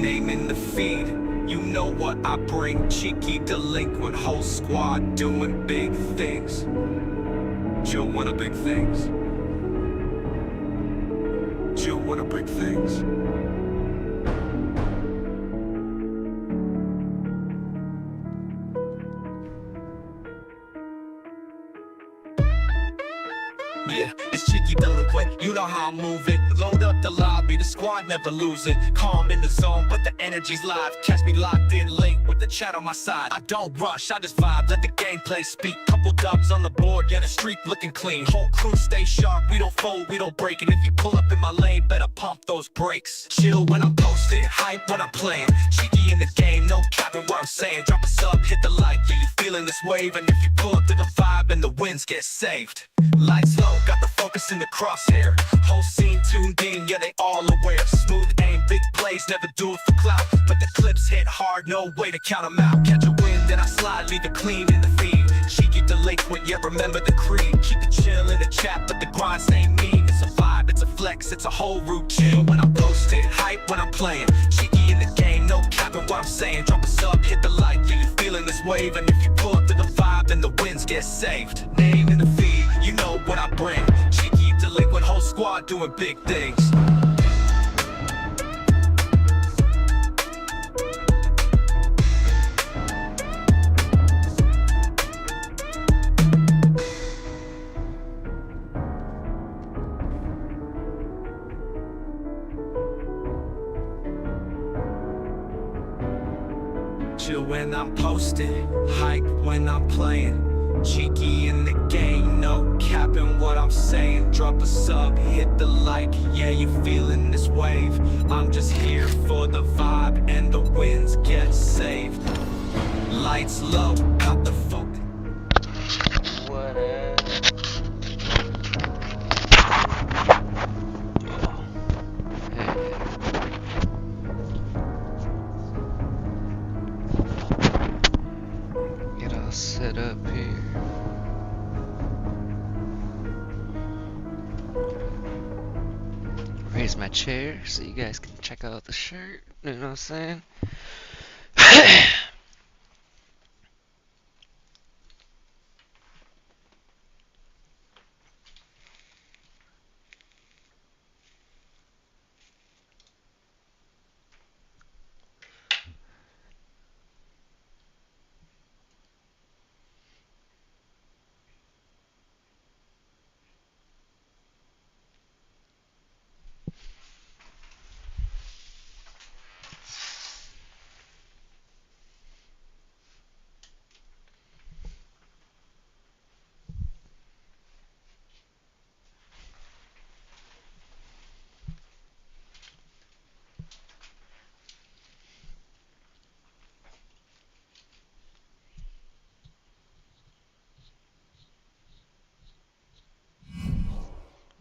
name in the feed. You know what I bring, cheeky delinquent, whole squad doing big things. Jill wanna big things. Jill wanna big things. Yeah, it's cheeky delinquent, you know how I move it. Load up the lobby, the squad never lose it. Calm in the zone, but the energy's live. Catch me locked in late with the chat on my side. I don't rush, I just vibe, let the gameplay speak. Couple dubs on the board, yeah, the streak looking clean. Whole crew stay sharp, we don't fold, we don't break. And if you pull up in my lane, better pump those brakes. Chill when I'm posted, hype when I'm playing. Cheeky in the game, no capping what I'm saying. Drop a sub, hit the like, yeah, you feeling this wave. And if you pull up to the vibe and the wins get saved. Lights low, got the focus in the crosshair. Whole scene tuned in, yeah, they all aware. Smooth aim, big plays, never do it for clout. But the clips hit hard, no way to count them out. Catch a win, then I slide, leave it clean in the feed. Cheeky delinquent, yeah, remember the creed. Keep it chill in the chat, but the grind ain't mean. It's a vibe, it's a flex, it's a whole routine. When I'm posted, hype when I'm playing. Cheeky in the game, no capping what I'm saying. Drop a sub, hit the like, yeah, you feeling this wave. And if you pull up to the vibe, then the wins get saved. Name in the feed, you know what I bring. Cheeky delinquent, whole squad doing big things. Chill when I'm posted, hype when I'm playing. Cheeky in the game, no capping what I'm saying. Drop a sub, hit the like, yeah, you feeling this wave. I'm just here for the vibe and the wins get saved. Lights low, got the focus. Get all set up here. Raise my chair so you guys can check out the shirt. You know what I'm saying?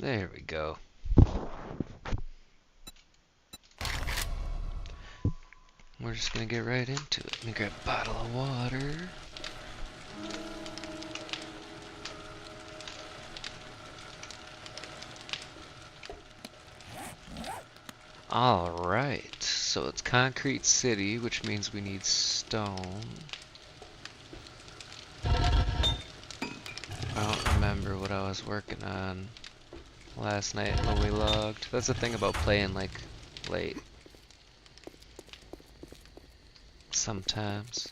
There we go. We're just gonna get right into it. Let me grab a bottle of water. Alright, so it's Concrete City, which means we need stone. I don't remember what I was working on last night when we logged. That's the thing about playing like late. Sometimes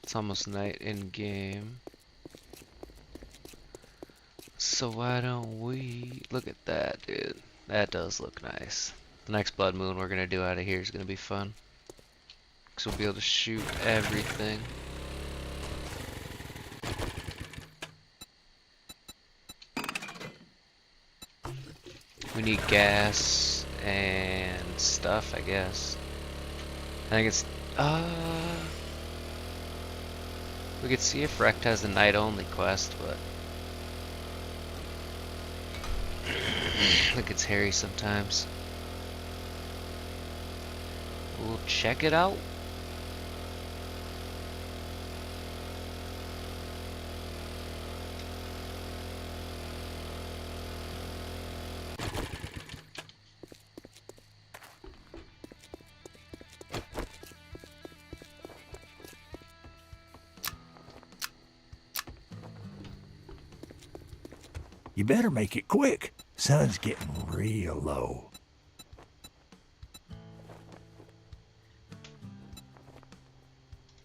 it's almost night in game. So why don't we look at that, dude? That does look nice. The next blood moon we're gonna do out of here is gonna be fun, because we'll be able to shoot everything. We need gas and stuff, I guess. I think it's we could see if Rect has the night only quest, but I think it's hairy sometimes. We'll check it out. You better make it quick. Sun's getting real low.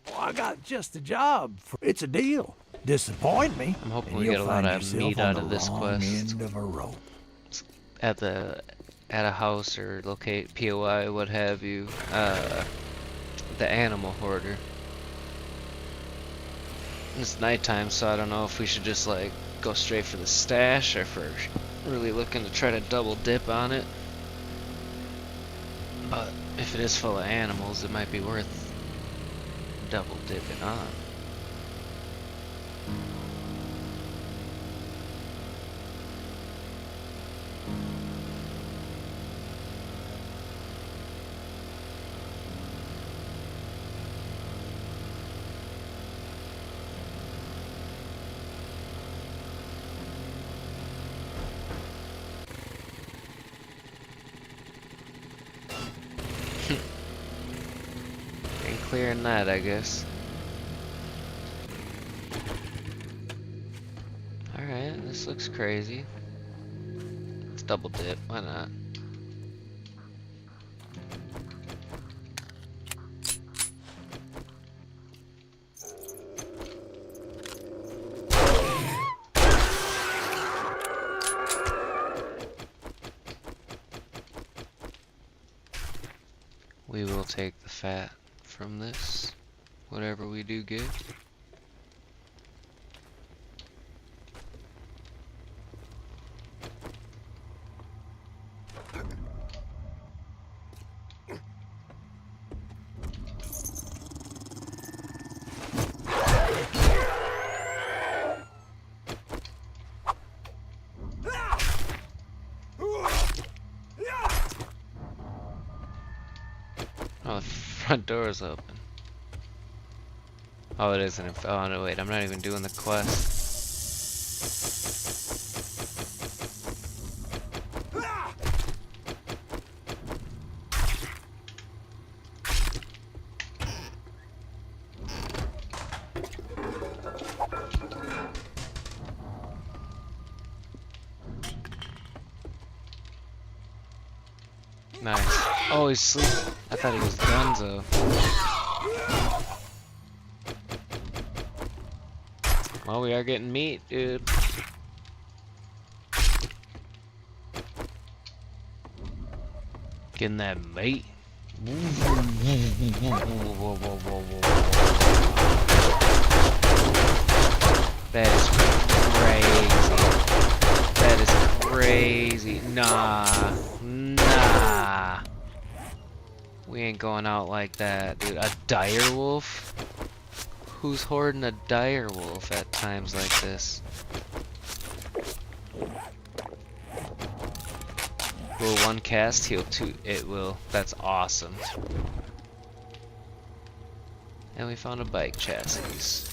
Well, I got just the job. It's a deal. Disappoint me, I'm hoping and we you'll get a lot find of yourself meat on out the of this wrong quest. end of a rope. At a house or locate POI, what have you. The animal hoarder. It's nighttime, so I don't know if we should just like go straight for the stash or if we're really looking to try to double dip on it. But if it is full of animals, it might be worth double dipping on. Ain't clearing that, I guess. Alright, this looks crazy. Let's double dip, why not? We will take the fat from this, whatever we do get. Oh, the front door is open. Oh, it isn't. Oh, no, wait. I'm not even doing the quest. Nice. Oh, he's sleeping. I thought he was Gonzo. Well, we are getting meat, dude. Getting that meat. That is crazy. That is crazy. Nah. Nah. We ain't going out like that, dude. A dire wolf? Who's hoarding a dire wolf at times like this? Will one cast heal two? It will. That's awesome. And we found a bike chassis.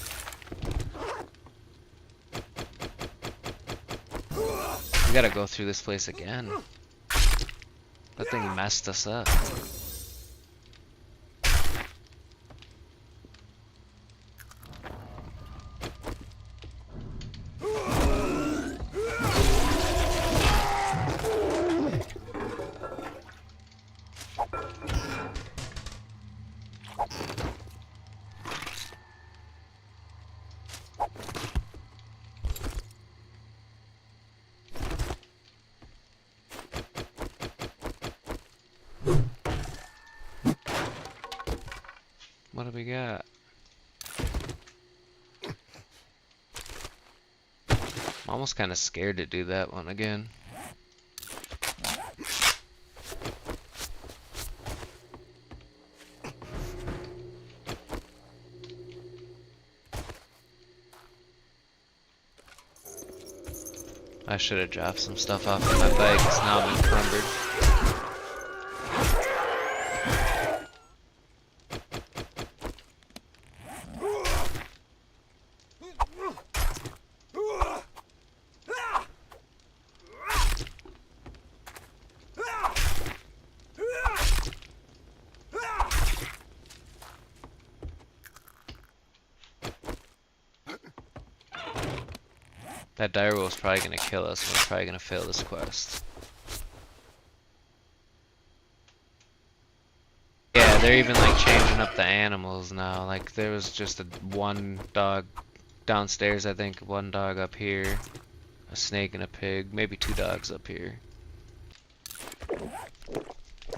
We gotta go through this place again. That thing messed us up. What do we got? I'm almost kind of scared to do that one again. I should have dropped some stuff off of my bike. It's now been encumbered. That direwolf's probably gonna kill us, and we're probably gonna fail this quest. Yeah, they're even like changing up the animals now. Like there was just one dog downstairs, I think, one dog up here, a snake and a pig, maybe 2 dogs up here.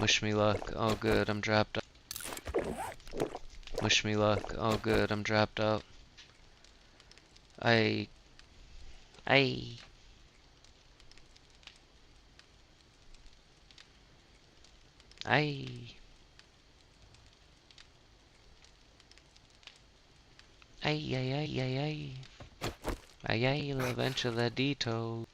Wish me luck. Oh good, I'm dropped out. Wish me luck. Oh good, I'm dropped out. I. Ay, ay, ay, ay, ay, ay, ay, ay, la venturadito.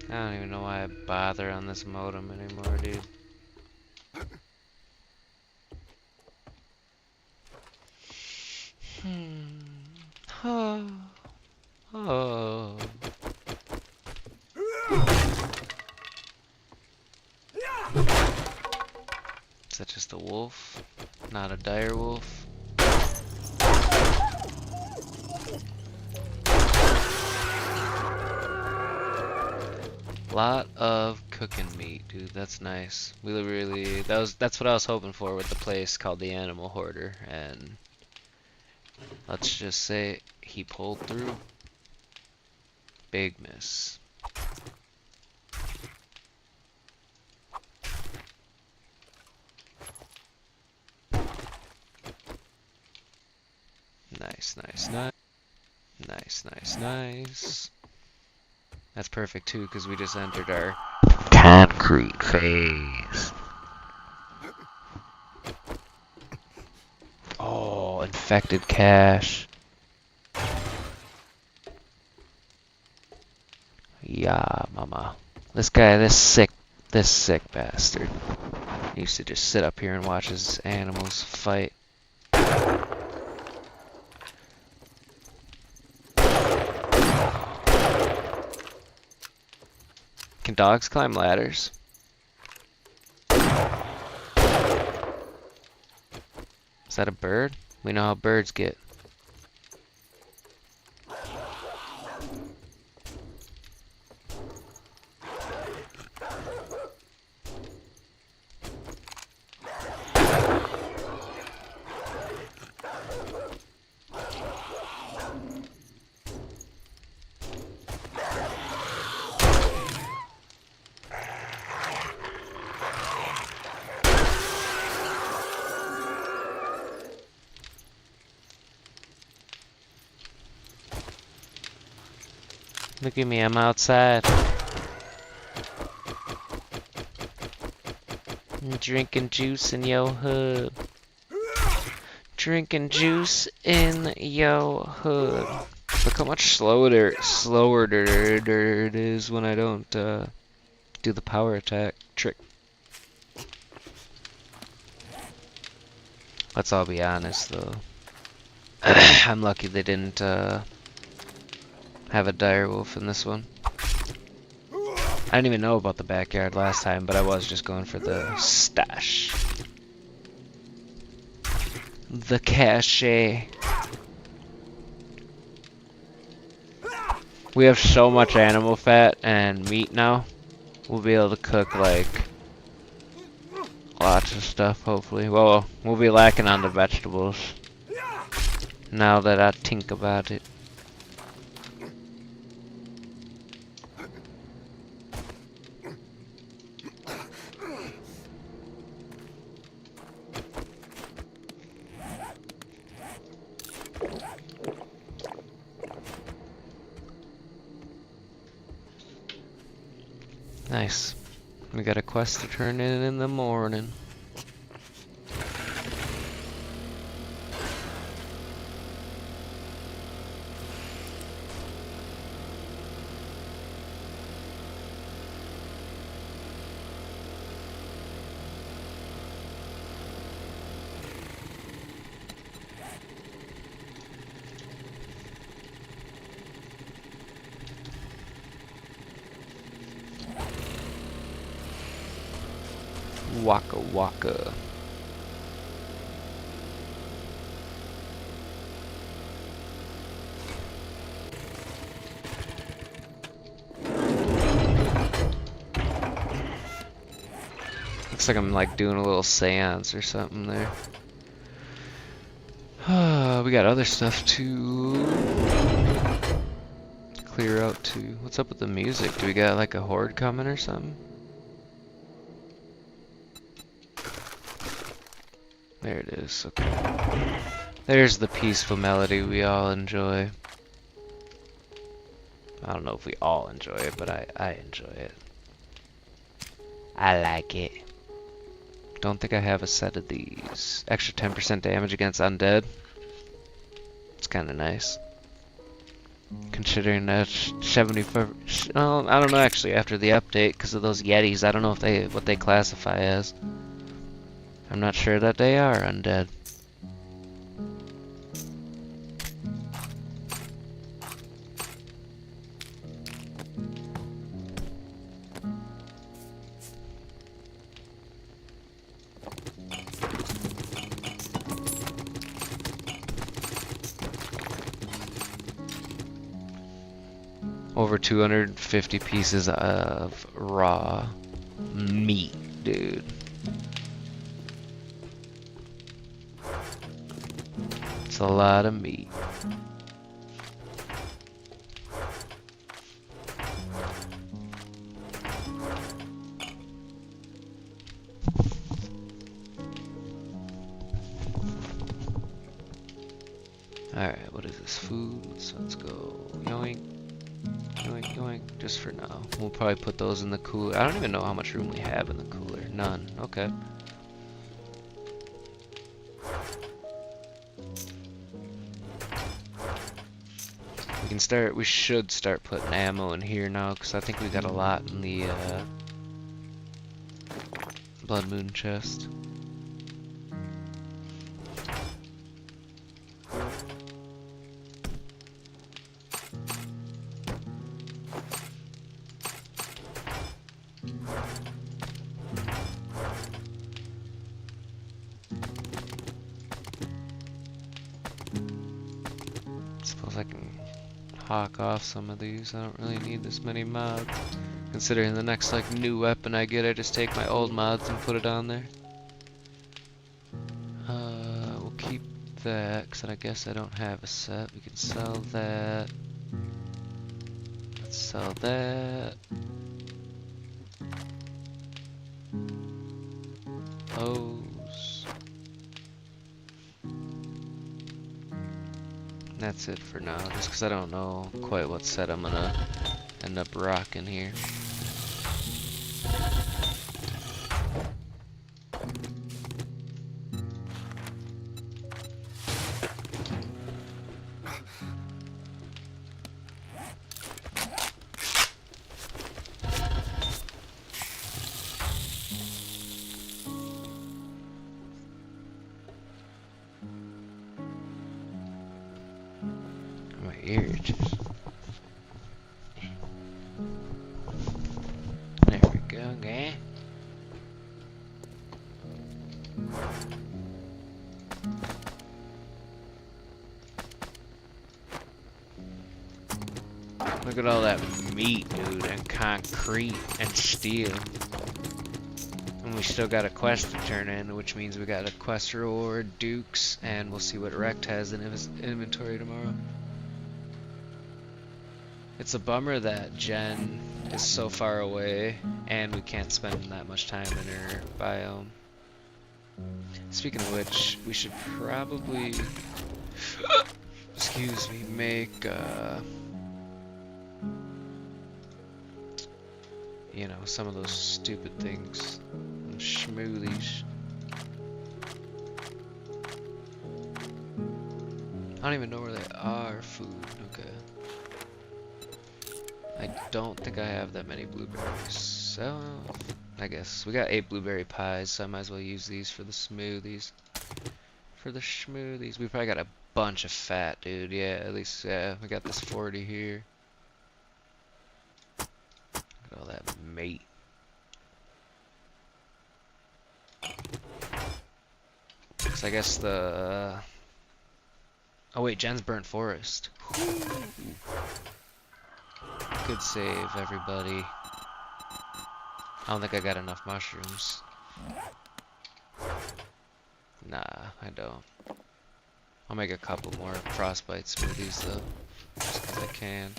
I don't even know why I bother on this modem anymore, dude. Oh. Oh. Is that just a wolf? Not a dire wolf? Lot of cooking meat, dude. That's nice. We really that's what I was hoping for with the place called the Animal Hoarder, and let's just say he pulled through. Big miss. Nice, nice, nice. Nice, nice, nice. That's perfect too, because we just entered our concrete phase. Oh, infected cache. Yeah, mama. This guy, this sick bastard, used to just sit up here and watch his animals fight. Can dogs climb ladders? Is that a bird? We know how birds get. Look at me, I'm outside. I'm drinking juice in yo hood. Drinking juice in yo hood. Look how much slower it is when I don't do the power attack trick. Let's all be honest though. I'm lucky they didn't have a dire wolf in this one. I didn't even know about the backyard last time, but I was just going for the stash. The cache. We have so much animal fat and meat now. We'll be able to cook like lots of stuff, hopefully. Well, we'll be lacking on the vegetables now that I think about it. Nice. We got a quest to turn in the morning. Waka waka. Looks like I'm like doing a little seance or something there. We got other stuff to clear out too. What's up with the music? Do we got like a horde coming or something? There it is. Okay. There's the peaceful melody we all enjoy. I don't know if we all enjoy it, but I enjoy it. I like it. Don't think I have a set of these. Extra 10% damage against undead. It's kind of nice. Considering that 75. Well, I don't know actually. After the update, because of those Yetis, I don't know if what they classify as. I'm not sure that they are undead. Over 250 pieces of raw meat, dude. It's a lot of meat. Alright, what is this? Food? So let's go. Yoink. Yoink, yoink. Just for now. We'll probably put those in the cooler. I don't even know how much room we have in the cooler. None. Okay. We should start putting ammo in here now, because I think we got a lot in the Blood Moon chest. Suppose I can hawk off some of these. I don't really need this many mods. Considering the next like new weapon I get, I just take my old mods and put it on there. We'll keep that, because I guess I don't have a set. We can sell that. Let's sell that. Those. That's it for now, just because I don't know quite what set I'm gonna end up rocking here. My ear itches. There we go, okay. Look at all that meat, dude, and concrete and steel. And we still got a quest to turn in, which means we got a quest reward, Dukes, and we'll see what Rect has in his inventory tomorrow. It's a bummer that Jen is so far away and we can't spend that much time in her biome. Speaking of which, we should probably, excuse me, make, you know, some of those stupid things. Schmoothies. I don't even know where they are. Food. Okay. I don't think I have that many blueberries. So, I guess. We got 8 blueberry pies, so I might as well use these for the smoothies. For the schmoothies. We probably got a bunch of fat, dude. Yeah, at least, yeah. We got this 40 here. Look at all that meat. So I guess the... Oh wait, Jen's Burnt Forest. Good save, everybody. I don't think I got enough mushrooms. Nah, I don't. I'll make a couple more frostbite smoothies though, just because I can.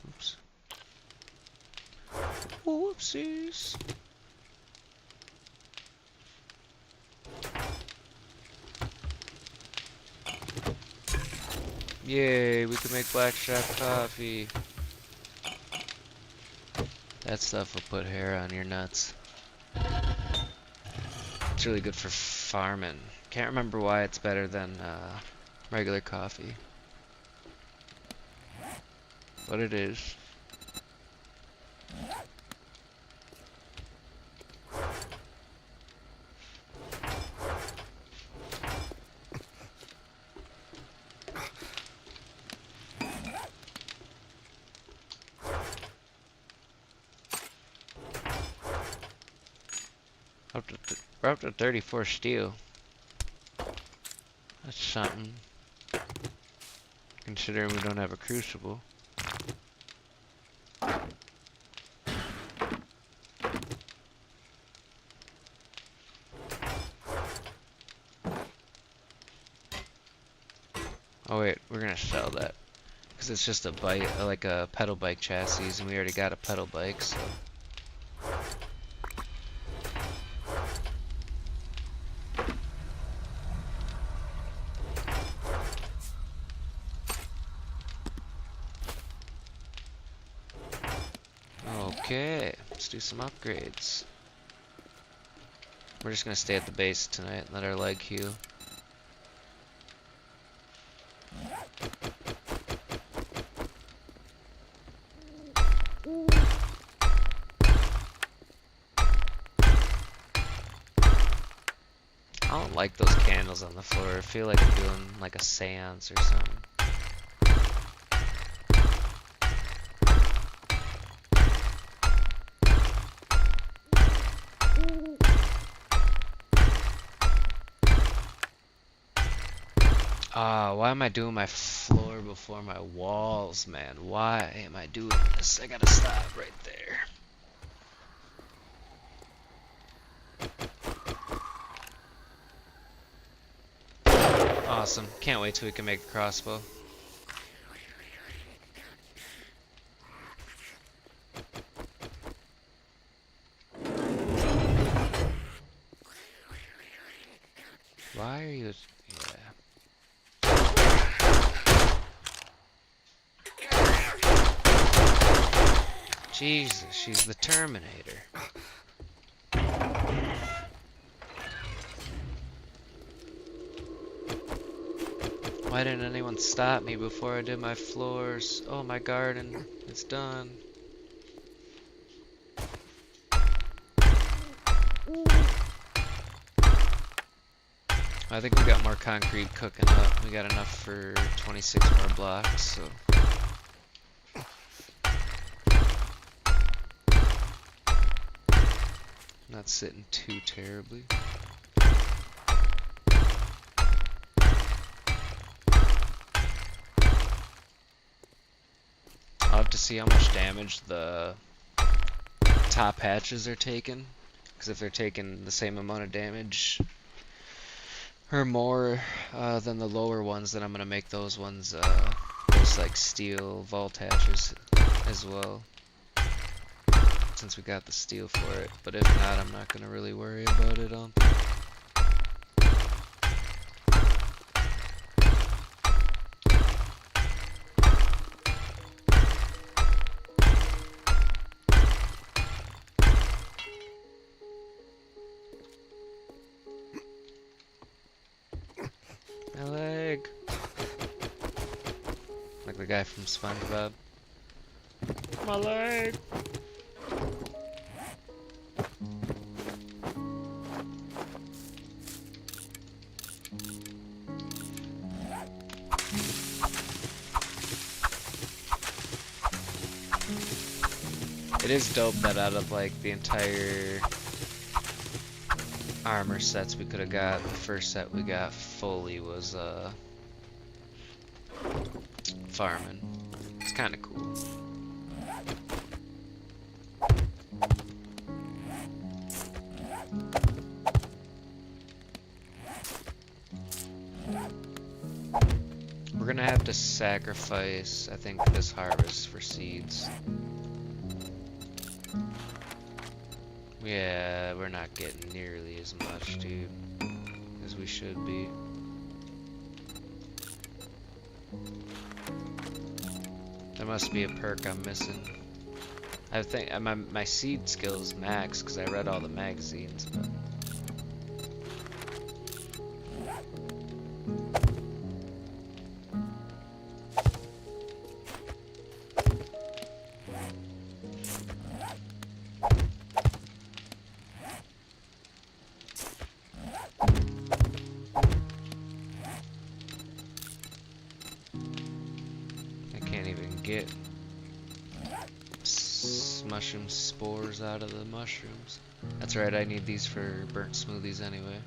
Oops. Whoopsies. Yay, we can make black shot coffee. That stuff will put hair on your nuts. It's really good for farming. Can't remember why it's better than regular coffee. But it is. We're up to 34 steel. That's something. Considering we don't have a crucible. Oh wait, we're gonna sell that. Because it's just a bike, like a pedal bike chassis, and we already got a pedal bike, so... Okay, let's do some upgrades. We're just gonna stay at the base tonight and let our leg heal. I don't like those candles on the floor. I feel like I'm doing like a seance or something. Why am I doing my floor before my walls, man? Why am I doing this? I gotta stop right there. Awesome. Can't wait till we can make a crossbow. Why are you... Yeah. Jesus, she's the Terminator. Why didn't anyone stop me before I did my floors? Oh, my garden, it's done. I think we got more concrete cooking up. We got enough for 26 more blocks, so... Not sitting too terribly. I'll have to see how much damage the top hatches are taking, because if they're taking the same amount of damage or more than the lower ones, then I'm gonna make those ones those like steel vault hatches as well, since we got the steel for it. But if not, I'm not gonna really worry about it. The guy from SpongeBob. My leg! It is dope that out of like the entire armor sets we could have got, the first set we got fully was farming. It's kind of cool. We're gonna have to sacrifice, I think, this harvest for seeds. Yeah, we're not getting nearly as much, dude, as we should be. There must be a perk I'm missing. I think my seed skill's max because I read all the magazines, but get mushroom spores out of the mushrooms. That's right, I need these for burnt smoothies anyway.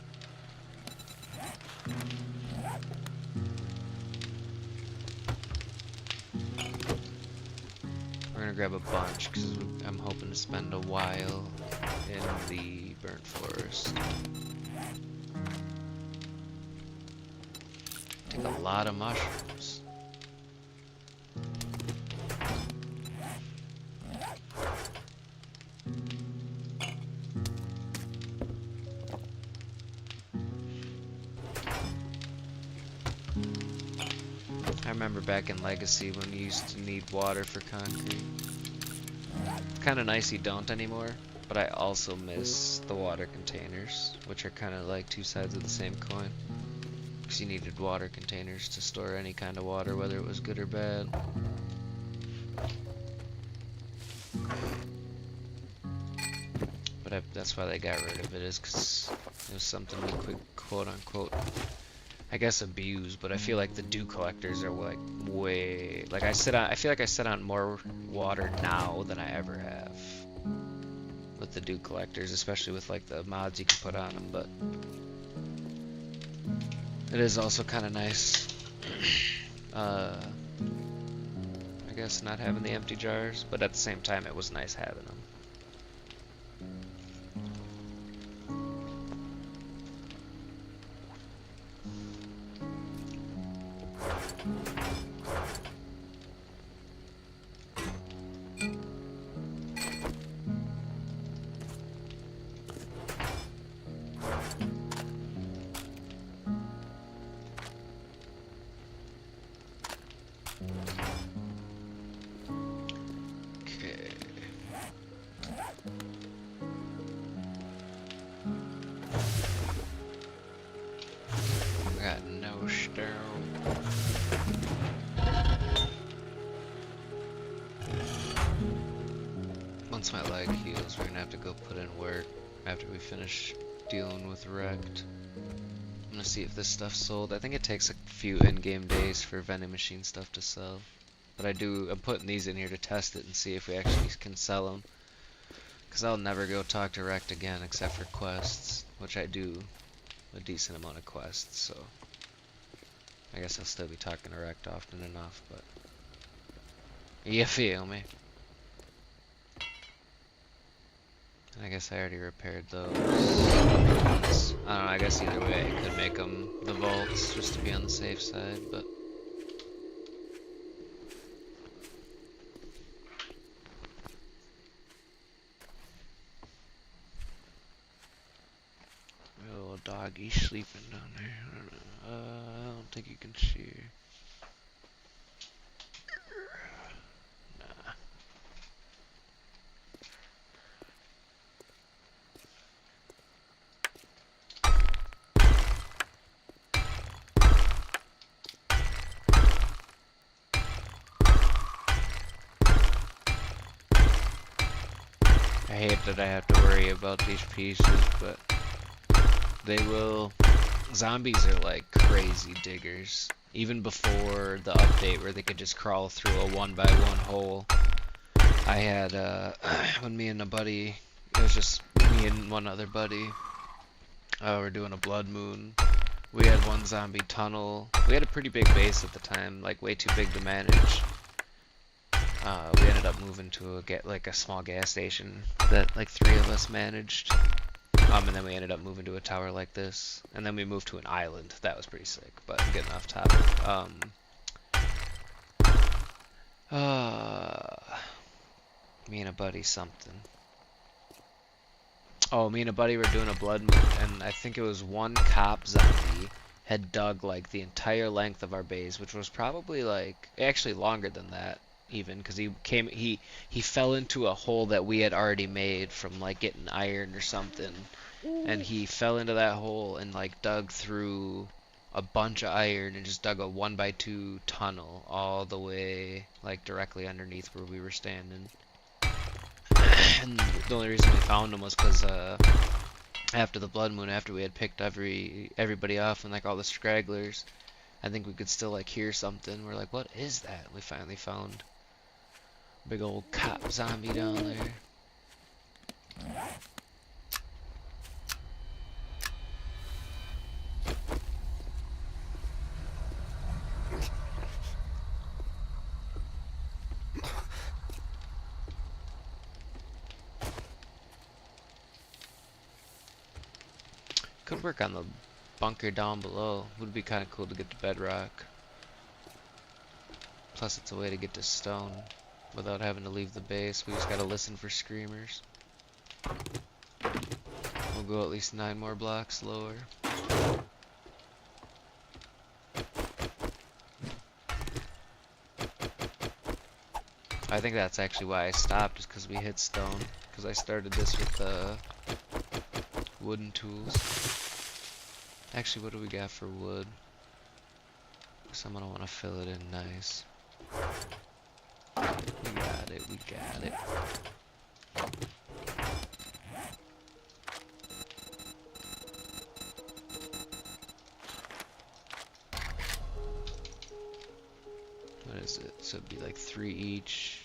We're gonna grab a bunch because I'm hoping to spend a while in the burnt forest. Take a lot of mushrooms. I remember back in Legacy when you used to need water for concrete. Kinda nice you don't anymore, but I also miss the water containers, which are kinda like two sides of the same coin. Because you needed water containers to store any kind of water, whether it was good or bad. But that's why they got rid of it, is because it was something we could quote unquote, I guess, abuse. But I feel like the dew collectors are like way, like I feel like I sit on more water now than I ever have with the dew collectors, especially with like the mods you can put on them. But it is also kind of nice, I guess, not having the empty jars, but at the same time it was nice having them. Once my leg heals, we're gonna have to go put in work after we finish dealing with Wrecked. I'm gonna see if this stuff's sold. I think it takes a few in-game days for vending machine stuff to sell. But I'm putting these in here to test it and see if we actually can sell them. Because I'll never go talk to Wrecked again except for quests, which I do a decent amount of quests, so I guess I'll still be talking to Wrecked often enough, but you feel me? I guess I already repaired those. I don't know, I guess either way I could make them the vaults just to be on the safe side, but my little doggy sleeping down there. I don't know. I don't think you can see her. I hate that I have to worry about these pieces, but they will. Zombies are like crazy diggers. Even before the update where they could just crawl through a 1x1 hole. I had, when me and a buddy, it was just me and one other buddy, we're doing a blood moon. We had one zombie tunnel. We had a pretty big base at the time, like way too big to manage. We ended up moving to a small gas station that like 3 of us managed. And then we ended up moving to a tower like this. And then we moved to an island. That was pretty sick, but I'm getting off topic. Me and a buddy something. Oh, me and a buddy were doing a blood moon, and I think it was one cop zombie had dug like the entire length of our base, which was probably like actually longer than that even, because he fell into a hole that we had already made from like getting iron or something, and he fell into that hole and like dug through a bunch of iron and just dug a 1x2 tunnel all the way like directly underneath where we were standing. And the only reason we found him was because after the blood moon, after we had picked everybody off and like all the stragglers, I think we could still like hear something. We're like, what is that? We finally found a big old cop zombie down there. Could work on the bunker down below. Would be kind of cool to get to bedrock. Plus it's a way to get to stone without having to leave the base. We just gotta listen for screamers. We'll go at least 9 more blocks lower. I think that's actually why I stopped, is because we hit stone. Because I started this with wooden tools. Actually, what do we got for wood? Because I'm gonna want to fill it in nice. We got it, we got it. What is it? So it'd be like 3 each.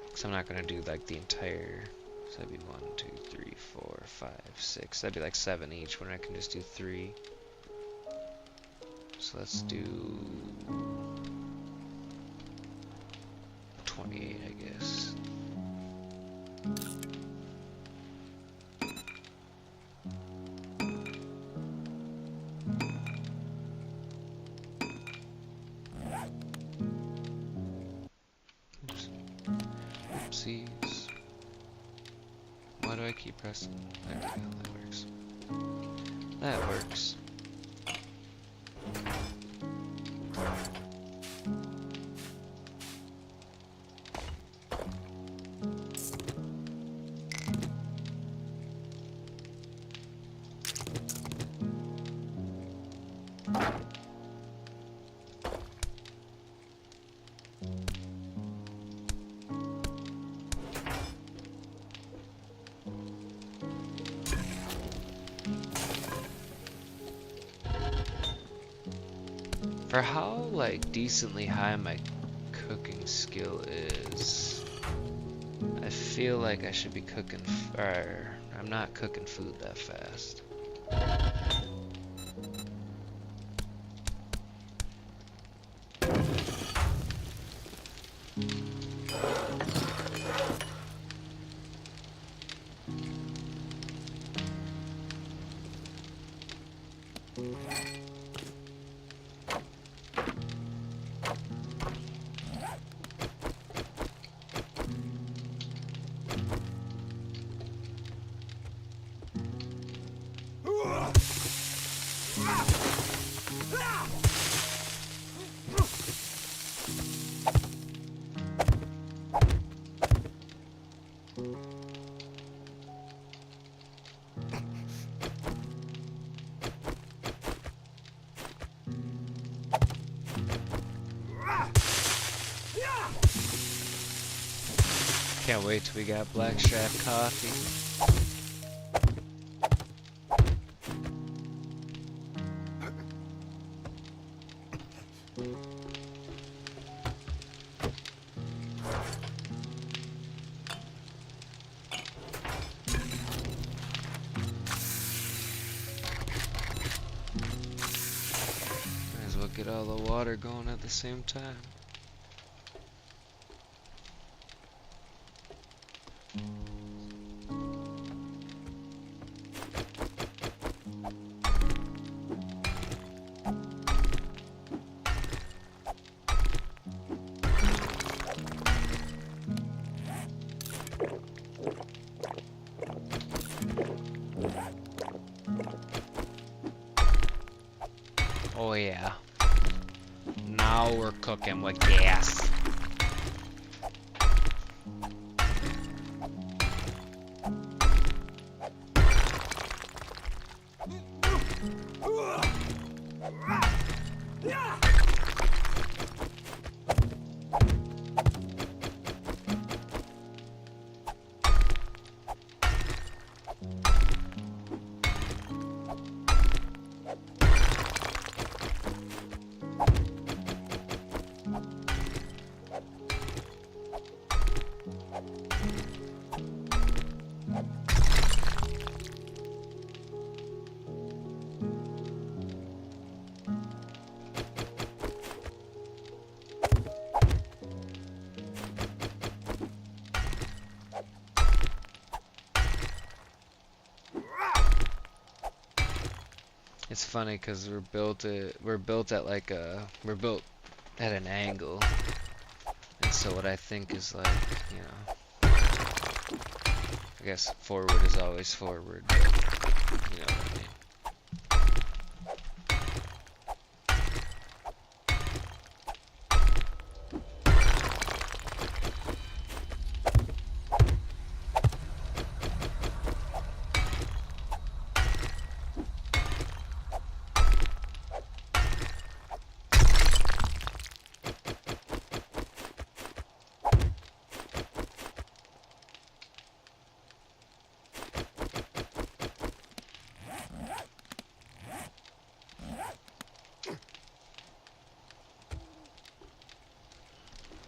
Because I'm not gonna do like the entire. So that'd be 1, 2, 3, 4, 5, 6. That'd be like 7 each when I can just do 3. So let's do 28, I guess. Oops. Oopsies. Why do I keep pressing? There we go, that works. That works. For how like decently high my cooking skill is, I feel like I should be cooking, or I'm not cooking food that fast. Can't wait till we got Blackstrap coffee. Might as well get all the water going at the same time. Oh yeah. Now we're cooking with gas. It's funny because we're built at like we're built at an angle, and so what I think is like, you know, I guess forward is always forward, but you know what I mean.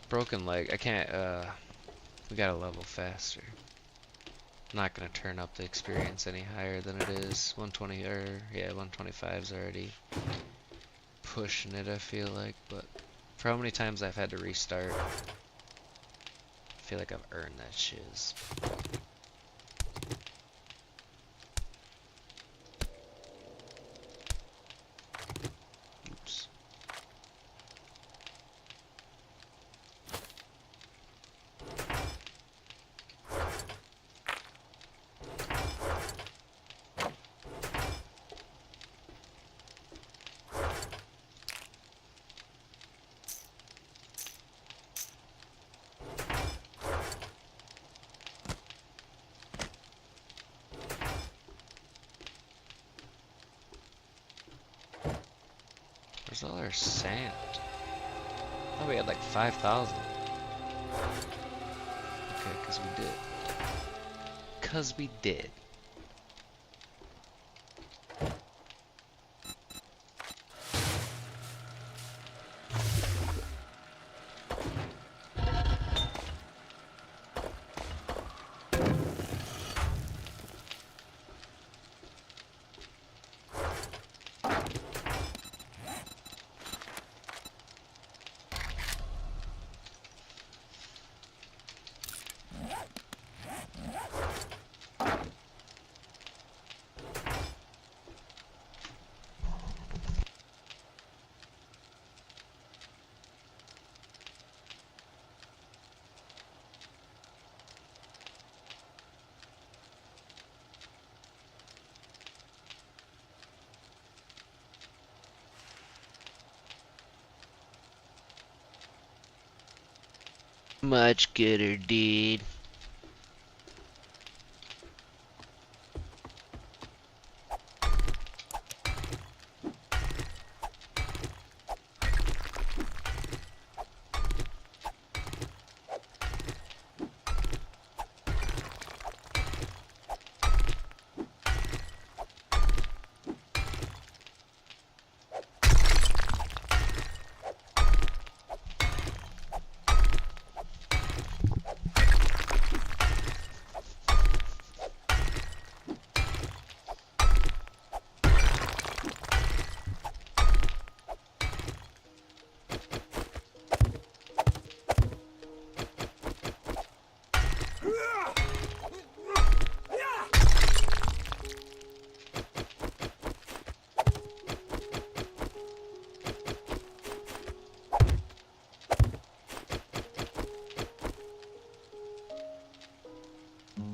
Broken leg. I can't, we gotta level faster. I'm not gonna turn up the experience any higher than it is. 120, or, yeah, 125's already pushing it, I feel like, but for how many times I've had to restart, I feel like I've earned that shiz. Oops. Where's all our sand? I thought we had like 5,000. Okay, cause we did. Cause we did. Much gooder, dude.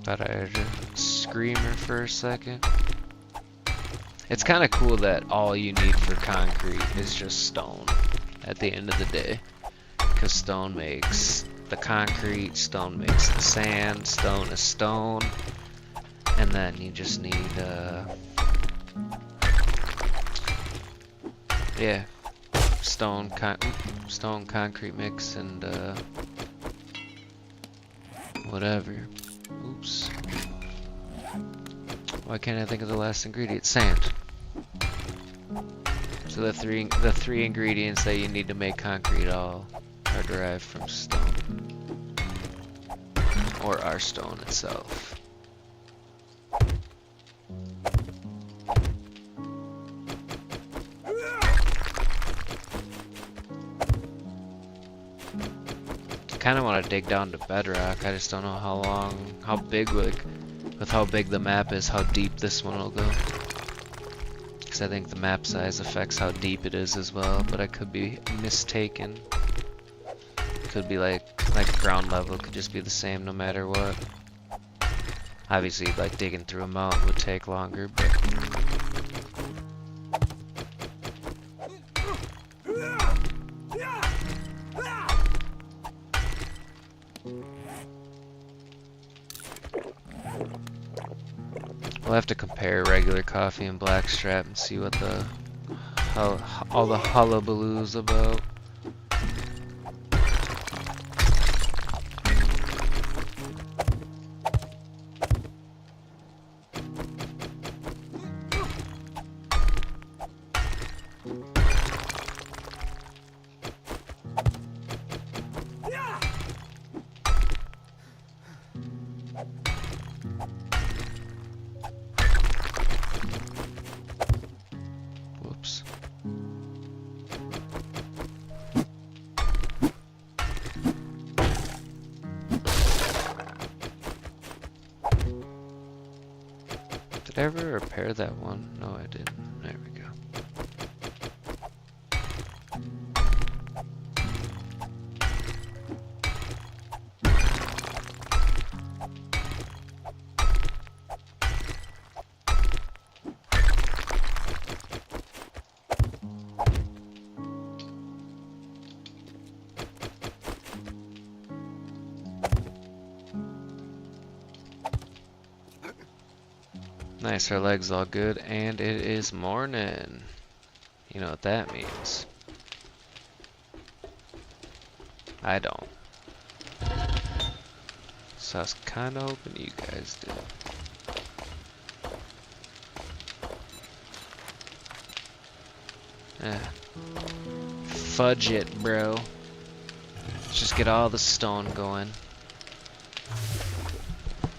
Thought I heard a screamer for a second. It's kind of cool that all you need for concrete is just stone at the end of the day. Because stone makes the concrete, stone makes the sand, stone is stone. And then you just need, yeah, stone concrete mix and, whatever. Oops. Why can't I think of the last ingredient? Sand. So the three ingredients that you need to make concrete all are derived from stone. Or our stone itself. I kind of want to dig down to bedrock. I just don't know how big, with how big the map is, how deep this one will go. Because I think the map size affects how deep it is as well, but I could be mistaken. Could be like ground level could just be the same no matter what. Obviously, like digging through a mountain would take longer, but. We'll have to compare regular coffee and blackstrap and see what all the hullabaloo's about. Whoops. Did I ever repair that one? No, I didn't. There we go. Nice, our leg's all good, and it is morning. You know what that means. I don't. So I was kinda hoping you guys did. Fudge it, bro. Let's just get all the stone going.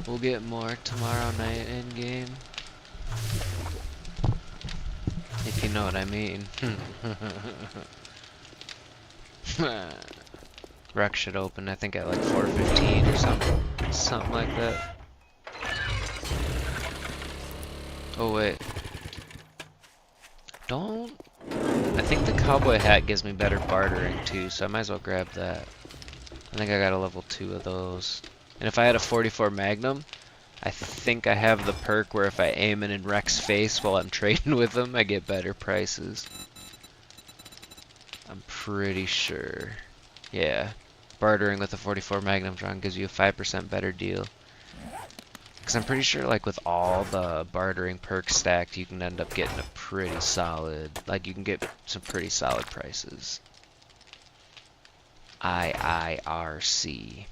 We'll get more tomorrow night in game. If you know what I mean. Rec should open, I think at like 4:15 or something like that. Oh wait. I think the cowboy hat gives me better bartering too, so I might as well grab that. I think I got a level 2 of those. And if I had a 44 Magnum, I think I have the perk where if I aim it in Rec's face while I'm trading with him, I get better prices. I'm pretty sure. Yeah. Bartering with a 44 Magnum drum gives you a 5% better deal. Because I'm pretty sure like with all the bartering perks stacked, you can end up getting a pretty solid, like you can get some pretty solid prices. IIRC.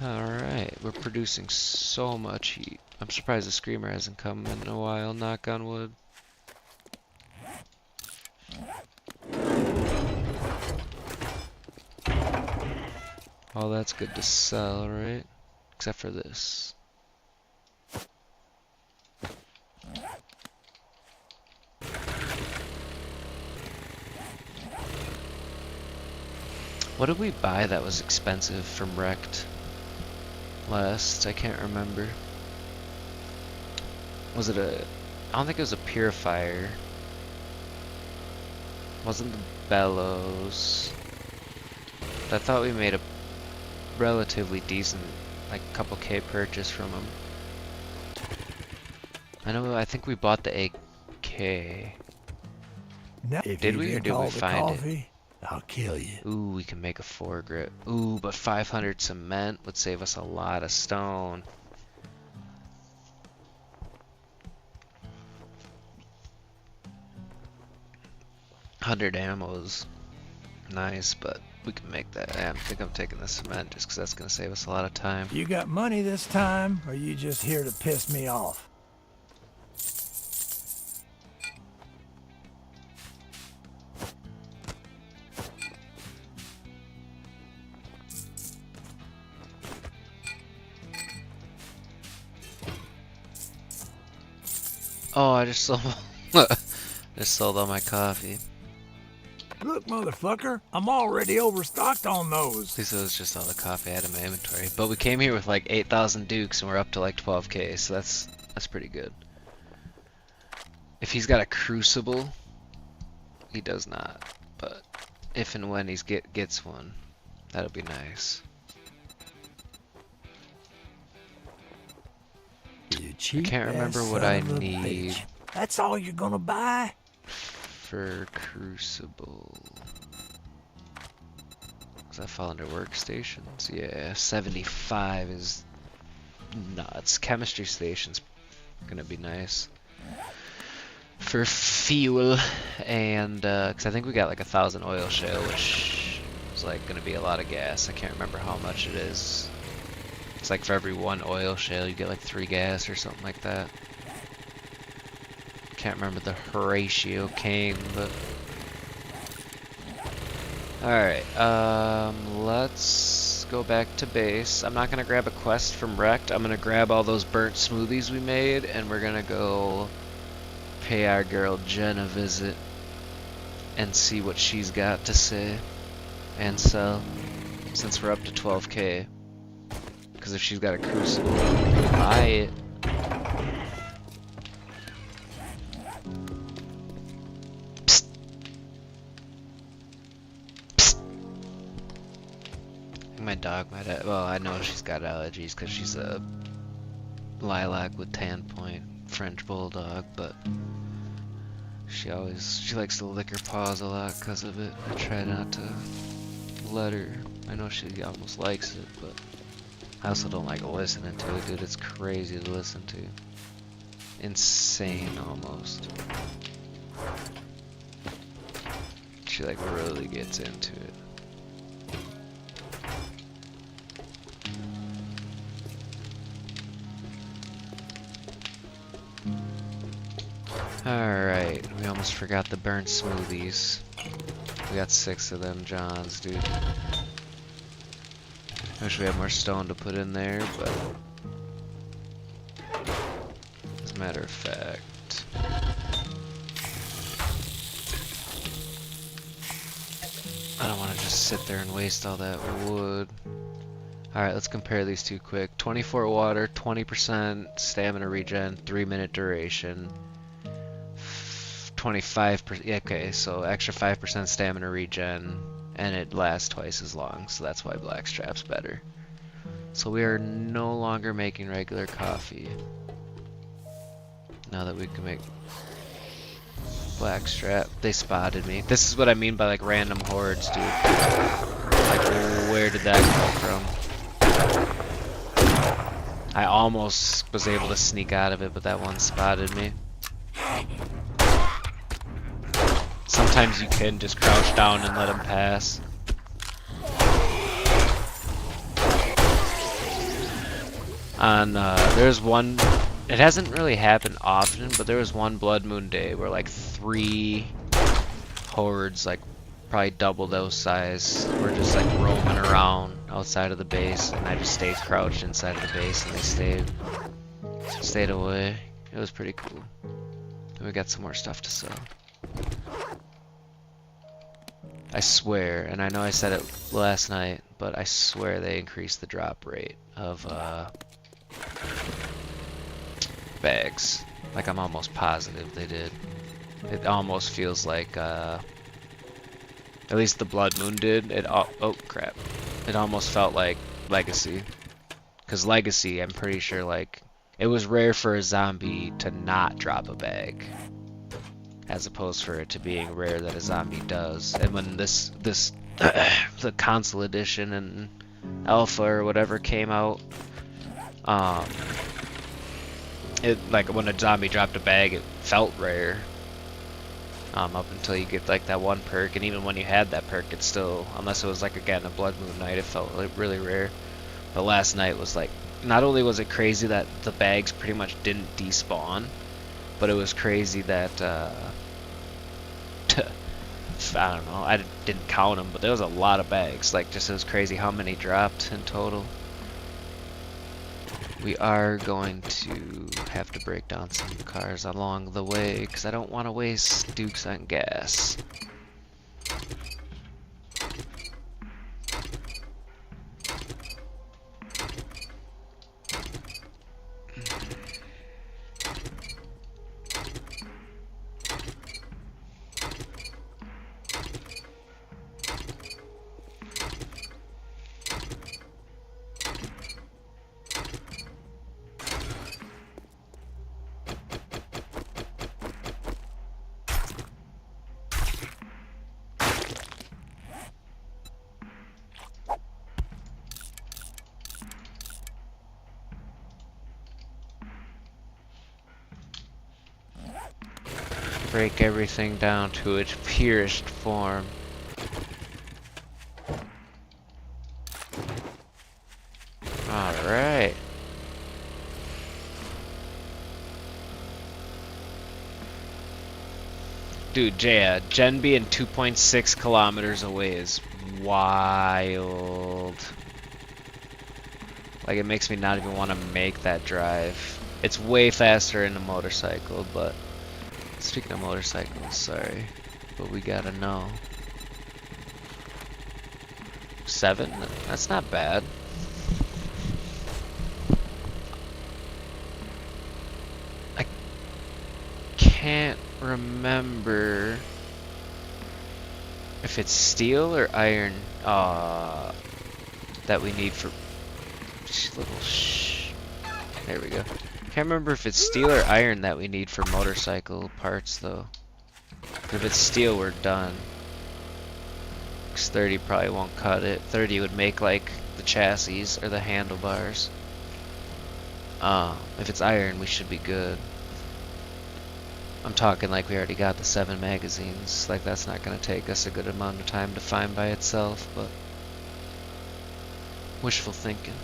Alright, we're producing so much heat. I'm surprised the screamer hasn't come in a while, knock on wood. All that's good to sell, right? Except for this. What did we buy that was expensive from Wrecked last? I can't remember. Was it a... I don't think it was a purifier. Wasn't the bellows. I thought we made a relatively decent, like, couple K purchase from him. I think we bought the AK. Now, if Did you we, or drink did we all the find it? coffee, I'll kill you. Ooh, we can make a foregrip. Ooh, but 500 cement would save us a lot of stone. $100 ammo is nice, but we can make that. I think I'm taking the cement just because that's going to save us a lot of time. You got money this time, or you just here to piss me off? Oh, I just sold, just sold all my coffee. Look, motherfucker, I'm already overstocked on those. At least it was just all the coffee I had in my inventory. But we came here with like 8,000 dukes and we're up to like 12k, so that's pretty good. If he's got a crucible, he does not. But if and when he gets one, that'll be nice. You cheap I can't remember ass what son I of a need bitch. That's all you're gonna buy? for crucible. Does that fall under workstations? Yeah, 75 is nuts. Chemistry station's gonna be nice for fuel, and because I think we got like 1,000 oil shale, which is like gonna be a lot of gas. I can't remember how much it is. It's like for every 1 oil shale you get like 3 gas or something like that. Can't remember the Horatio King, but alright, let's go back to base. I'm not gonna grab a quest from Wrecked. I'm gonna grab all those burnt smoothies we made, and we're gonna go pay our girl Jen a visit and see what she's got to say and sell, since we're up to 12k. Because if she's got a crucible, we can buy it. Psst. Psst. I think my dog might have, well, I know she's got allergies because she's a lilac with tan point French bulldog, but she likes to lick her paws a lot because of it. I try not to let her. I know she almost likes it, but I also don't like listening to it, dude. It's crazy to listen to. Insane, almost. She like really gets into it. Alright, we almost forgot the burnt smoothies. We got 6 of them Johns, dude. Wish we had more stone to put in there, but as a matter of fact, I don't want to just sit there and waste all that wood. Alright, let's compare these two quick. 24 water, 20% stamina regen, 3-minute duration. 25%, yeah, okay, so extra 5% stamina regen, and it lasts twice as long, so that's why Blackstrap's better. So we are no longer making regular coffee. Now that we can make Blackstrap. They spotted me. This is what I mean by like random hordes, dude. Like, where did that come from? I almost was able to sneak out of it, but that one spotted me. Sometimes you can just crouch down and let them pass. There's one, it hasn't really happened often, but there was one Blood Moon day where like 3 hordes, like probably double those size, were just like roaming around outside of the base, and I just stayed crouched inside of the base and they stayed away. It was pretty cool. And we got some more stuff to sell. I swear, and I know I said it last night, but I swear they increased the drop rate of bags. Like, I'm almost positive they did. It almost feels like, at least the Blood Moon did. Oh crap. It almost felt like Legacy. Because Legacy, I'm pretty sure, like, it was rare for a zombie to not drop a bag, as opposed for it to being rare that a zombie does. And when this the console edition and alpha or whatever came out, it, like, when a zombie dropped a bag, it felt rare. Up until you get like that one perk, and even when you had that perk, it still, unless it was like again a Blood Moon night, it felt like really rare. But last night was like, not only was it crazy that the bags pretty much didn't despawn, but it was crazy that I don't know, I didn't count them, but there was a lot of bags. Like, just, it was crazy how many dropped in total. We are going to have to break down some cars along the way, because I don't want to waste Dukes on gas. Break everything down to its purest form. Alright. Dude, Jaya, Gen being 2.6 kilometers away is wild. Like, it makes me not even want to make that drive. It's way faster in a motorcycle, but speaking of motorcycles, sorry, but we gotta know. 7? That's not bad. I can't remember if it's steel or iron that we need for there we go. Can't remember if it's steel or iron that we need for motorcycle parts though. If it's steel, we're done. 'Cause 30 probably won't cut it. 30 would make like the chassis or the handlebars. If it's iron, we should be good. I'm talking like we already got the 7 magazines. Like, that's not gonna take us a good amount of time to find by itself, but wishful thinking.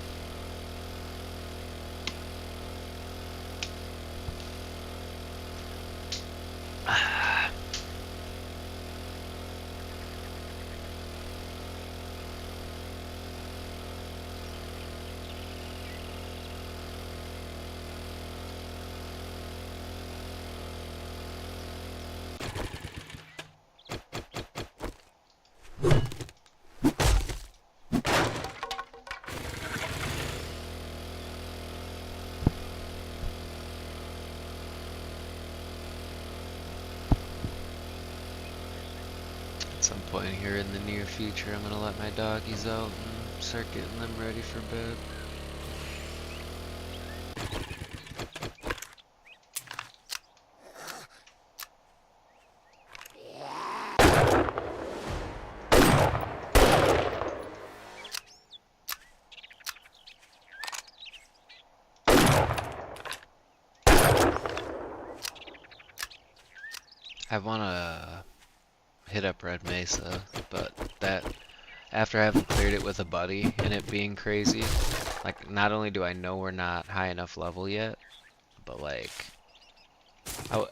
At some point here in the near future, I'm gonna let my doggies out and start getting them ready for bed. I wanna hit up Red Mesa, but that, after having cleared it with a buddy and it being crazy, like, not only do I know we're not high enough level yet, but like,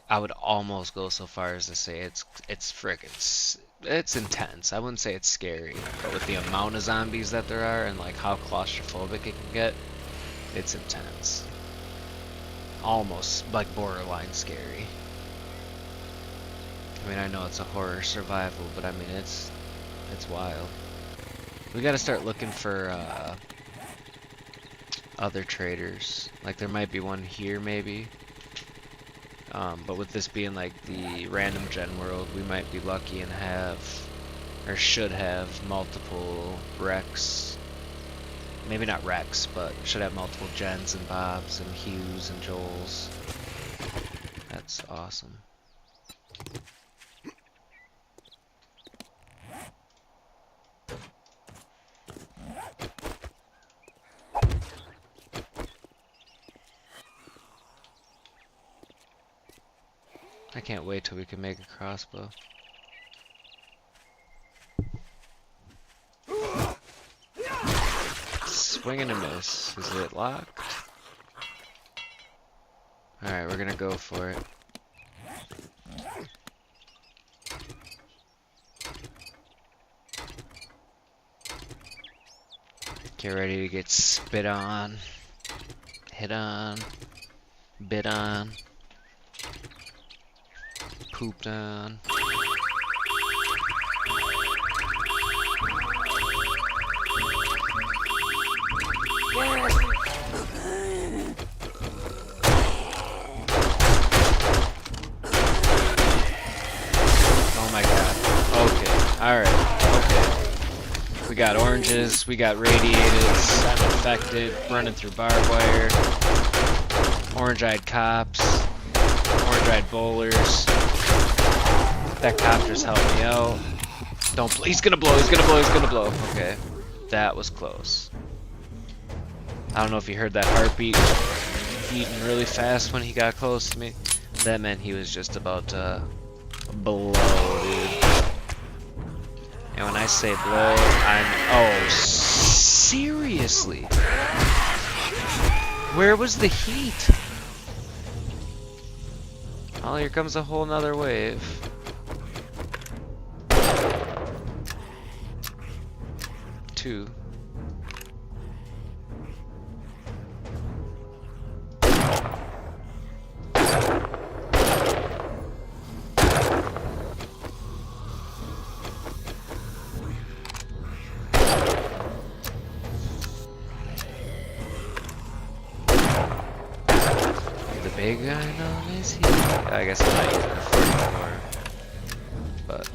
I would almost go so far as to say it's frickin' it's intense. I wouldn't say it's scary, but with the amount of zombies that there are and like how claustrophobic it can get, it's intense. Almost like borderline scary. I mean, I know it's a horror survival, but I mean, it's It's wild. We gotta start looking for other traders. Like there might be one here maybe. But with this being like the random gen world, we might be lucky and have, or should have, multiple Rex. Maybe not Rex, but should have multiple Jens and Bobs and Hughs and Joels. That's awesome. I can't wait till we can make a crossbow. Swing and a miss. Is it locked? Alright, we're gonna go for it. Get ready to get spit on, hit on, bit on, pooped on. Oh my god. Okay. Alright. Okay. We got oranges, we got radiated, I'm infected, running through barbed wire, orange-eyed cops, orange-eyed bowlers. That cop just helped me out. Don't he's gonna blow, he's gonna blow, he's gonna blow. Okay. That was close. I don't know if you heard that heartbeat beating really fast when he got close to me. That meant he was just about to blow, dude. And when I say blow, oh, seriously? Where was the heat? Oh, here comes a whole nother wave. Two. Big guy known as he. I guess I'm not using the 44, but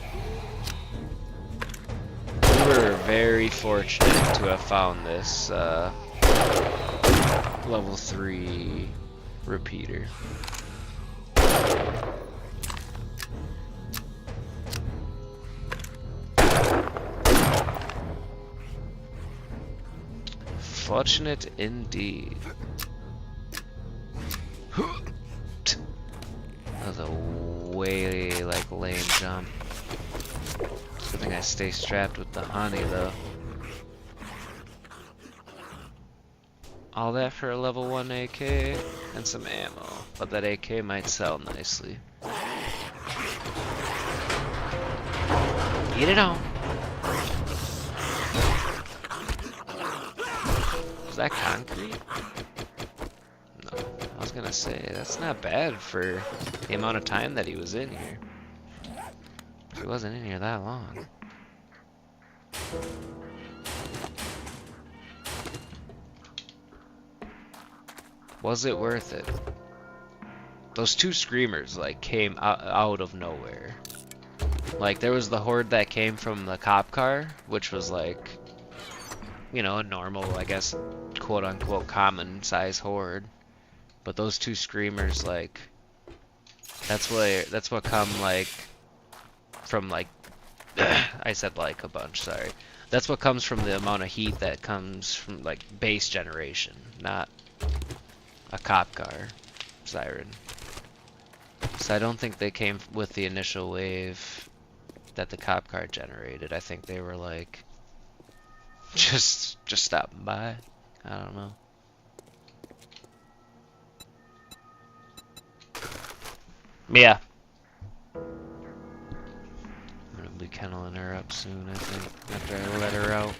we were very fortunate to have found this level 3 repeater. Fortunate indeed. That was a way like lame jump. Good thing I stay strapped with the honey though. All that for a level 1 AK and some ammo, but that AK might sell nicely. Get it on. Is that concrete? No. I was gonna say, that's not bad for the amount of time that he was in here. He wasn't in here that long. Was it worth it? Those two screamers like came out of nowhere. Like there was the horde that came from the cop car, which was like, you know, a normal, I guess, quote unquote common size horde. But those two screamers, like, that's what come like from like I said like a bunch, sorry. That's what comes from the amount of heat that comes from like base generation, not a cop car siren. So I don't think they came with the initial wave that the cop car generated. I think they were like just stopping by. I don't know. Yeah. I'm gonna be kenneling her up soon, I think, after I let her out.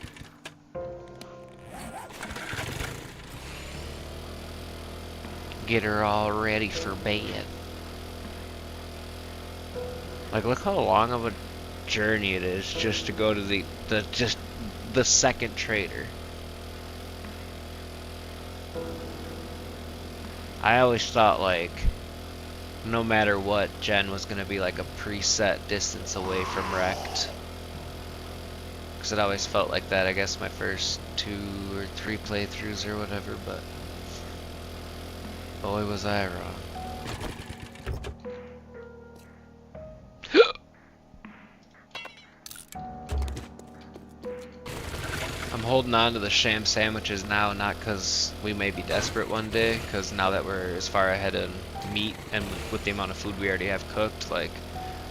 Get her all ready for bed. Like, look how long of a journey it is just to go to the second trader. I always thought like no matter what, Jen was gonna be like a preset distance away from wrecked. Cause it always felt like that, I guess my first 2 or 3 playthroughs or whatever, but boy was I wrong. I'm holding on to the sham sandwiches now, not because we may be desperate one day, because now that we're as far ahead in meat and with the amount of food we already have cooked, like,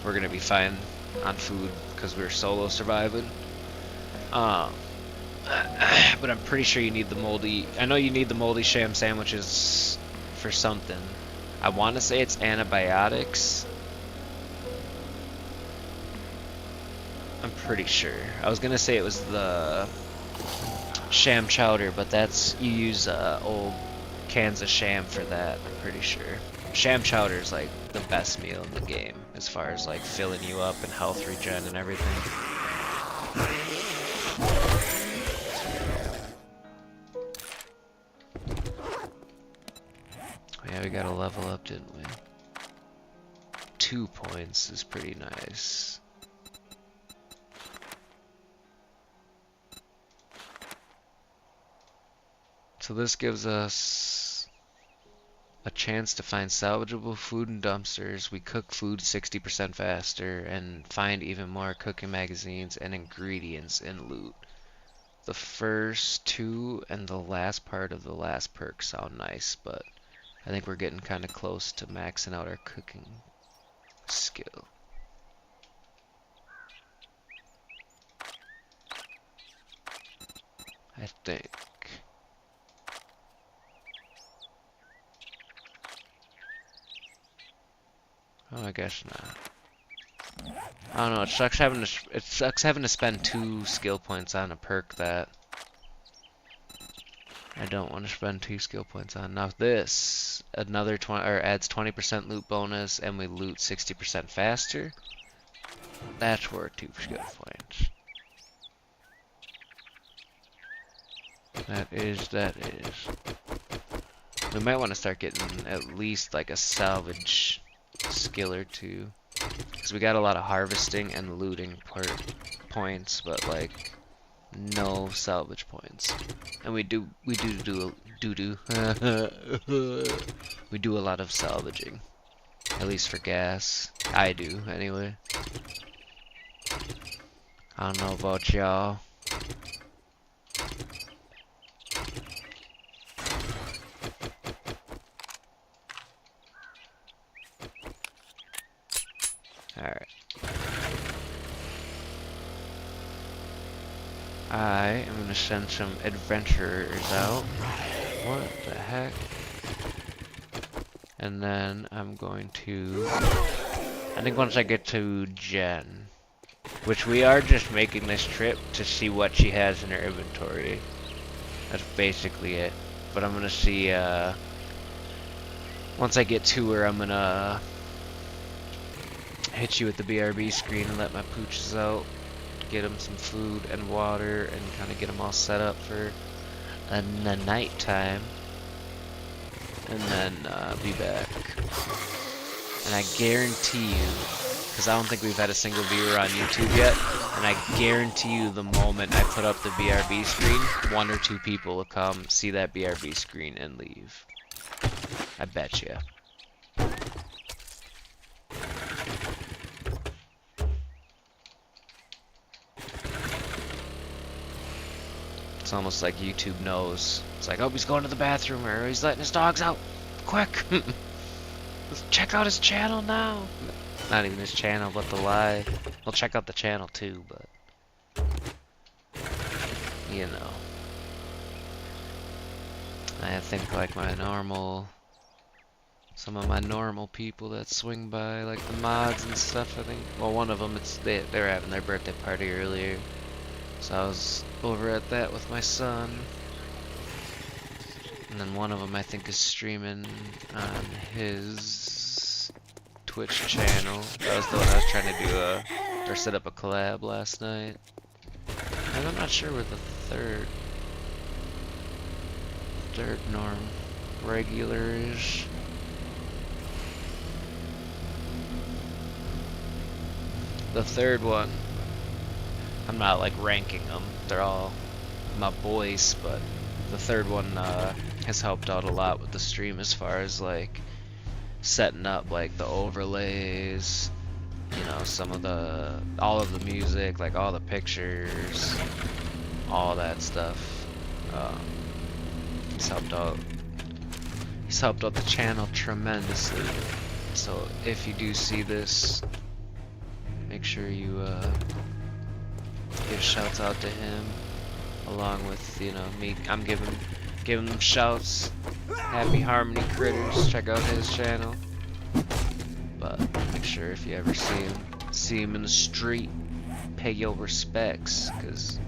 we're gonna be fine on food because we're solo surviving. But I'm pretty sure you need the moldy, I know you need the moldy sham sandwiches for something. I want to say it's antibiotics. I'm pretty sure. I was gonna say it was the sham chowder, but that's, you use old cans of sham for that, I'm pretty sure. Sham chowder is like the best meal in the game as far as like filling you up and health regen and everything. Yeah, we got a level up, didn't we? 2 points is pretty nice. So this gives us a chance to find salvageable food in dumpsters. We cook food 60% faster and find even more cooking magazines and ingredients in loot. The first 2 and the last part of the last perk sound nice, but I think we're getting kind of close to maxing out our cooking skill. I think. Oh, I guess not. I don't know. It sucks having to spend 2 skill points on a perk that I don't want to spend 2 skill points on. Now this another 20 or adds 20% loot bonus, and we loot 60% faster. That's worth 2 skill points. That is. We might want to start getting at least like a salvage skill or 2, because we got a lot of harvesting and looting points, but like no salvage points. And we do we do a lot of salvaging, at least for gas. I do anyway. I don't know about y'all. Alright. I am going to send some adventurers out. What the heck? And then I'm going to... I think once I get to Jen, which we are just making this trip to see what she has in her inventory. That's basically it. But I'm going to see... once I get to her, I'm going to... hit you with the BRB screen and let my pooches out, get them some food and water, and kind of get them all set up for a night time, and then be back. And I guarantee you, because I don't think we've had a single viewer on YouTube yet, and I guarantee you the moment I put up the BRB screen, 1 or 2 people will come, see that BRB screen, and leave. I bet you. It's almost like YouTube knows. It's like, oh, he's going to the bathroom, or he's letting his dogs out. Quick! Let's check out his channel now. Not even his channel, but the live. We'll check out the channel too, but... you know. I think like my normal... some of my normal people that swing by, like the mods and stuff, I think. Well, one of them, they were having their birthday party earlier. So I was over at that with my son. And then one of them I think is streaming on his Twitch channel. That was the one I was trying to do a or set up a collab last night. And I'm not sure what the third norm regular is. The third one, I'm not like ranking them. They're all my boys, but the third one has helped out a lot with the stream as far as like setting up like the overlays, you know, all of the music, like all the pictures, all that stuff. He's helped out. He's helped out the channel tremendously. So if you do see this, make sure you give shouts out to him, along with, you know, me. I'm giving them shouts. Happy Harmony Critters, check out his channel. But make sure if you ever see him in the street, pay your respects, cause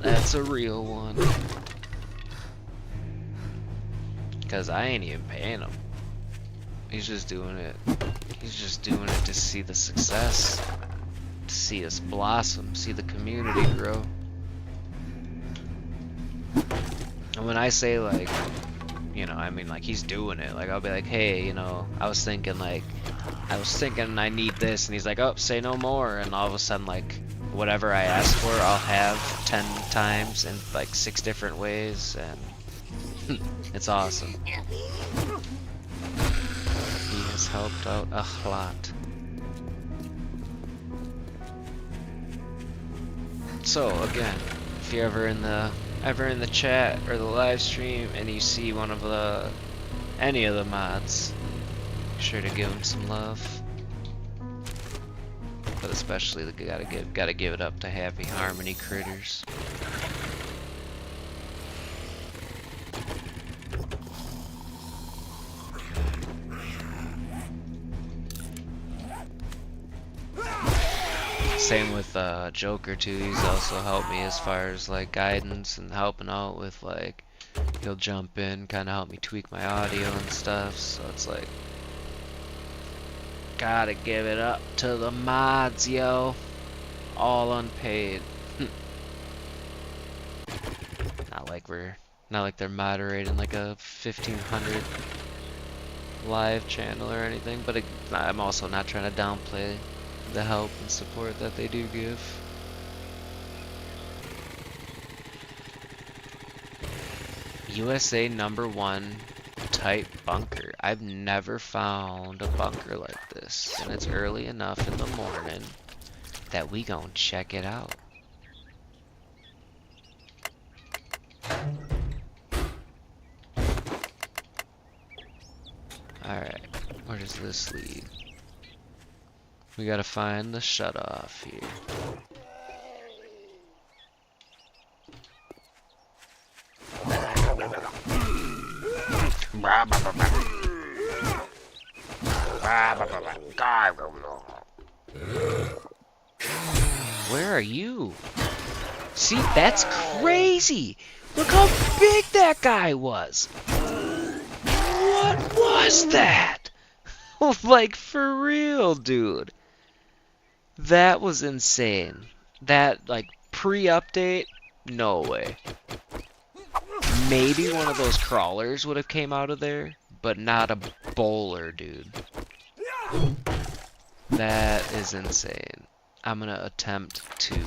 that's a real one. Cause I ain't even paying him. He's just doing it. He's just doing it to see the success, to see us blossom, see the community grow. And when I say like, you know, I mean like he's doing it. Like I'll be like, hey, you know, I was thinking I need this, and he's like, oh, say no more, and all of a sudden like whatever I ask for, I'll have 10 times in like 6 different ways, and it's awesome. He has helped out a lot. So again, if you're ever in the chat or the live stream and you see one of any of the mods, be sure to give them some love. But especially gotta give it up to Happy Harmony Critters. Same with Joker too. He's also helped me as far as like guidance and helping out with like, he'll jump in, kind of help me tweak my audio and stuff. So it's like, gotta give it up to the mods, yo. All unpaid. Not like they're moderating like a 1500 live channel or anything, but I'm also not trying to downplay the help and support that they do give. USA #1 type bunker. I've never found a bunker like this, and it's early enough in the morning that we gon' check it out. Alright, where does this lead? We gotta find the shut-off here. Where are you? See, that's crazy! Look how big that guy was! What was that? Like, for real, dude. That was insane. That, like, pre-update? No way. Maybe one of those crawlers would have came out of there, but not a bowler, dude. That is insane. I'm gonna attempt to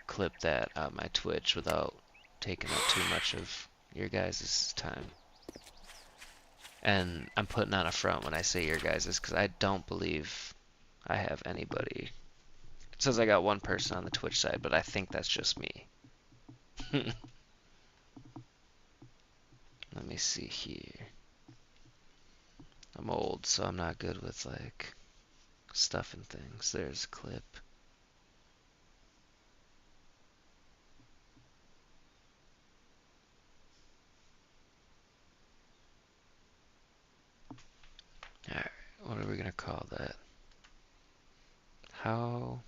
clip that on my Twitch without taking up too much of your guys' time. And I'm putting on a front when I say your guys', because I don't believe I have anybody. It says I got one person on the Twitch side, but I think that's just me. Let me see here. I'm old, so I'm not good with like stuff and things. There's a clip. Alright, what are we gonna call that? How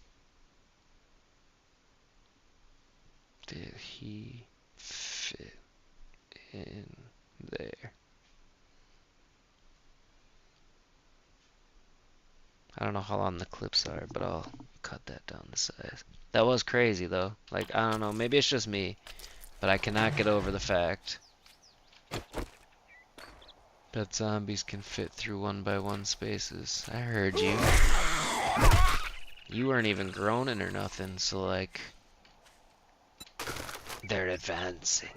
did he fit in there? I don't know how long the clips are, but I'll cut that down to size. That was crazy though. Like, I don't know, maybe it's just me, but I cannot get over the fact that zombies can fit through 1x1 spaces. I heard you. You weren't even groaning or nothing, so like, they're advancing.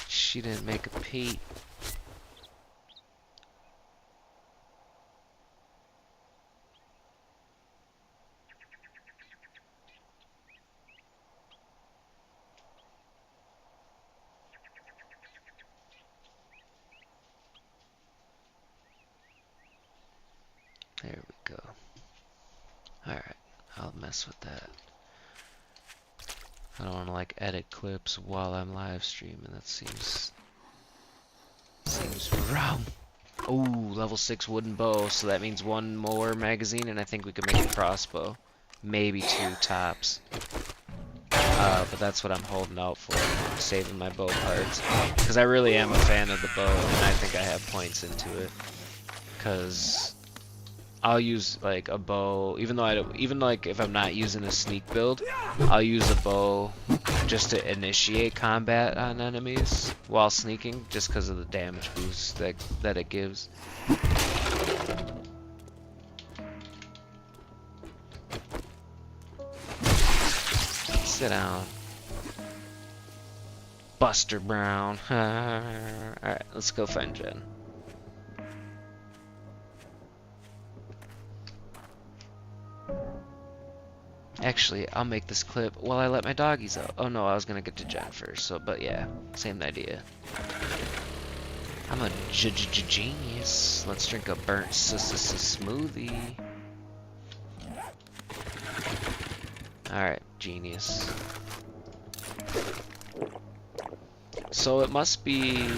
She didn't make a peep. There we go. Alright, I'll mess with that. I don't want to like edit clips while I'm live streaming. That seems wrong. Oh, level 6 wooden bow. So that means one more magazine, and I think we could make a crossbow. Maybe 2 tops. But that's what I'm holding out for, saving my bow parts. Because I really am a fan of the bow, and I think I have points into it. Because I'll use like a bow, even though I don't, even like if I'm not using a sneak build, I'll use a bow just to initiate combat on enemies while sneaking, just because of the damage boost that it gives. Sit down, Buster Brown. Alright, let's go find Jen. Actually, I'll make this clip while I let my doggies out. Oh no, I was gonna get to Jen first, so, but yeah, same idea. I'm a genius. Let's drink a burnt smoothie. Alright, genius. So it must be...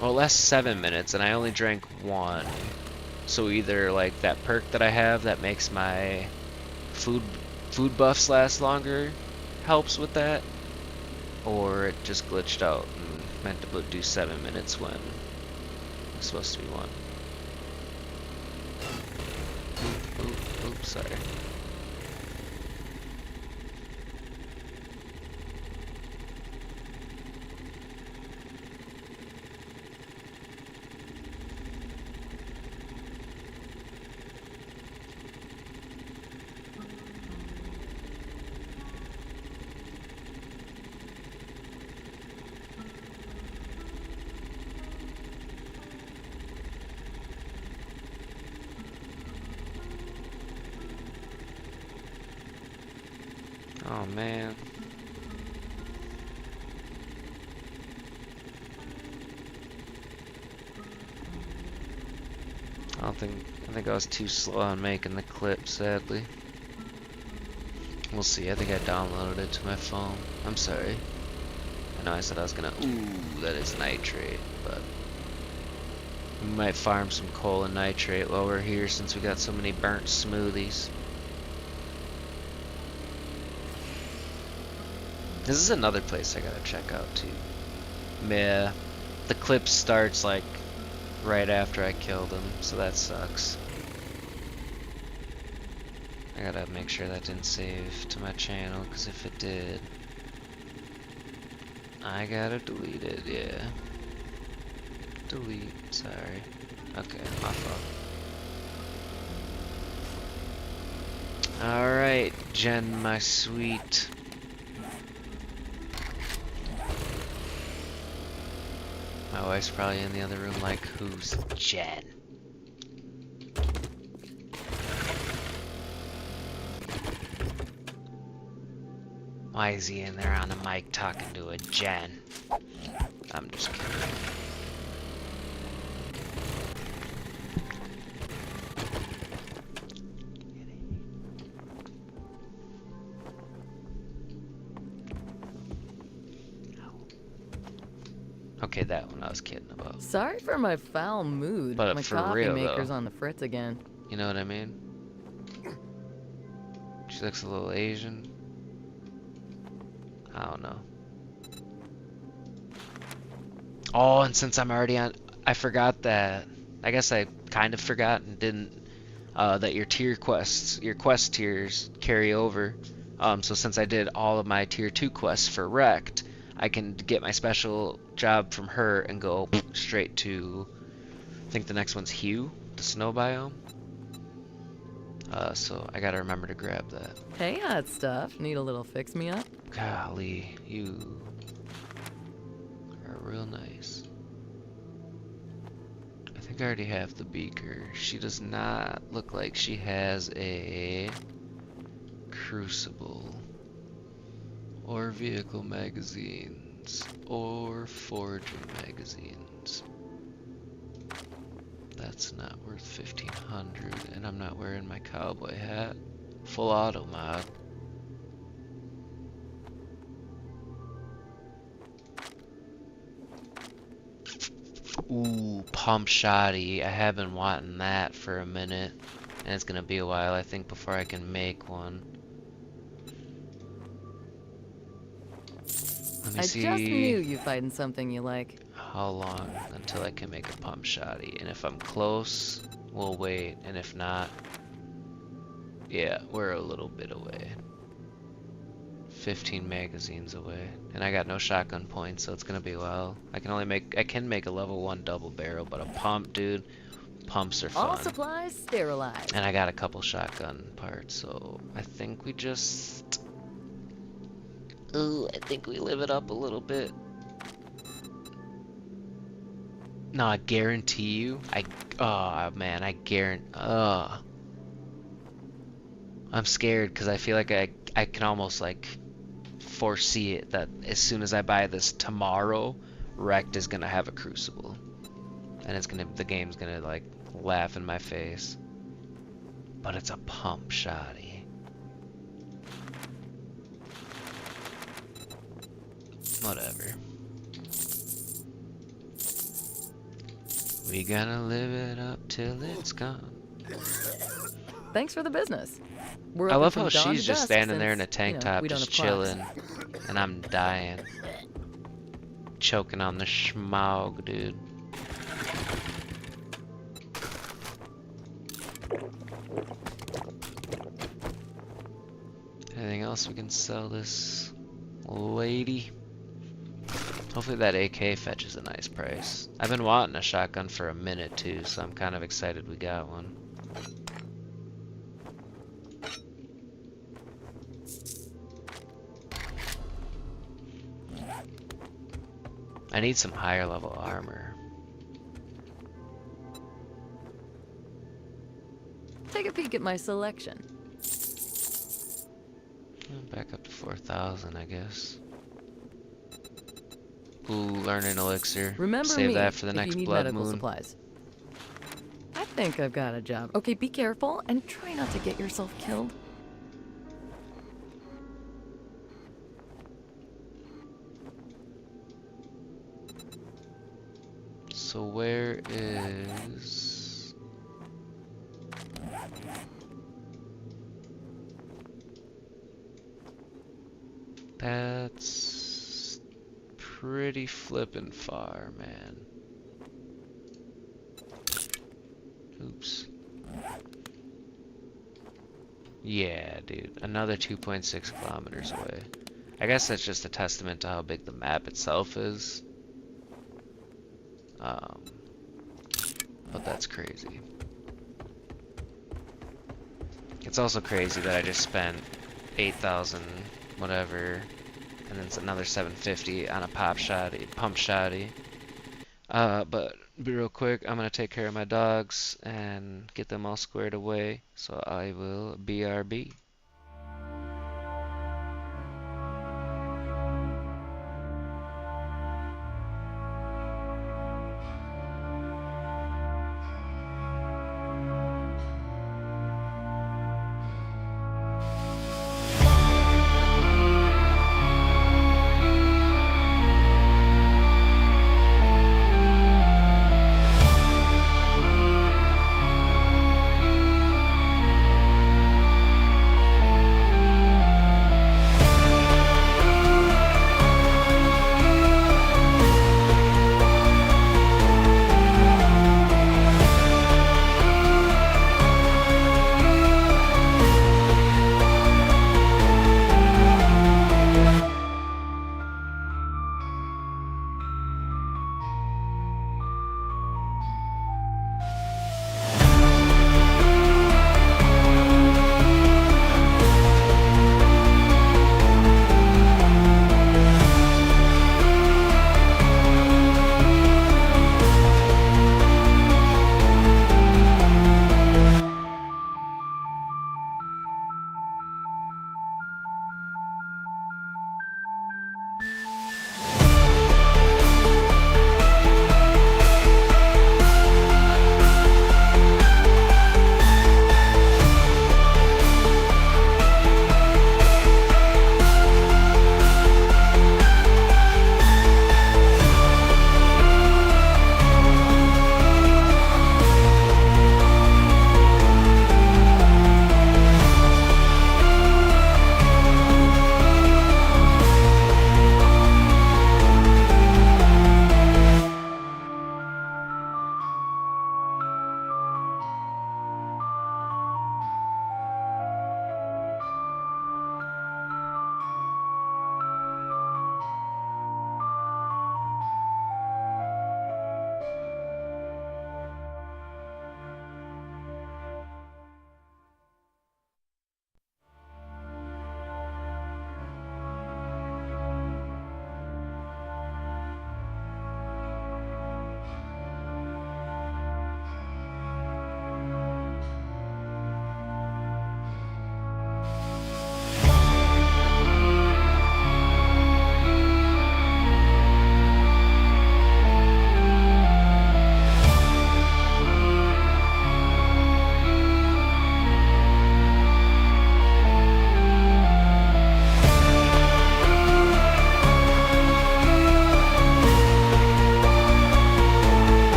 well, it lasts 7 minutes, and I only drank 1. So either, like, that perk that I have that makes my food buffs last longer helps with that, or it just glitched out and meant to do 7 minutes when it's supposed to be 1. Oops, sorry. Oh man. I think I was too slow on making the clip, sadly. We'll see. I think I downloaded it to my phone. I'm sorry. I know I said I was gonna... ooh, that is nitrate, but... we might farm some coal and nitrate while we're here since we got so many burnt smoothies. This is another place I gotta check out too. Yeah, the clip starts like right after I killed him, so that sucks. I gotta make sure that didn't save to my channel, because if it did, I gotta delete it, yeah. Delete, sorry. Okay, my fault. Alright, Jen, my sweet. My wife's probably in the other room like, who's Jen? Why is he in there on the mic talking to a Jen? I'm just kidding. Okay, that one I was kidding about. Sorry for my foul mood. But my for coffee real, maker's though. on the fritz again. You know what I mean? She looks a little Asian. I don't know. Oh, and since I'm already on, I forgot that. I guess I kind of forgot and didn't. That your quest tiers carry over. So since I did all of my tier 2 quests for Wrecked, I can get my special job from her and go straight to, I think the next one's Hue, the snow biome. So I gotta remember to grab that. Hey, hot stuff. Need a little fix me up? Golly, you are real nice. I think I already have the beaker. She does not look like she has a crucible or vehicle magazines or foraging magazines. That's not worth 1500, and I'm not wearing my cowboy hat. Full auto mod. Ooh, pump shoddy. I have been wanting that for a minute, and it's gonna be a while, I think, before I can make one. Let me see. I just knew you'd find something you like. How long until I can make a pump shoddy, and if I'm close, we'll wait, and if not, yeah, we're a little bit away. 15 magazines away, and I got no shotgun points, so it's gonna be a while. I can make a level 1 double barrel, but a pump, dude, pumps are fun. All supplies sterilized. And I got a couple shotgun parts, so I think we just, ooh, I think we live it up a little bit. No, I guarantee you, oh man, I guarantee, I'm scared because I feel like I can almost like foresee it that as soon as I buy this tomorrow, Wrecked is gonna have a crucible, and the game's gonna like laugh in my face. But it's a pump shoddy. Whatever. We gonna live it up till it's gone. Thanks for the business. We're I open love from how dawn she's to just dusk standing there in since, a tank top, we don't just have clocks. chilling, and I'm dying. Choking on the schmaug, dude. Anything else we can sell this lady? Hopefully that AK fetches a nice price. I've been wanting a shotgun for a minute too, so I'm kind of excited we got one. I need some higher level armor. Take a peek at my selection. Back up to 4,000, I guess. Ooh, learning elixir. Remember Save me that for the if next you need blood medical moon. supplies. I think I've got a job. Okay, be careful and try not to get yourself killed. So where is... That's pretty flippin' far, man. Oops. Yeah, dude. Another 2.6 kilometers away. I guess that's just a testament to how big the map itself is. But that's crazy. It's also crazy that I just spent 8,000 whatever, and then it's another 750 on a pump shoddy. But be real quick, I'm gonna take care of my dogs and get them all squared away. So I will BRB.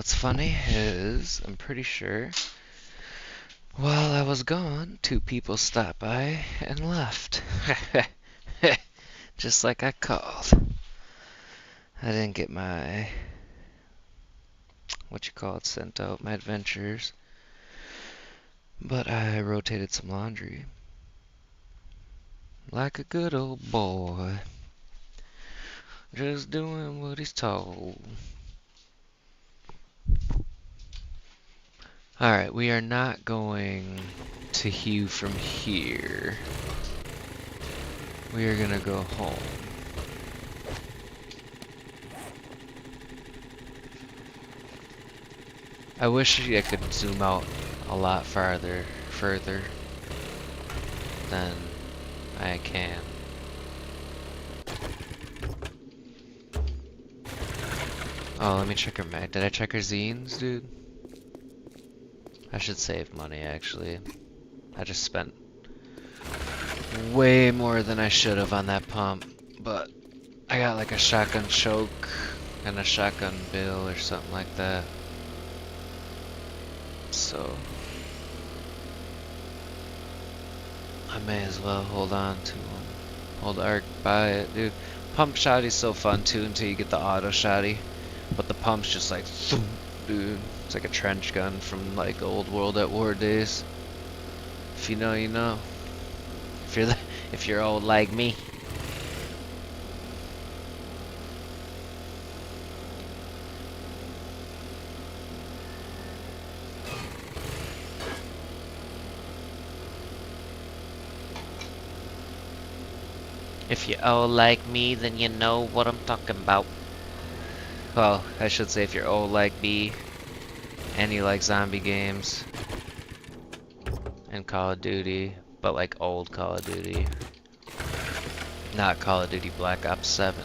what's funny is, I'm pretty sure, while I was gone, 2 people stopped by and left. Just like I called. I didn't get my, sent out, my adventures. But I rotated some laundry. Like a good old boy. Just doing what he's told. Alright, we are not going to hew from here. We are gonna go home. I wish I could zoom out a lot further than I can. Oh, let me check her mag. Did I check her zines, dude? I should save money, actually. I just spent way more than I should have on that pump, but I got like a shotgun choke and a shotgun bill or something like that. So I may as well hold on to them. Hold arc by it, dude. Pump shotty's so fun too until you get the auto shotty. But the pump's just like, dude. It's like a trench gun from like old World at War days. If you know, you know. If you're old like me. If you're old like me, then you know what I'm talking about. Well, I should say if you're old like me, and you like zombie games, and Call of Duty, but like old Call of Duty. Not Call of Duty Black Ops 7.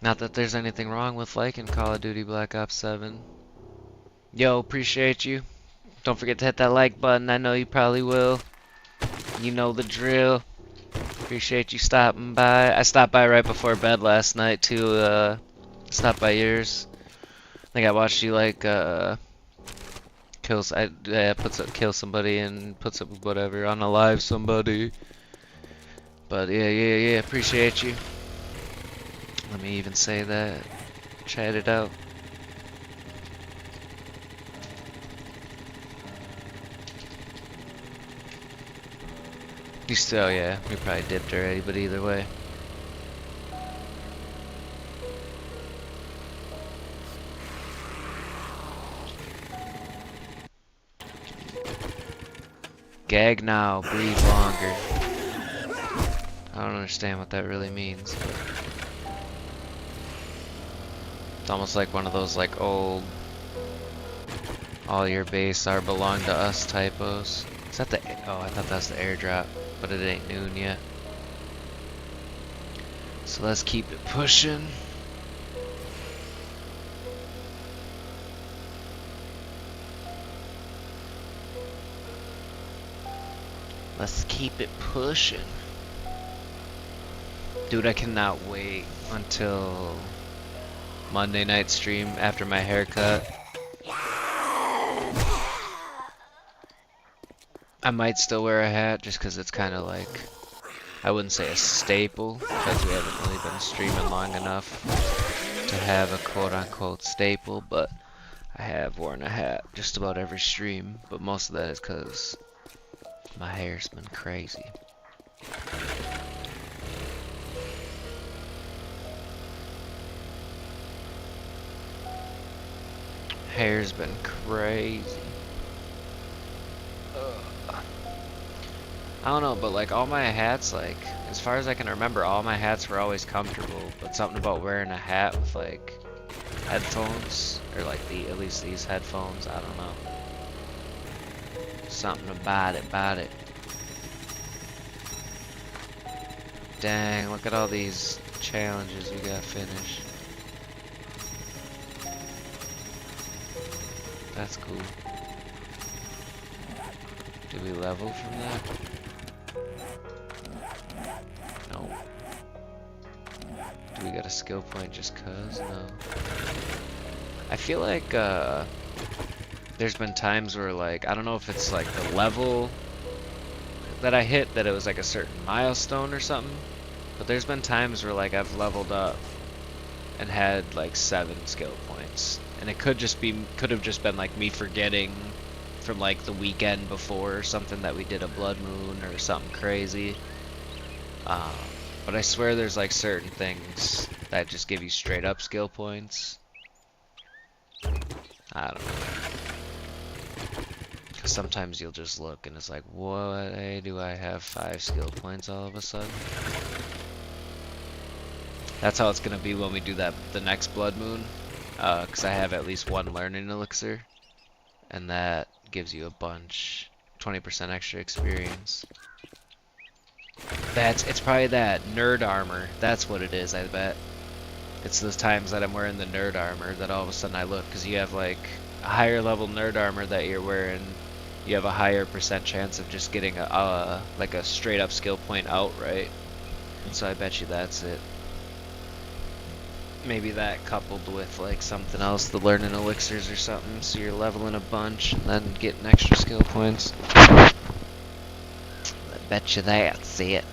Not that there's anything wrong with liking Call of Duty Black Ops 7. Yo, appreciate you. Don't forget to hit that like button, I know you probably will. You know the drill. Appreciate you stopping by. I stopped by right before bed last night too, stopped by yours. I think I watched you like kill somebody and puts up whatever on a live somebody. But yeah, appreciate you. Let me even say that. Chat it out. You still, yeah, we probably dipped already, but either way. Gag now, breathe longer. I don't understand what that really means. It's almost like one of those like old all your base are belong to us typos. Is that the, oh, I thought that was the airdrop, but it ain't noon yet. So let's keep it pushing. Let's keep it pushing. Dude, I cannot wait until Monday night stream after my haircut. I might still wear a hat just because it's kind of like, I wouldn't say a staple because we haven't really been streaming long enough to have a quote-unquote staple, but I have worn a hat just about every stream, but most of that is because my hair's been crazy. Hair's been crazy. I don't know, but like all my hats, like as far as I can remember, all my hats were always comfortable. But something about wearing a hat with like headphones, or like at least these headphones, I don't know. Something about it. Dang, look at all these challenges we gotta finish. That's cool. Did we level from that? No. Do we got a skill point just cuz? No. I feel like there's been times where like, I don't know if it's like the level that I hit, that it was like a certain milestone or something, but there's been times where like I've leveled up and had like 7 skill points, and it could have just been like me forgetting from like the weekend before or something that we did a blood moon or something crazy. But I swear there's like certain things that just give you straight up skill points. I don't know. Cause sometimes you'll just look and it's like, why do I have 5 skill points all of a sudden? That's how it's gonna be when we do the next blood moon. Cause I have at least 1 learning elixir, and that gives you a bunch, 20% extra experience. It's probably that nerd armor. That's what it is, I bet. It's those times that I'm wearing the nerd armor that all of a sudden I look, because you have like a higher level nerd armor that you're wearing, you have a higher % chance of just getting like a straight up skill point outright. So I bet you that's it. Maybe that coupled with like something else, the learning elixirs or something, so you're leveling a bunch and then getting extra skill points. I bet you that's it.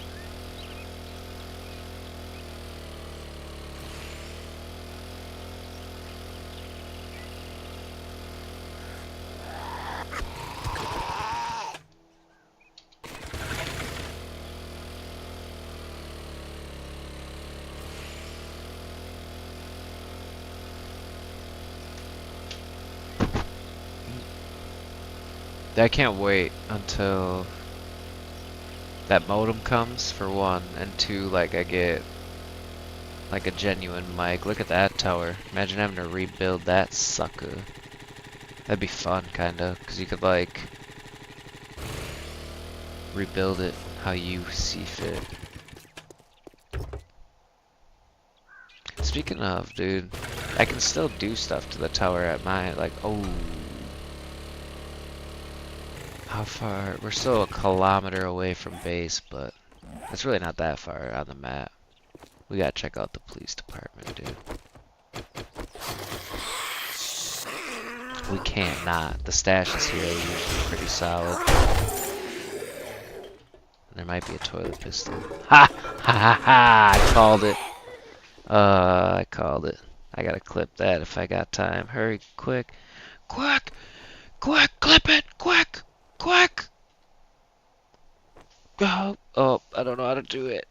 I can't wait until that modem comes, for 1, and 2, like I get like a genuine mic. Look at that tower. Imagine having to rebuild that sucker. That'd be fun, kinda, because you could like rebuild it how you see fit. Speaking of, dude, I can still do stuff to the tower at my, like, oh. How far? We're still a kilometer away from base, but it's really not that far on the map. We gotta check out the police department, dude. We can't not. The stashes here are usually pretty solid. There might be a toilet pistol. Ha! Ha ha ha! I called it. I called it. I gotta clip that if I got time. Hurry, quick. Quick! Quick! Clip it! Quick! Quick! Oh, I don't know how to do it.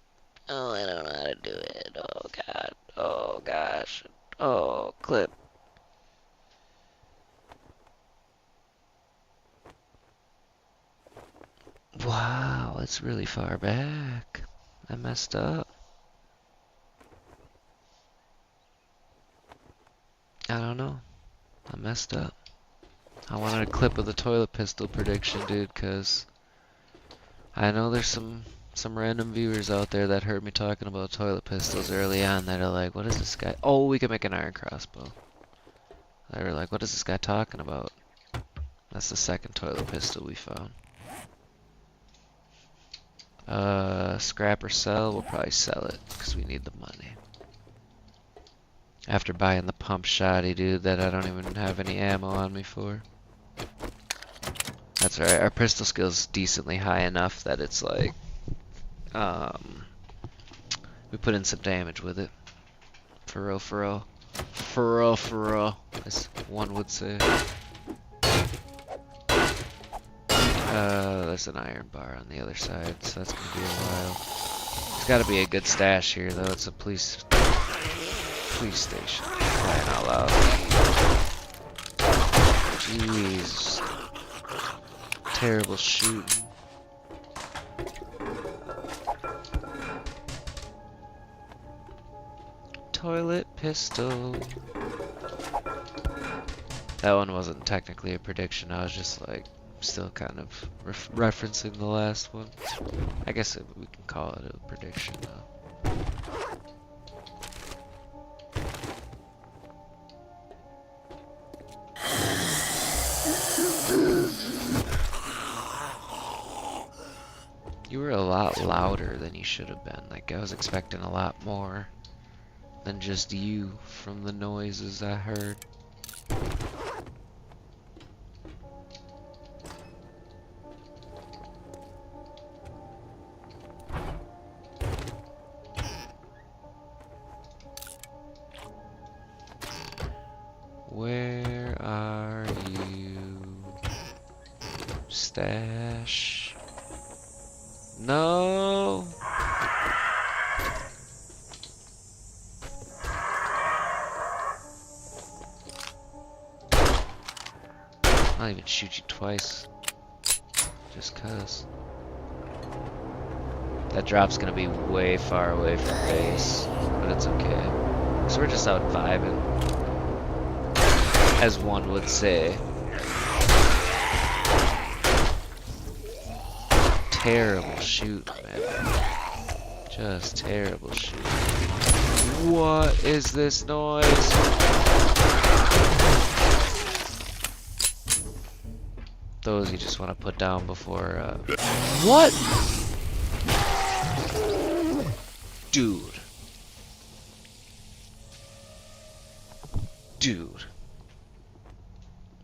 Oh, I don't know how to do it. Oh, God. Oh, gosh. Oh, clip. Wow, it's really far back. I messed up. I don't know. I messed up. I wanted a clip of the toilet pistol prediction, dude, because I know there's some random viewers out there that heard me talking about toilet pistols early on that are like, what is this guy? Oh, we can make an iron crossbow. They were like, what is this guy talking about? That's the second toilet pistol we found. Scrap or sell? We'll probably sell it, because we need the money. After buying the pump shotty, dude, that I don't even have any ammo on me for. That's alright, our pistol skill's decently high enough that it's like, we put in some damage with it. For real, for real. For real, for real, as one would say. There's an iron bar on the other side, so that's gonna be a while. There's gotta be a good stash here, though. It's a police station. Crying out loud. Jeez. Terrible shooting. Toilet pistol. That one wasn't technically a prediction. I was just like, still kind of referencing the last one. I guess we can call it a prediction though. You were a lot louder than you should have been. Like, I was expecting a lot more than just you from the noises I heard. Where are you? Stash. No. I'll even shoot you twice. Just cuz. That drop's gonna be way far away from base, but it's okay. So we're just out vibing, as one would say. Terrible shoot, man. Just terrible shoot. What is this noise? Those you just want to put down before, What? Dude. Dude.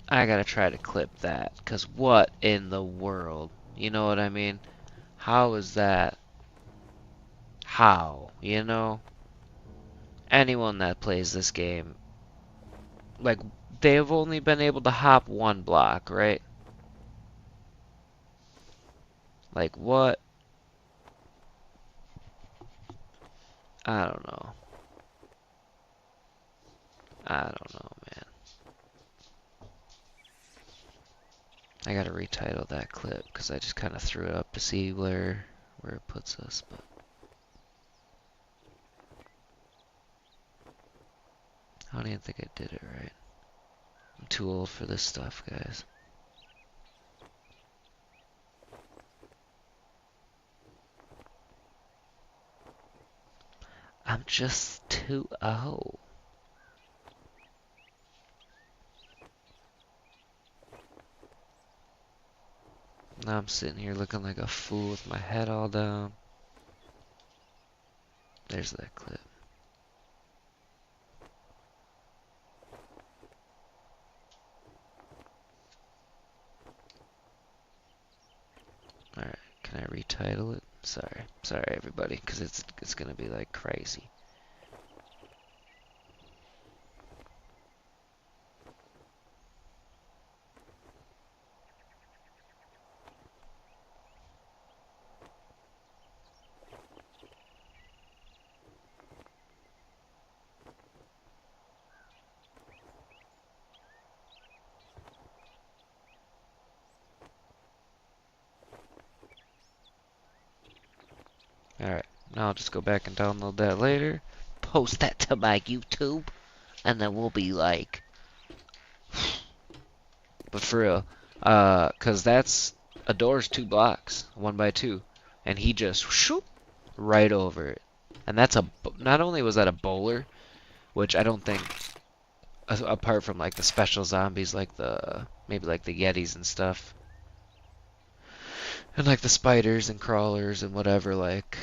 I gotta try to clip that, cause what in the world? You know what I mean? How is that? How? You know? Anyone that plays this game, like, they've only been able to hop one block, right? Like, what? I don't know. I don't know, man. I gotta retitle that clip because I just kind of threw it up to see where it puts us, but I don't even think I did it right. I'm too old for this stuff, guys. I'm just too old. Now I'm sitting here looking like a fool with my head all down. There's that clip. Alright, can I retitle it? Sorry everybody, because it's gonna be like crazy. Alright, now I'll just go back and download that later. Post that to my YouTube. And then we'll be like... But for real. Cause that's... A door's 2 blocks. 1 by 2. And he just... Shoop, right over it. And that's a... Not only was that a bowler, which I don't think... Apart from like the special zombies, like the... Maybe like the Yetis and stuff. And like the spiders and crawlers and whatever, like,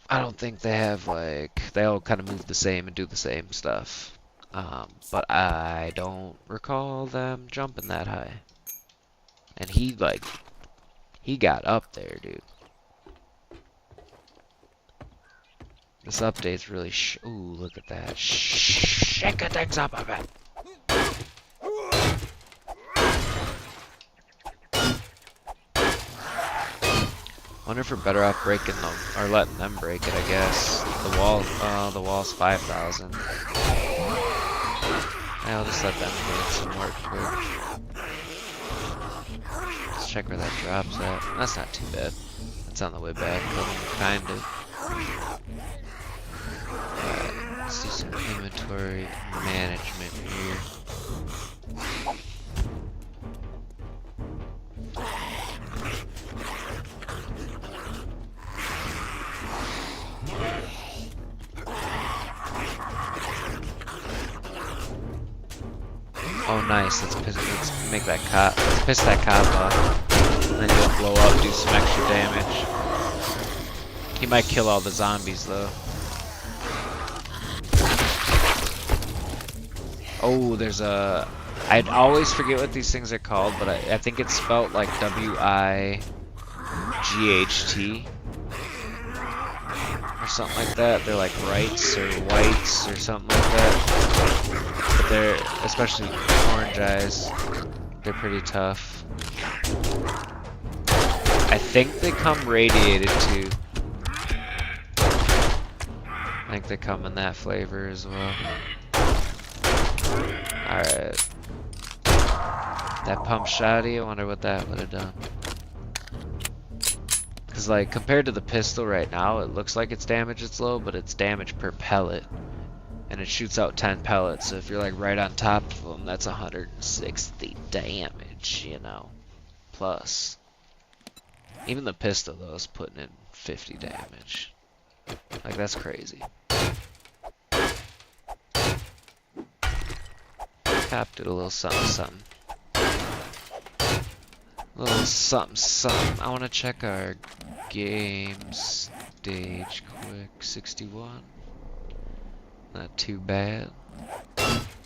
I don't think they have, like, they all kind of move the same and do the same stuff. But I don't recall them jumping that high. And he, like, he got up there, dude. This update's really ooh, look at that. Shaking things up a bit. Wonder if we're better off breaking them or letting them break it. I guess the wall's 5,000. I'll just let them do some work quick. Let's check where that drops at. That's not too bad. It's on the way back, kind of. Alright, let's do some inventory management here. Oh nice, let's make that cop. Let's piss that cop off. And then he'll blow up, do some extra damage. He might kill all the zombies though. Oh, there's a... I'd always forget what these things are called, but I think it's spelled like W-I-G-H-T. Or something like that. They're like rights or whites or something like that. But they're, especially orange eyes, they're pretty tough. I think they come radiated too. I think they come in that flavor as well. Alright. That pump shotty, I wonder what that would have done. Because, like, compared to the pistol right now, it looks like its damage is low, but it's damage per pellet. And it shoots out 10 pellets, so if you're, like, right on top of them, that's 160 damage, you know. Plus. Even the pistol, though, is putting in 50 damage. Like, that's crazy. Copped it a little something, something. A little something, something. I want to check our game stage quick. 61. Not too bad.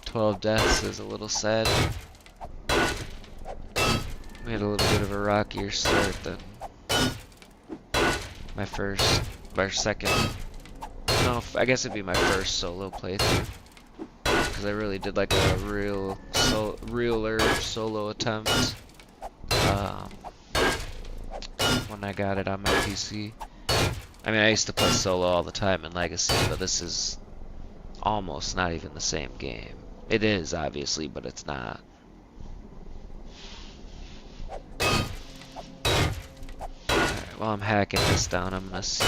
12 deaths is a little sad. We had a little bit of a rockier start than my second. No, I guess it'd be my first solo playthrough. Because I really did like a realer solo attempt when I got it on my PC. I mean, I used to play solo all the time in Legacy, but this is almost not even the same game. It is, obviously, but it's not. Alright, while I'm hacking this down, I'm gonna see.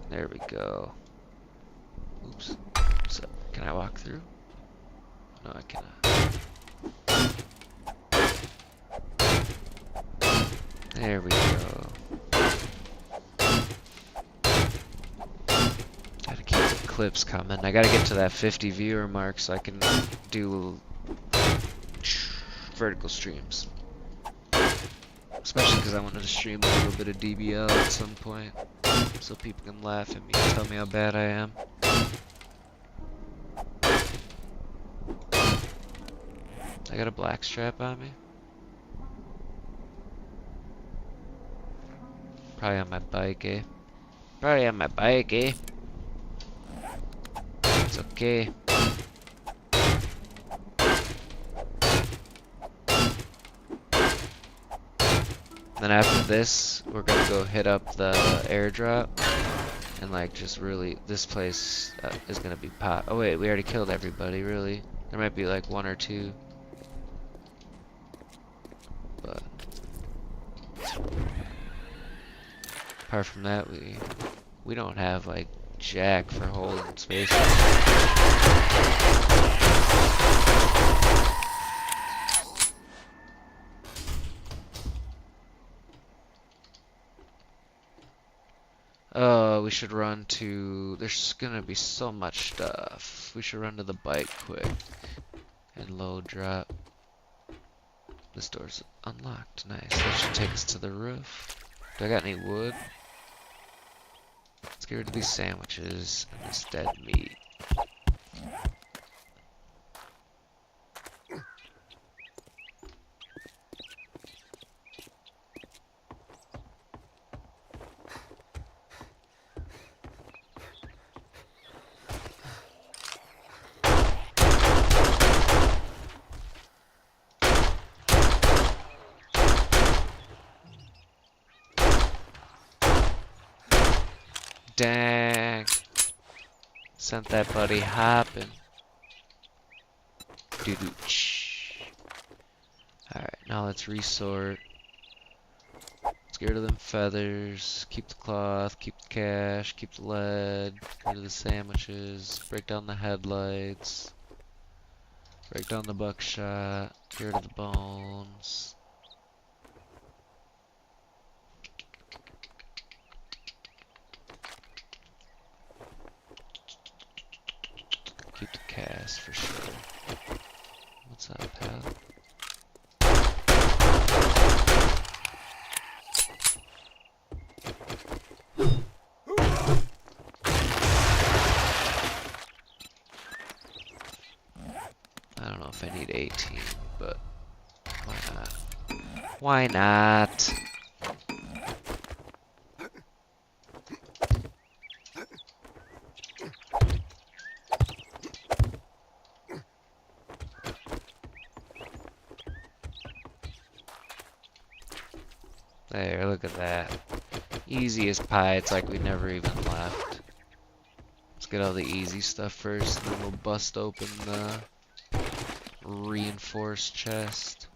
There we go. Oops. So, can I walk through? No, I cannot. There we go. Gotta keep the clips coming. I gotta get to that 50 viewer mark so I can do vertical streams. Especially because I wanted to stream a little bit of DBL at some point. So people can laugh at me and tell me how bad I am. I got a black strap on me. Probably on my bike, eh? Probably on my bike, eh? It's okay. Then after this, we're gonna go hit up the airdrop. And like just really, this place is gonna be pop. Oh wait, we already killed everybody, really. There might be like one or two. But apart from that, we don't have like jack for holding space. We should run to, there's gonna be so much stuff. We should run to the bike quick and load drop. This door's unlocked, nice. That should take us to the roof. Do I got any wood? Let's get rid of these sandwiches and this dead meat. Dang. Sent that buddy hopping. Doo-doo-ch. Alright, now let's resort. Let's get rid of them feathers. Keep the cloth, keep the cash, keep the lead. Get rid of the sandwiches. Break down the headlights. Break down the buckshot. Get rid of the bones. Keep the cast for sure. What's that path? Why not? There, look at that. Easy as pie, it's like we never even left. Let's get all the easy stuff first, and then we'll bust open the reinforced chest.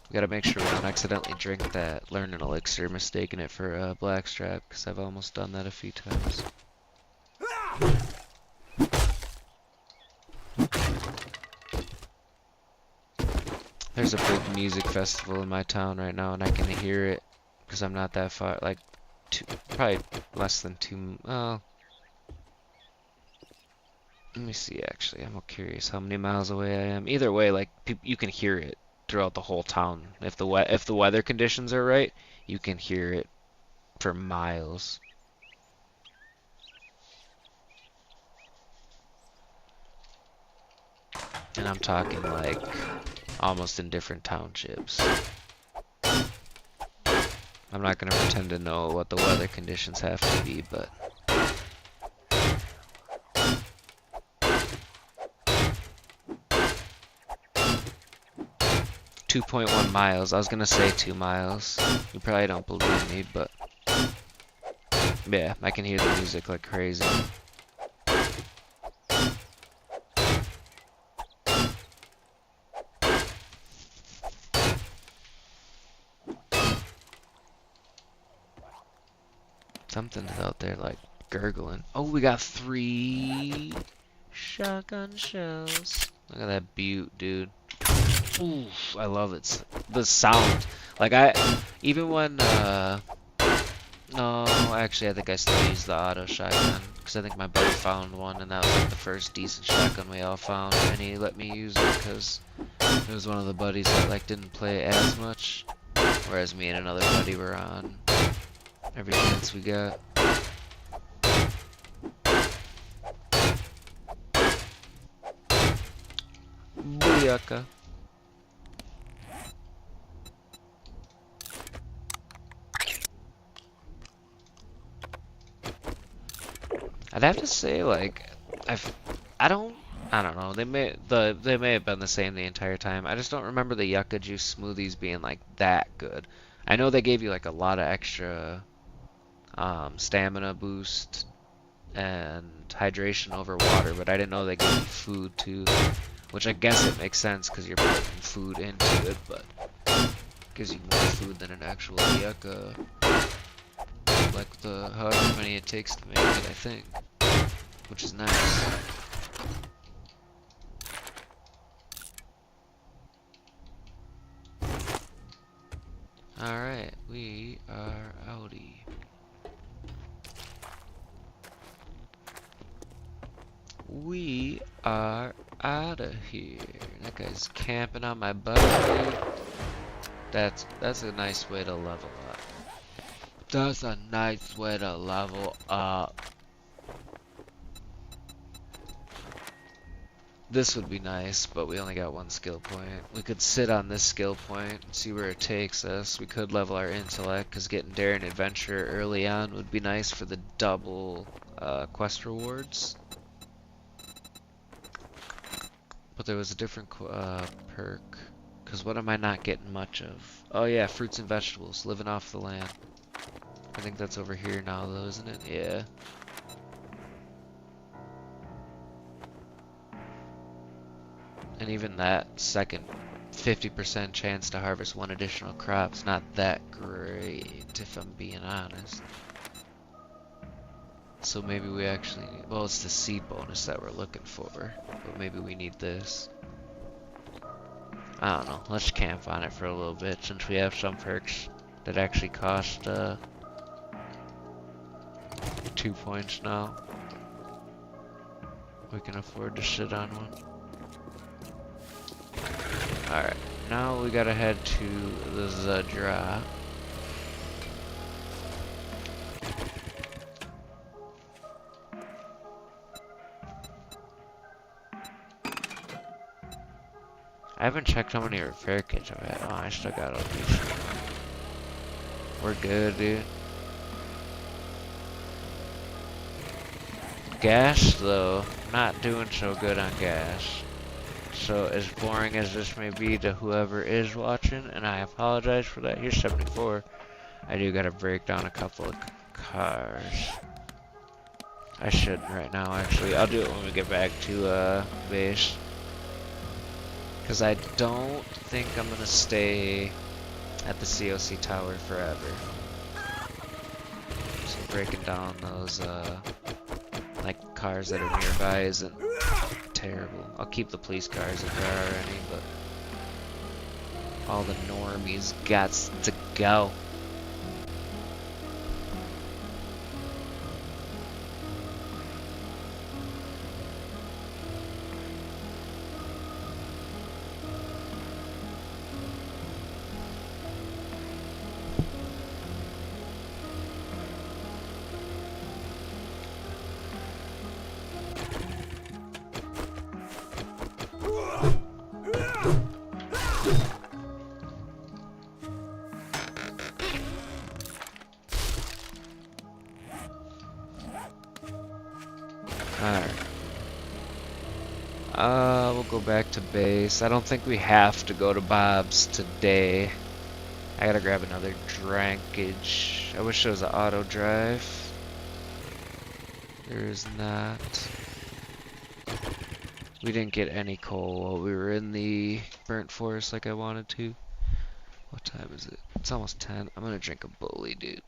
We gotta make sure we don't accidentally drink that learning elixir, mistaking it for a blackstrap, because I've almost done that a few times. There's a big music festival in my town right now, and I can hear it because I'm not that far, like, probably less than 2, let me see, actually, I'm curious how many miles away I am. Either way, like, you can hear it throughout the whole town. If the weather conditions are right, you can hear it for miles. And I'm talking, like, almost in different townships. I'm not gonna pretend to know what the weather conditions have to be, but 2.1 miles. I was gonna say 2 miles. You probably don't believe me, but yeah, I can hear the music like crazy. Something's out there like gurgling. Oh, we got 3 shotgun shells. Look at that butte, dude. Oof, I love it. The sound. Like even when, no, actually I think I still use the auto shotgun. Because I think my buddy found one and that was like the first decent shotgun we all found. And he let me use it because it was one of the buddies that like didn't play as much. Whereas me and another buddy were on every chance we got. Booyaka. I'd have to say, like, I don't know. They may have been the same the entire time. I just don't remember the yucca juice smoothies being like that good. I know they gave you like a lot of extra stamina boost and hydration over water, but I didn't know they gave you food too. Which I guess it makes sense because you're putting food into it, but gives you more food than an actual yucca. Like the however many it takes to make it, I think, which is nice. Alright, we are outie. We are out of here. That guy's camping on my butt. That's a nice way to level up. That's a nice way to level up. This would be nice, but we only got 1 skill point. We could sit on this skill point and see where it takes us. We could level our intellect, because getting Daring Adventure early on would be nice for the double quest rewards. But there was a different perk, because what am I not getting much of? Oh yeah, fruits and vegetables, living off the land. I think that's over here now though, isn't it? Yeah. And even that second 50% chance to harvest 1 additional crop's not that great, if I'm being honest. So maybe we actually need, well, it's the seed bonus that we're looking for, but maybe we need this. I don't know, let's camp on it for a little bit since we have some perks that actually cost 2 points now. We can afford to sit on one. Alright, now we gotta head to the Zadra. I haven't checked how many repair kits I've had. Oh, I still got all these. We're good, dude. Gas, though, not doing so good on gas. So, as boring as this may be to whoever is watching, and I apologize for that, here's 74. I do gotta break down a couple of cars. I shouldn't right now, actually. I'll do it when we get back to base. Because I don't think I'm gonna stay at the COC tower forever. So breaking down those like cars that are nearby isn't terrible. I'll keep the police cars if there are any, but all the normies gots to go. Alright. We'll go back to base. I don't think we have to go to Bob's today. I gotta grab another drankage. I wish there was an auto drive. There is not. We didn't get any coal while we were in the burnt forest like I wanted to. What time is it? It's almost 10. I'm gonna drink a bully, dude.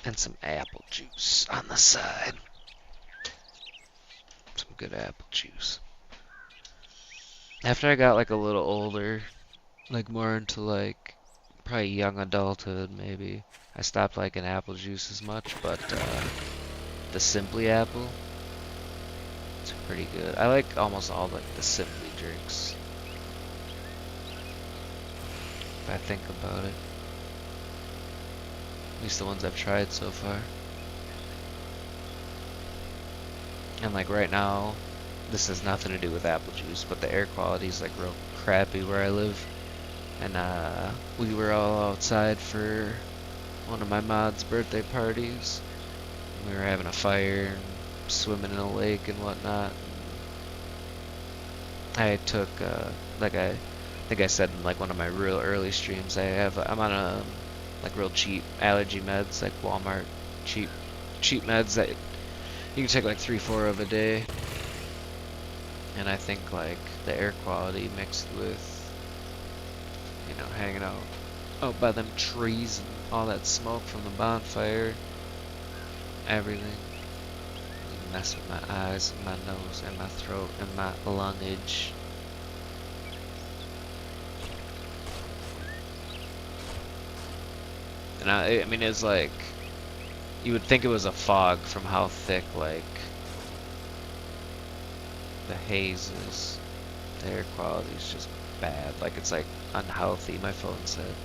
And some apple juice on the side. Some good apple juice. After I got like a little older, like more into like probably young adulthood maybe, I stopped liking apple juice as much, but the Simply Apple, it's pretty good. I like almost all like the Simply drinks, if I think about it. At least the ones I've tried so far. And like right now, this has nothing to do with apple juice, but the air quality is like real crappy where I live. And we were all outside for one of my mod's birthday parties. We were having a fire and swimming in a lake and whatnot. I took, like I think I said in like one of my real early streams, I'm on a like real cheap allergy meds, like Walmart cheap meds that you can take like 3-4 of a day. And I think like the air quality mixed with, you know, hanging out by them trees and all that smoke from the bonfire, everything, you mess with my eyes and my nose and my throat and my lungage. And I mean, it's like, you would think it was a fog from how thick, like, the haze is. The air quality is just bad. Like, it's like unhealthy, my phone said.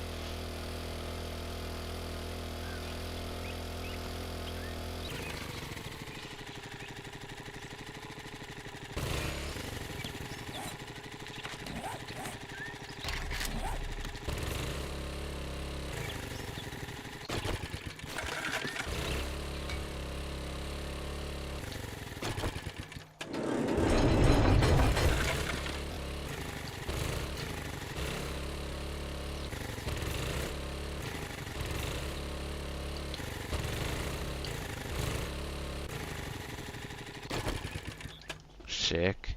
Sick.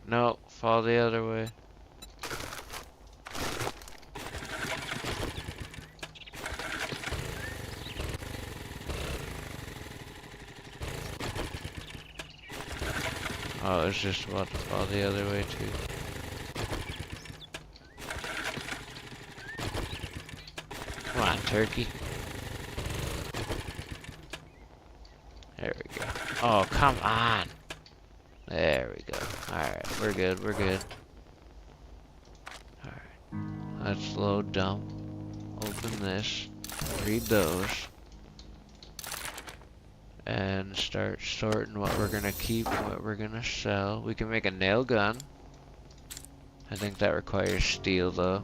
No, fall the other way. Oh, it's just about to fall the other way too. Come on, turkey. There we go. Oh, come on. There we go. Alright, we're good, we're good. Alright. Let's load dump. Open this. Read those. and start sorting what we're gonna keep and what we're gonna sell. We can make a nail gun. I think that requires steel though.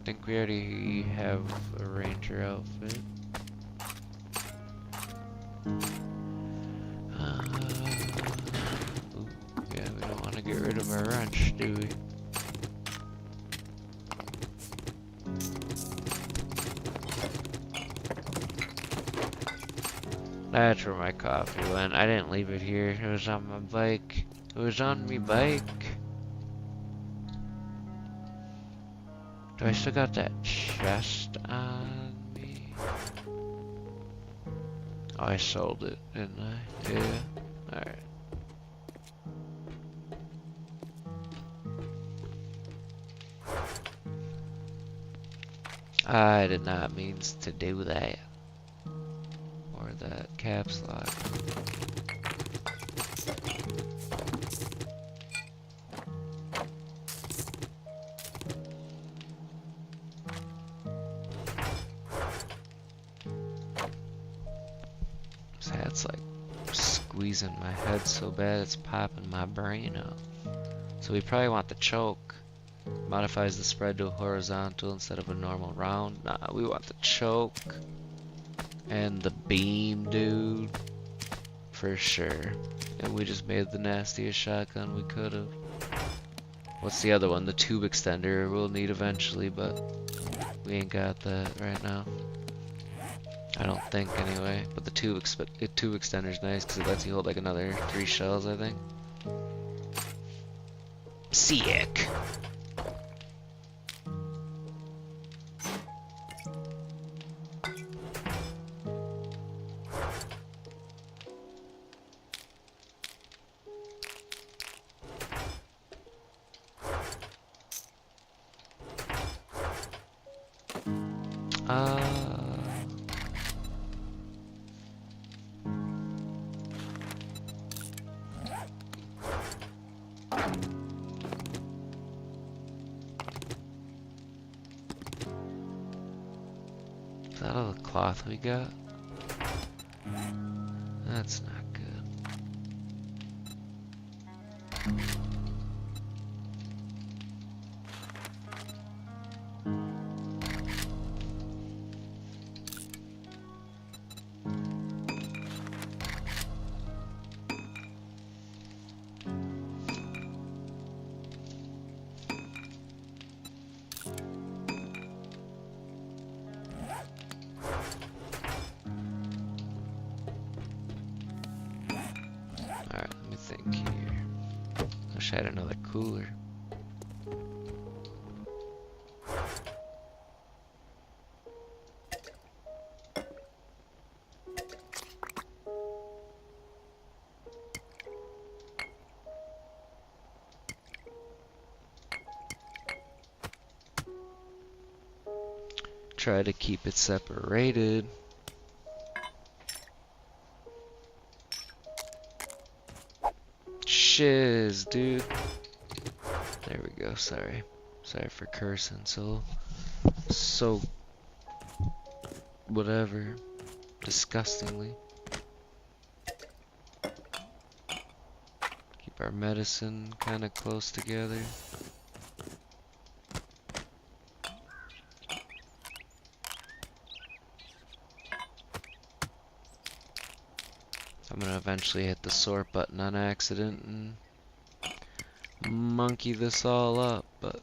I think we already have a ranger outfit. Ooh, yeah, we don't want to get rid of our wrench, do we? That's where my coffee went. I didn't leave it here. It was on my bike. It was on me bike. Do I still got that chest on me? Oh, I sold it, didn't I? Yeah. Alright. I did not mean to do that. Or that caps lock. This hat's like squeezing my head so bad it's popping my brain out. So we probably want the choke. Modifies the spread to horizontal instead of a normal round. Nah, we want the choke. And the beam, dude. For sure. And we just made the nastiest shotgun we could have. What's the other one? The tube extender we'll need eventually, but we ain't got that right now. I don't think anyway. But the tube extender's nice because it lets you hold like another 3 shells, I think. Sick. Is that all the cloth we got? That's not good. Alright, let me think here. Wish I had another cooler. Try to keep it separated. Shiz, dude. There we go. Sorry for cursing so whatever, disgustingly. Keep our medicine kind of close together. I'm gonna eventually hit the sort button on accident and monkey this all up, but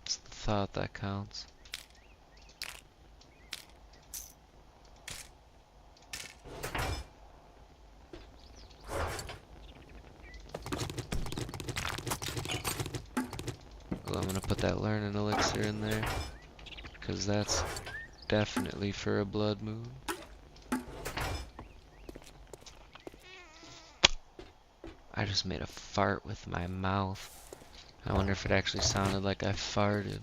it's the thought that counts. I'm gonna put that learning elixir in there, because that's definitely for a blood moon. I just made a fart with my mouth. I wonder if it actually sounded like I farted.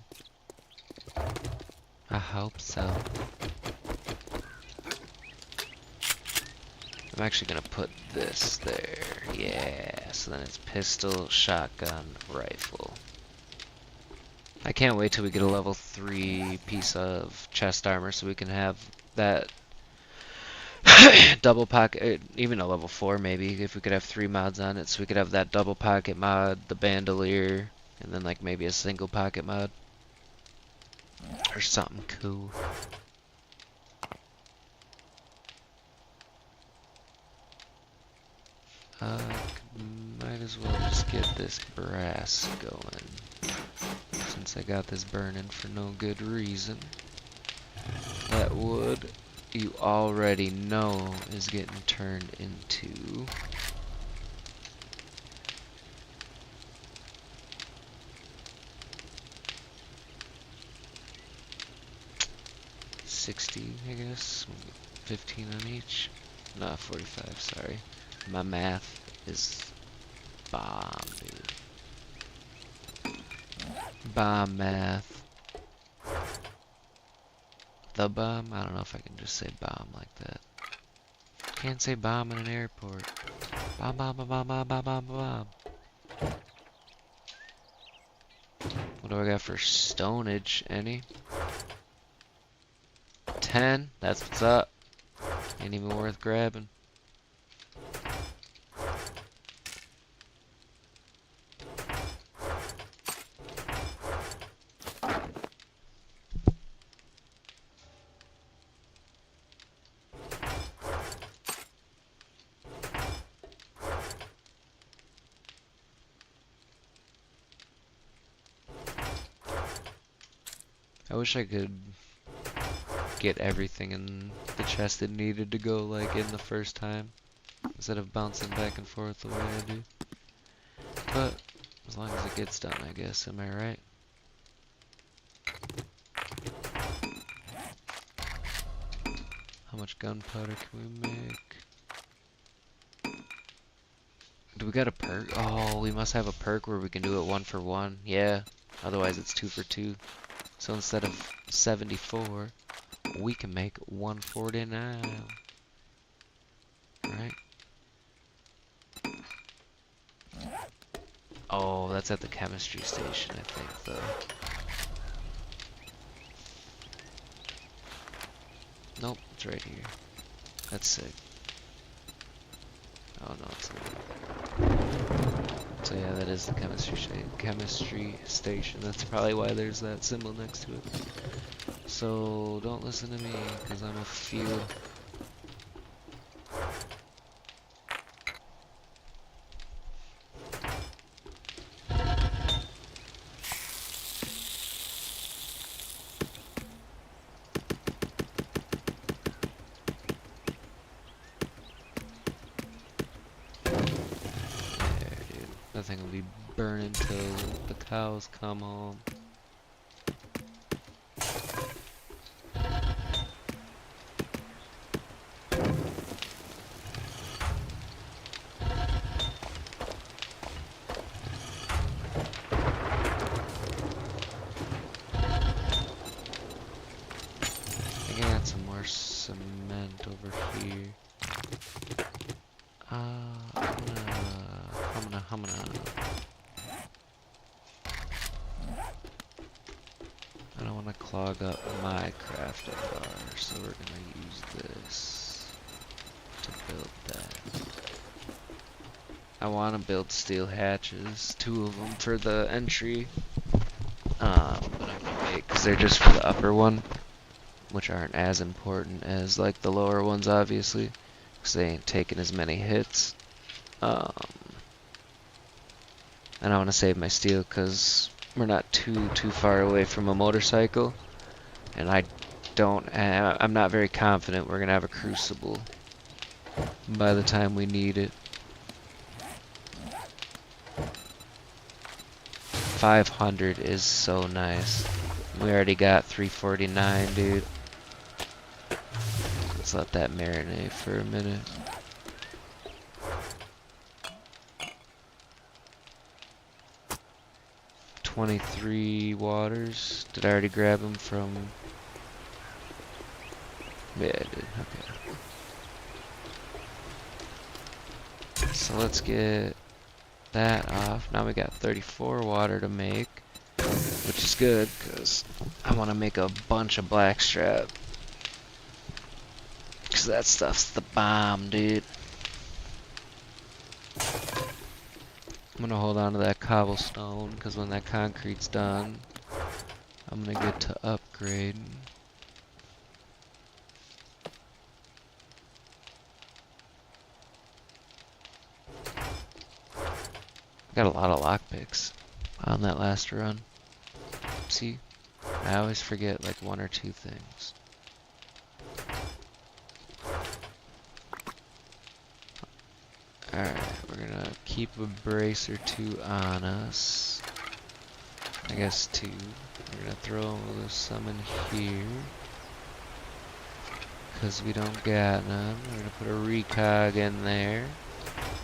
I hope so. I'm actually gonna put this there. Yeah, so then it's pistol, shotgun, rifle. I can't wait till we get a level 3 piece of chest armor so we can have that double pocket, even a level 4 maybe, if we could have 3 mods on it, so we could have that double pocket mod, the bandolier, and then like maybe a single pocket mod. Or something cool. Might as well just get this brass going. Since I got this burning for no good reason. That wood, you already know, is getting turned into... $60, I guess. 15 on each. No, 45, sorry. My math is bomb, dude. Bomb math. The bomb? I don't know if I can just say bomb like that. Can't say bomb in an airport. Bomb, bomb, bomb, bomb, bomb, bomb, bomb, bomb. What do I got for stonage? Any? 10? That's what's up. Ain't even worth grabbing. I wish I could get everything in the chest it needed to go like in the first time, instead of bouncing back and forth the way I do. But as long as it gets done, I guess. Am I right? How much gunpowder can we make? Do we got a perk? Oh, we must have a perk where we can do it 1 for 1. Yeah, otherwise it's 2 for 2. So instead of 74, we can make 149. Right? Oh, that's at the chemistry station, I think, though. Nope, it's right here. That's sick. Oh no, it's not. So yeah, that is the chemistry station. That's probably why there's that symbol next to it. So don't listen to me, because I'm a few. That thing will be burning till the cows come home. I think I got some more cement over here. I don't want to clog up my crafting bar, so we're gonna use this to build that. I want to build steel hatches, 2 of them for the entry, but I'm gonna wait because they're just for the upper one, which aren't as important as like the lower ones, obviously, because they ain't taking as many hits. And I want to save my steel because we're not too far away from a motorcycle, and I'm not very confident we're gonna have a crucible by the time we need it. 500 is so nice. We already got 349, dude. Let's let that marinate for a minute. 23 waters. Did I already grab them from... Yeah, I did. Okay. So let's get that off. Now we got 34 water to make, which is good because I want to make a bunch of blackstrap. Because that stuff's the bomb, dude. I'm gonna hold on to that cobblestone because when that concrete's done, I'm gonna get to upgrade. Got a lot of lockpicks on that last run. See, I always forget like one or two things. Alright, we're gonna keep a brace or two on us. I guess two. We're gonna throw some in here. Because we don't got none. We're gonna put a recog in there.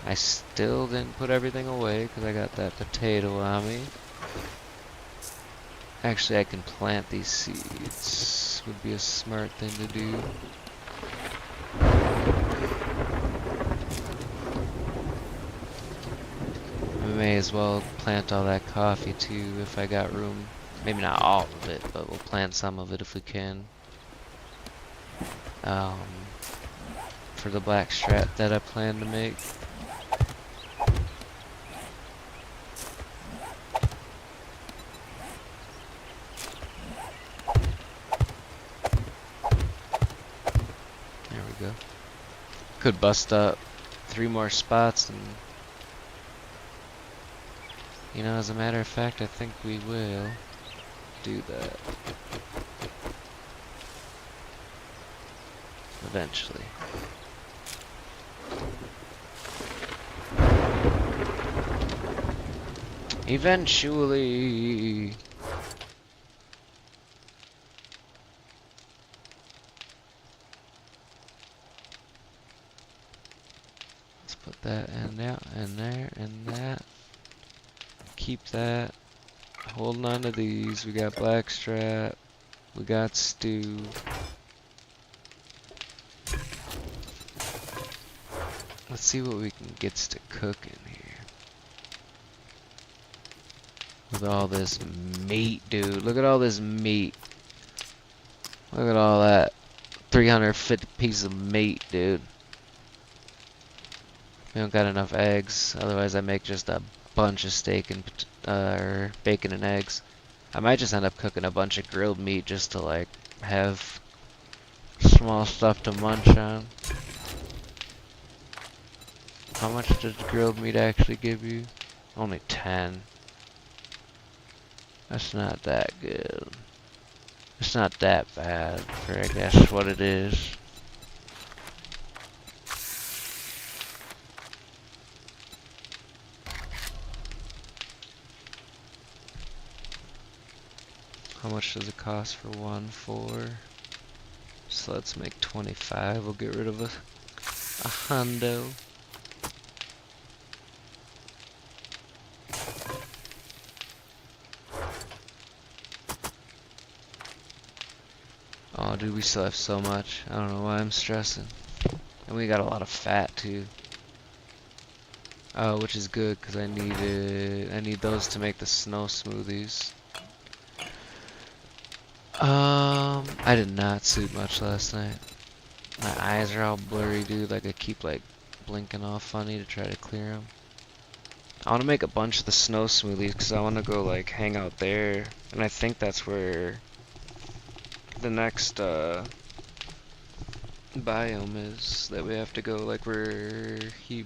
I still didn't put everything away because I got that potato on me. Actually, I can plant these seeds. Would be a smart thing to do. We may as well plant all that coffee too if I got room. Maybe not all of it, but we'll plant some of it if we can. For the black strap that I plan to make. There we go. Could bust up 3 more spots and, you know, as a matter of fact, I think we will do that. Eventually. Eventually. Let's put that in there, and there, and that. Keep that. Holding on to these. We got blackstrap. We got stew. Let's see what we can get to cook in here. With all this meat, dude. Look at all this meat. Look at all that. 350 pieces of meat, dude. We don't got enough eggs. Otherwise, I make just a bunch of steak and or bacon and eggs. I might just end up cooking a bunch of grilled meat just to like have small stuff to munch on. How much does grilled meat actually give you? Only 10. That's not that good. It's not that bad for, I guess, what it is. How much does it cost for one? 4. So let's make 25. We'll get rid of a hundo. Oh, dude, we still have so much. I don't know why I'm stressing. And we got a lot of fat too. Oh, which is good because I need those to make the snow smoothies. I did not sleep much last night. My eyes are all blurry, dude. Like I keep like blinking all funny to try to clear them. I want to make a bunch of the snow smoothies because I want to go like hang out there, and I think that's where the next biome is that we have to go, like where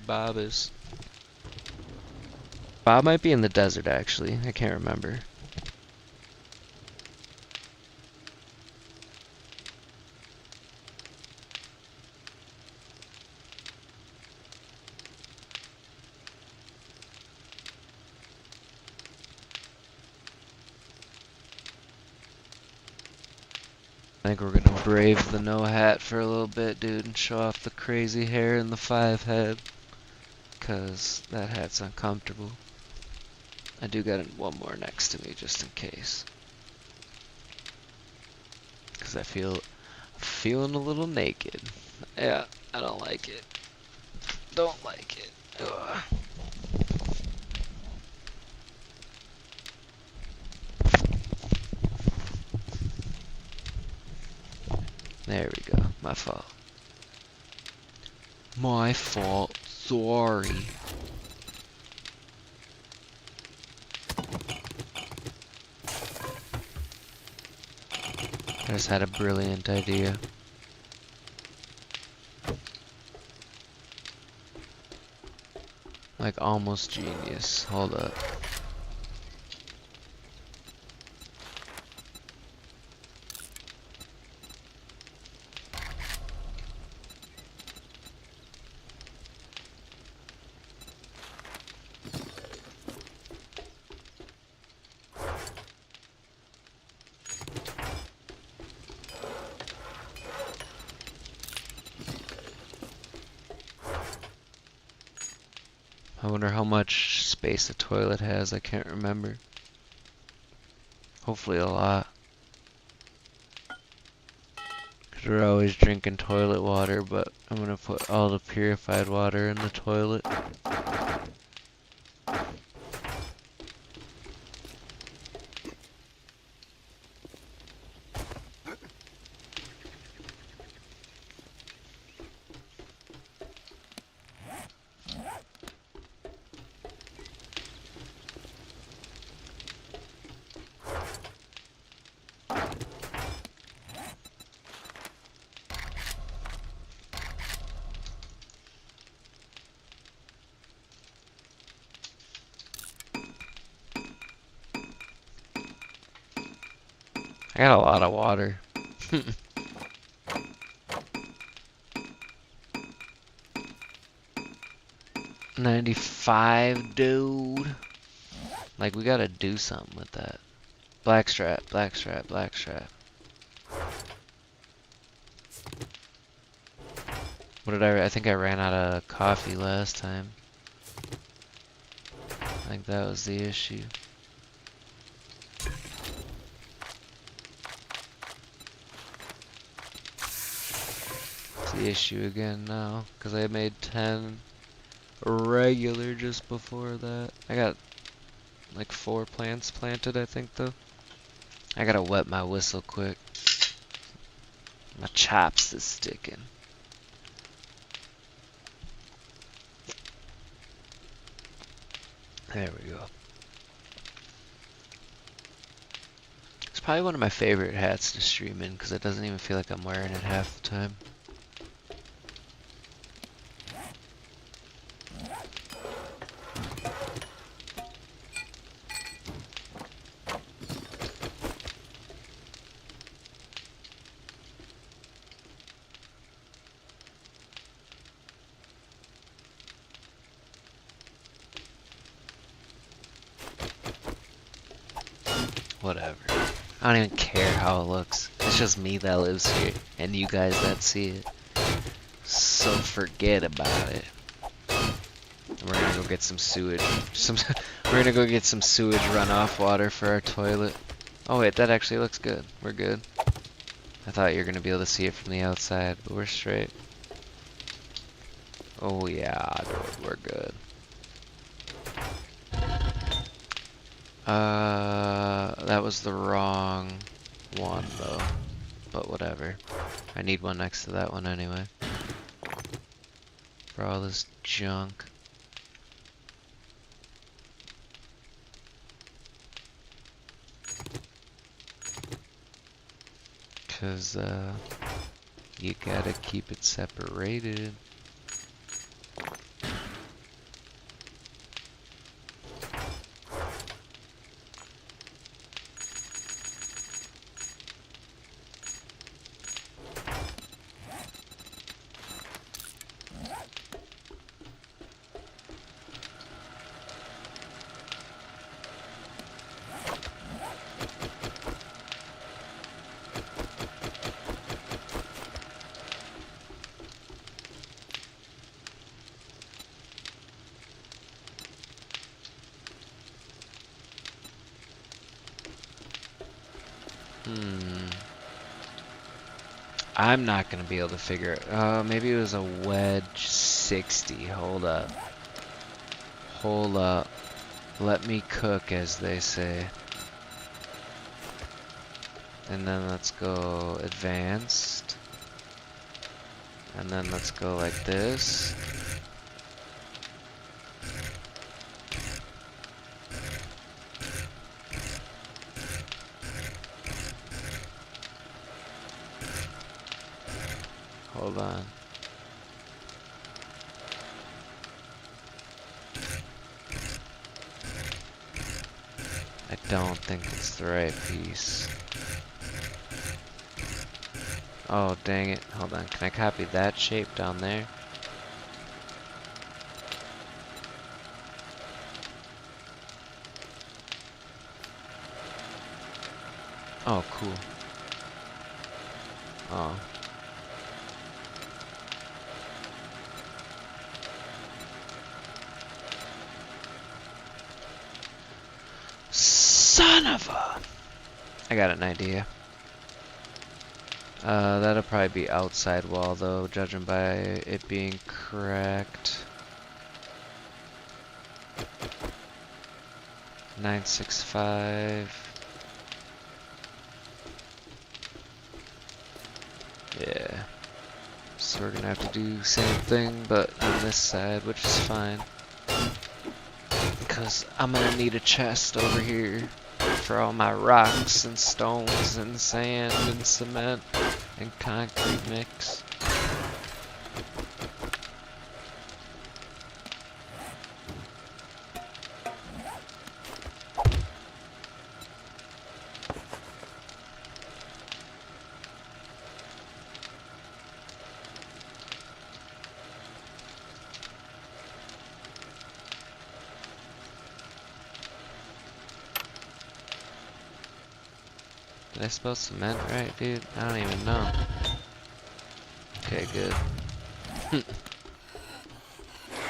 Bob is. Bob might be in the desert actually. I can't remember. I think we're gonna brave the no hat for a little bit, dude, and show off the crazy hair and the 5 head. Cause that hat's uncomfortable. I do got one more next to me just in case. Cause I'm feeling a little naked. Yeah, I don't like it. Don't like it. Ugh. There we go. My fault. My fault. Sorry. I just had a brilliant idea. Like almost genius. Hold up. I wonder how much space a toilet has. I can't remember. Hopefully a lot. 'Cause we're always drinking toilet water, but I'm gonna put all the purified water in the toilet. I got a lot of water. 95, dude. Like, we gotta do something with that. Blackstrap, blackstrap, blackstrap. What did I think I ran out of coffee last time. I think that was the issue. It's the issue again now, because I made 10 regular just before that. I got like 4 plants planted, I think, though. I gotta wet my whistle quick. My chops is sticking. There we go. It's probably one of my favorite hats to stream in, because it doesn't even feel like I'm wearing it half the time. Whatever. I don't even care how it looks. It's just me that lives here, and you guys that see it. So forget about it. We're gonna go get some sewage. We're gonna go get some sewage runoff water for our toilet. Oh wait, that actually looks good. We're good. I thought you were gonna be able to see it from the outside, but we're straight. Oh yeah, dude, we're good. That was the wrong one though, but whatever. I need one next to that one anyway. For all this junk. Cause, you gotta keep it separated. I'm not gonna be able to figure it. Maybe it was a wedge 60. Hold up. Hold up. Let me cook, as they say. And then let's go advanced. And then let's go like this. Hold on. I don't think it's the right piece. Oh, dang it. Hold on. Can I copy that shape down there? Oh, cool. Oh. Son of a... I got an idea. That'll probably be outside wall though, judging by it being cracked. 965. Yeah. So we're gonna have to do the same thing, but on this side, which is fine. Because I'm gonna need a chest over here for all my rocks and stones and sand and cement and concrete mix. Did I spell cement right, dude? I don't even know. Okay, good.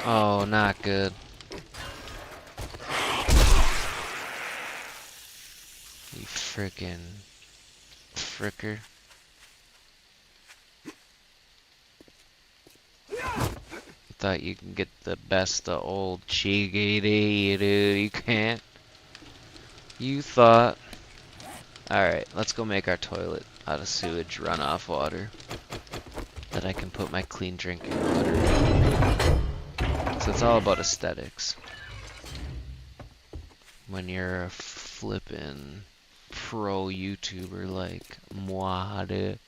Oh, not good. You frickin' fricker. You thought you can get the best of old Chickadee, dude. You can't. You thought. Alright, let's go make our toilet out of sewage runoff water that I can put my clean drinking water in. So it's all about aesthetics. When you're a flippin' pro YouTuber like moi, dude.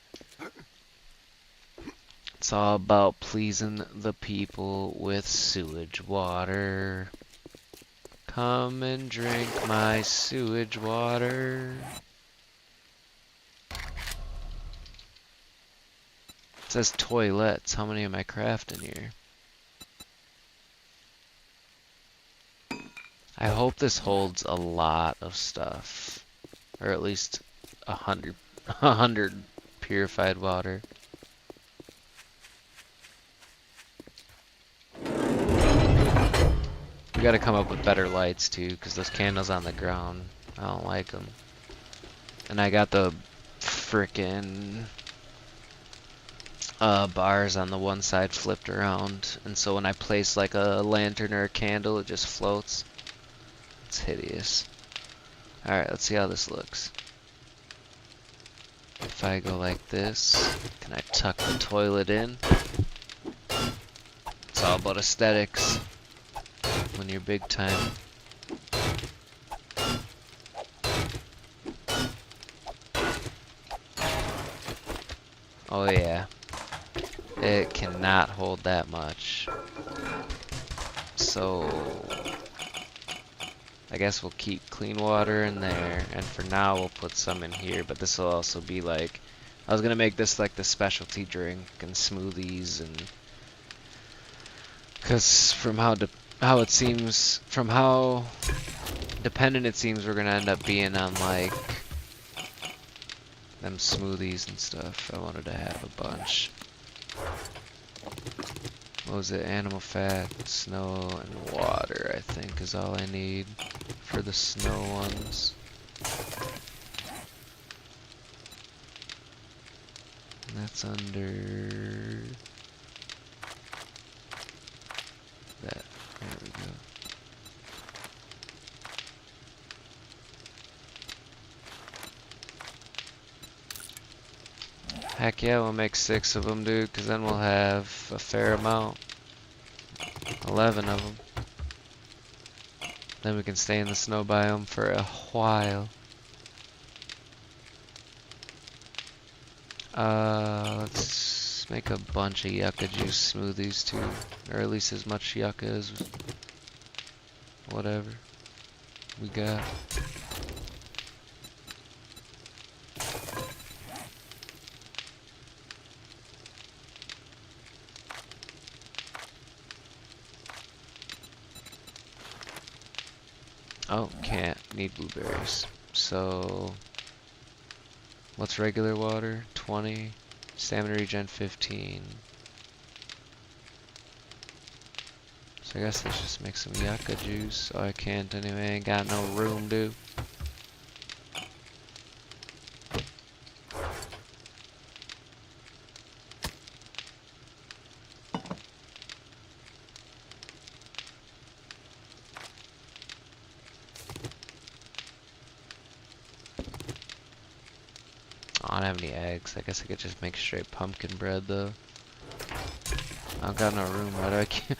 It's all about pleasing the people with sewage water. Come and drink my sewage water. It says toilets. How many am I crafting here? I hope this holds a lot of stuff. Or at least 100 purified water. We gotta come up with better lights too, because those candles on the ground, I don't like them. And I got the frickin' bars on the one side flipped around, and so when I place like a lantern or a candle, it just floats. It's hideous. Alright, let's see how this looks. If I go like this, can I tuck the toilet in? It's all about aesthetics when you're big time. Oh yeah. It cannot hold that much. So I guess we'll keep clean water in there, and for now we'll put some in here, but this will also be like, I was gonna make this like the specialty drink and smoothies, and because from how it seems, from how dependent it seems we're gonna end up being on like them smoothies and stuff. I wanted to have a bunch. What was it? Animal fat, snow, and water, I think, is all I need for the snow ones. And That's under that. There we go. Heck yeah, we'll make 6 of them, dude, because then we'll have a fair amount. 11 of them. Then we can stay in the snow biome for a while. Let's make a bunch of yucca juice smoothies too, or at least as much yucca as whatever we got. Oh, can't. Need blueberries. So, what's regular water? 20. Stamina regen 15. So I guess let's just make some yucca juice. Oh, I can't anyway. Ain't got no room, dude. I don't have any eggs. I guess I could just make straight pumpkin bread though. I don't got no room. Why do I keep...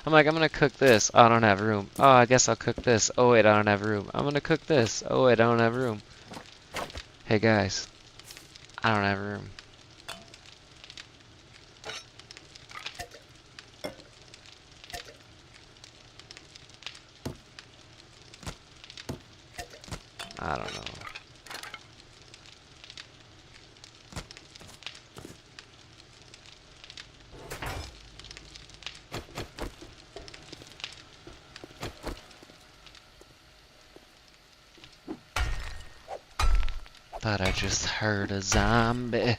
I'm like, I'm gonna cook this. Oh, I don't have room. Oh, I guess I'll cook this. Oh wait, I don't have room. I'm gonna cook this. Oh wait, I don't have room. Hey guys, I don't have room. I don't know. Thought I just heard a zombie.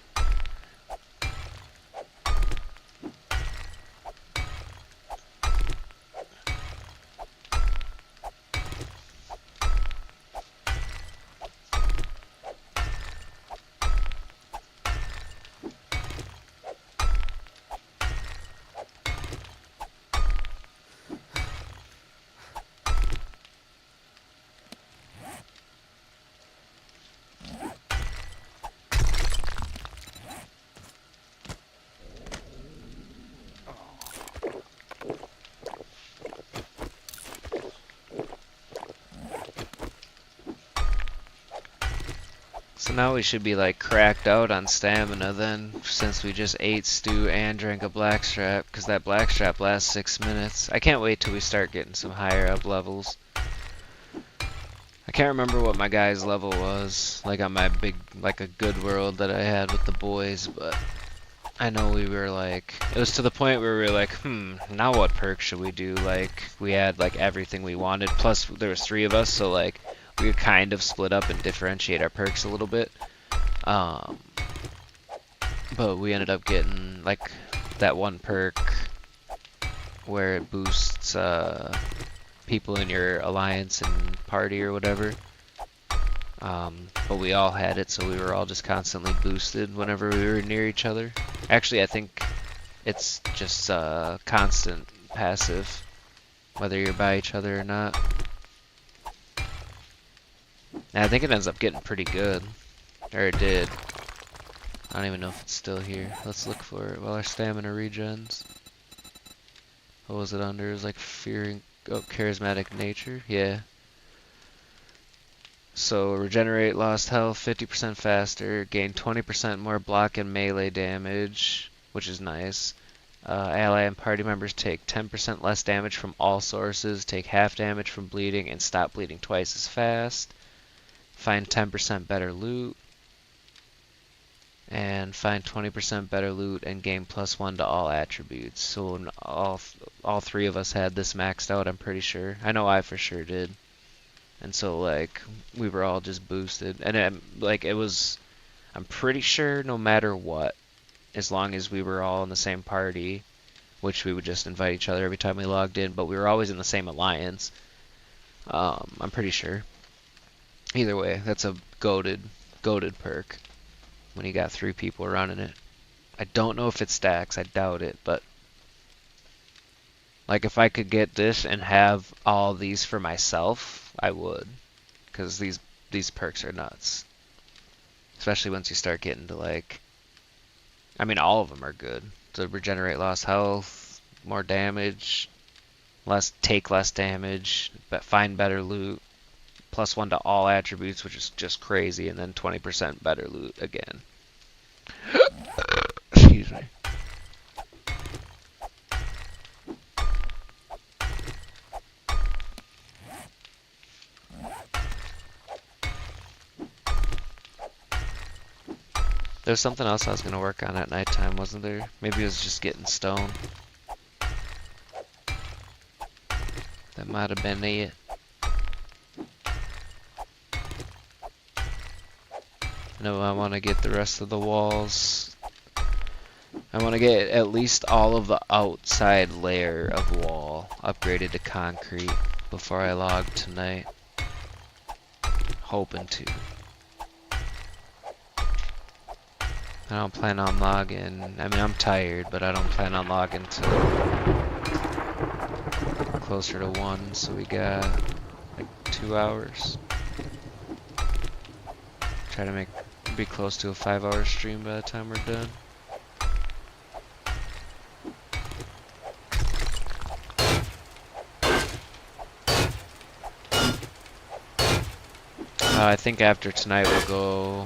So now we should be like cracked out on stamina then, since we just ate stew and drank a blackstrap, because that blackstrap lasts 6 minutes. I can't wait till we start getting some higher up levels. I can't remember what my guy's level was, like on my big, like a good world that I had with the boys, but I know we were like, it was to the point where we were like, now what perk should we do? Like, we had like everything we wanted, plus there was 3 of us, so like, we could kind of split up and differentiate our perks a little bit. But we ended up getting like that one perk where it boosts people in your alliance and party or whatever. But we all had it, so we were all just constantly boosted whenever we were near each other. Actually, I think it's just constant passive, whether you're by each other or not. And I think it ends up getting pretty good. Or it did. I don't even know if it's still here. Let's look for it while our stamina regens. What was it under? It was like fearing... Oh, charismatic nature? Yeah. So, regenerate lost health 50% faster. Gain 20% more block and melee damage, which is nice. Ally and party members take 10% less damage from all sources, take half damage from bleeding, and stop bleeding twice as fast. Find 10% better loot, and find 20% better loot and gain +1 to all attributes. So all 3 of us had this maxed out, I'm pretty sure. I know I for sure did. And so like we were all just boosted, and it was, I'm pretty sure no matter what, as long as we were all in the same party, which we would just invite each other every time we logged in, but we were always in the same alliance. I'm pretty sure. Either way, that's a goated perk. when you got 3 people running it. I don't know if it stacks. I doubt it, but like if I could get this and have all these for myself, I would, because these perks are nuts. Especially once you start getting to like, I mean, all of them are good. To regenerate lost health, more damage, take less damage, but find better loot, +1 to all attributes, which is just crazy, and then 20% better loot again. Excuse me. There's something else I was gonna work on at nighttime, wasn't there? Maybe it was just getting stone. That might have been it. No, I want to get the rest of the walls. I want to get at least all of the outside layer of wall upgraded to concrete before I log tonight. Hoping to. I don't plan on logging. I mean, I'm tired, but I don't plan on logging till closer to 1, so we got like 2 hours. Try to be close to a 5-hour stream by the time we're done. I think after tonight we'll go.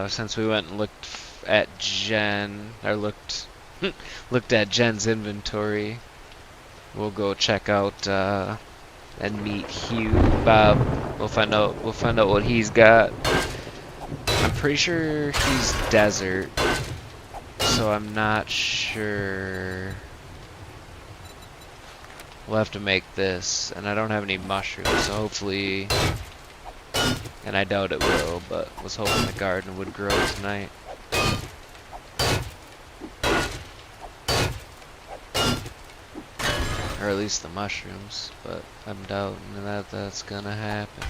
Since we went and looked at Jen, or looked at Jen's inventory, we'll go check out and meet Hugh Bob. We'll find out what he's got. I'm pretty sure he's desert, so I'm not sure. We'll have to make this, and I don't have any mushrooms, so hopefully. And I doubt it will, but was hoping the garden would grow tonight. Or at least the mushrooms, but I'm doubting that that's gonna happen.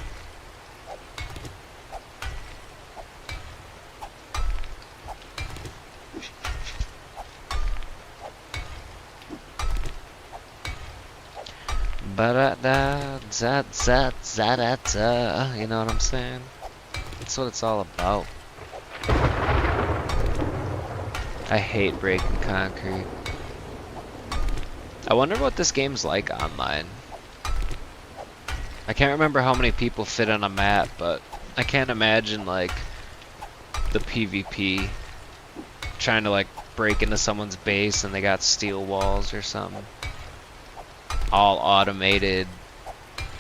Ba-da-da-za-za-za-da-da, you know what I'm saying? That's what it's all about. I hate breaking concrete. I wonder what this game's like online. I can't remember how many people fit on a map, but I can't imagine like the PvP trying to like break into someone's base and they got steel walls or something. All automated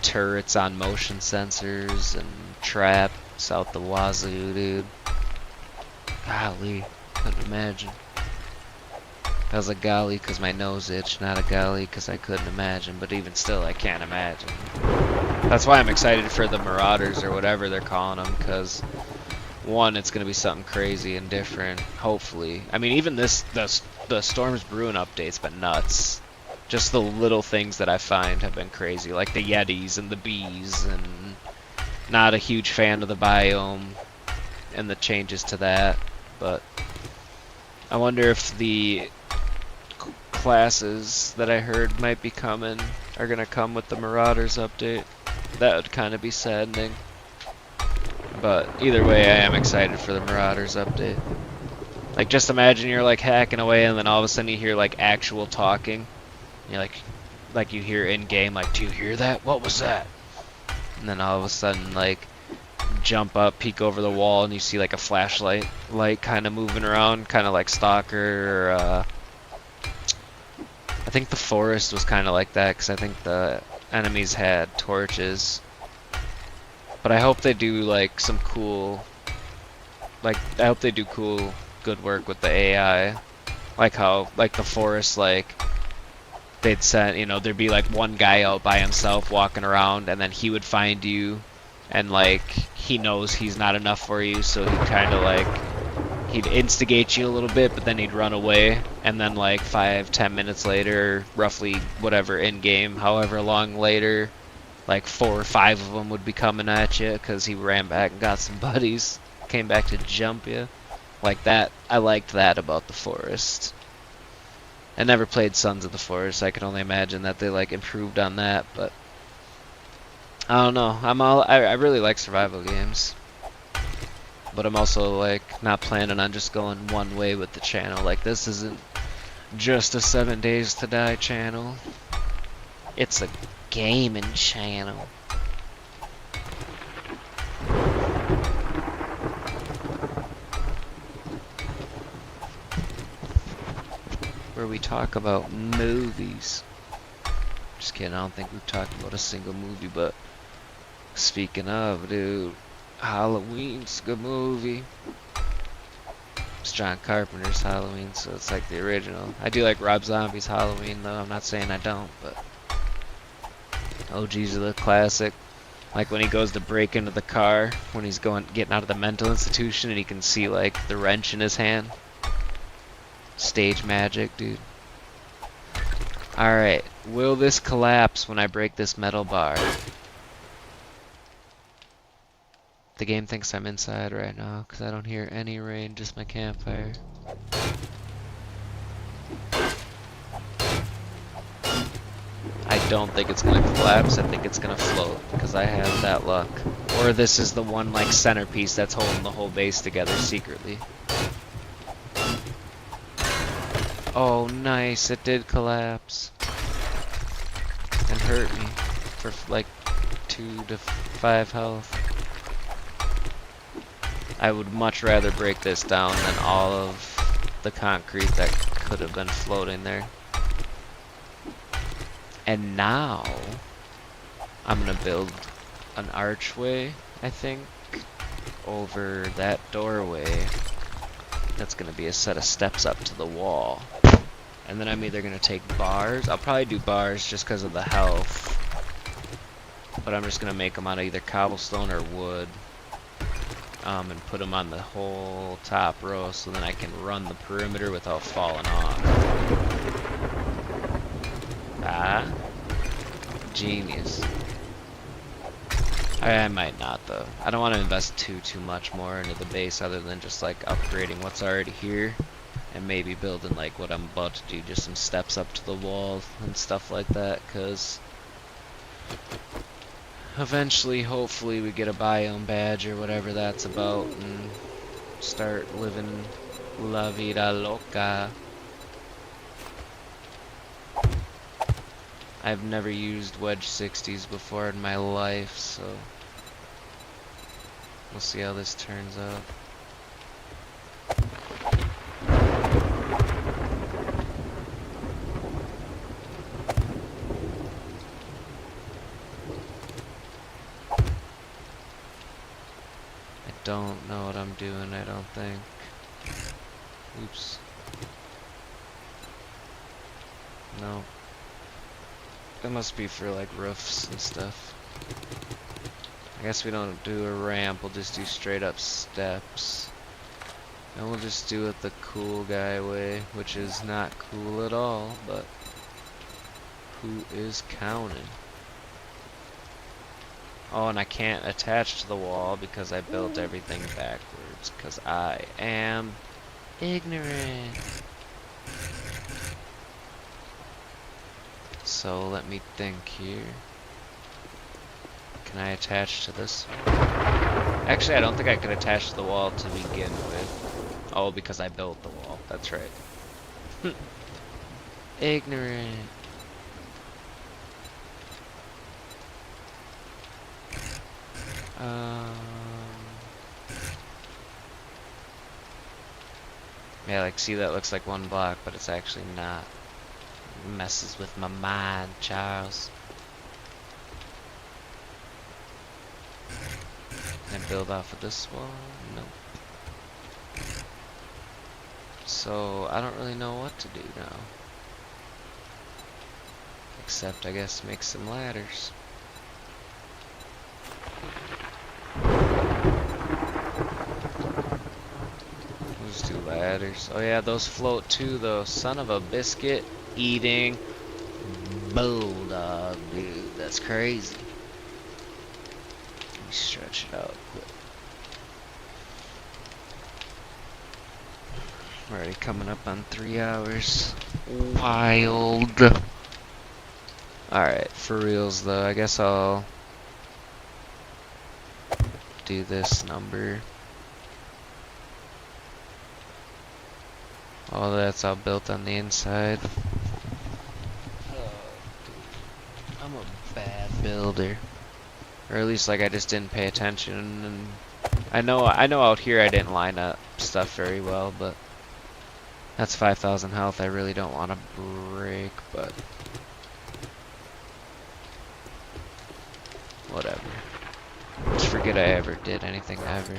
turrets on motion sensors and traps out the wazoo, dude. Golly, couldn't imagine. That was a golly because my nose itched, not a golly because I couldn't imagine, but even still I can't imagine. That's why I'm excited for the Marauders or whatever they're calling them, because one, it's going to be something crazy and different, hopefully. I mean, even the Storms Brewing update's been nuts. Just the little things that I find have been crazy, like the Yetis and the bees, and not a huge fan of the biome and the changes to that, but I wonder if the classes that I heard might be coming are gonna come with the Marauders update. That would kind of be saddening, but either way I am excited for the Marauders update. Like, just imagine you're like hacking away and then all of a sudden you hear like actual talking. You're like you hear in game, like, do you hear that? What was that? And then all of a sudden, like, jump up, peek over the wall, and you see like a flashlight light kind of moving around, kind of like Stalker. Or, I think the forest was kind of like that, because I think the enemies had torches. But I hope they do like some cool, like, I hope they do cool, good work with the AI, like how like the forest, like. They'd send, you know, there'd be like one guy out by himself walking around, and then he would find you, and like he knows he's not enough for you, so he'd kind of like, he'd instigate you a little bit, but then he'd run away, and then like 5-10 minutes later, roughly whatever in game, however long later, like 4 or 5 of them would be coming at you because he ran back and got some buddies. came back to jump you. Like that, I liked that about the forest. I never played Sons of the Forest. I can only imagine that they like improved on that, but I don't know. I really like survival games. But I'm also like not planning on just going one way with the channel. Like this isn't just a 7 Days to Die channel. It's a gaming channel. Where we talk about movies. Just kidding, I don't think we've talked about a single movie, but speaking of, dude, Halloween's a good movie. It's John Carpenter's Halloween, so it's like the original. I do like Rob Zombie's Halloween, though. I'm not saying I don't, but OG's are the classic. Like when he goes to break into the car, when he's getting out of the mental institution, and he can see like the wrench in his hand. Stage magic, dude. Alright, will this collapse when I break this metal bar? The game thinks I'm inside right now because I don't hear any rain, just my campfire. I don't think it's gonna collapse, I think it's gonna float because I have that luck. Or this is the one like centerpiece that's holding the whole base together secretly. Oh nice, it did collapse. And hurt me for like 2 to 5 health. I would much rather break this down than all of the concrete that could have been floating there. And now, I'm gonna build an archway, I think, over that doorway. That's gonna be a set of steps up to the wall. And then I'm either gonna take bars. I'll probably do bars just because of the health. But I'm just gonna make them out of either cobblestone or wood. And put them on the whole top row so then I can run the perimeter without falling off. Ah, genius. I might not though. I don't want to invest too much more into the base other than just like upgrading what's already here and maybe building like what I'm about to do, just some steps up to the wall and stuff like that, because eventually, hopefully, we get a biome badge or whatever that's about and start living la vida loca. I've never used Wedge 60s before in my life, so we'll see how this turns out. Don't know what I'm doing, I don't think. Oops. No. That must be for like roofs and stuff. I guess we don't do a ramp, we'll just do straight up steps. And we'll just do it the cool guy way, which is not cool at all, but who is counting? Oh, and I can't attach to the wall because I built everything backwards, because I am ignorant. So let me think here. Can I attach to this one? Actually, I don't think I could attach to the wall to begin with. Oh, because I built the wall. That's right. Ignorant. Yeah, like, see, that looks like one block, but it's actually not. It messes with my mind, Charles. Can I build off of this wall? No. So, I don't really know what to do now. Except, I guess, make some ladders. Let's do ladders. Oh yeah, those float too though. Son of a biscuit eating bulldog, dude. That's crazy. Let me stretch it out quick. We're already coming up on 3 hours. Wild. Alright, for reals though, I guess I'll do this number. All that's all built on the inside. I'm a bad builder. Or at least like I just didn't pay attention, and I know out here I didn't line up stuff very well, but that's 5,000 health I really don't want to break, but whatever. Just forget I ever did anything ever.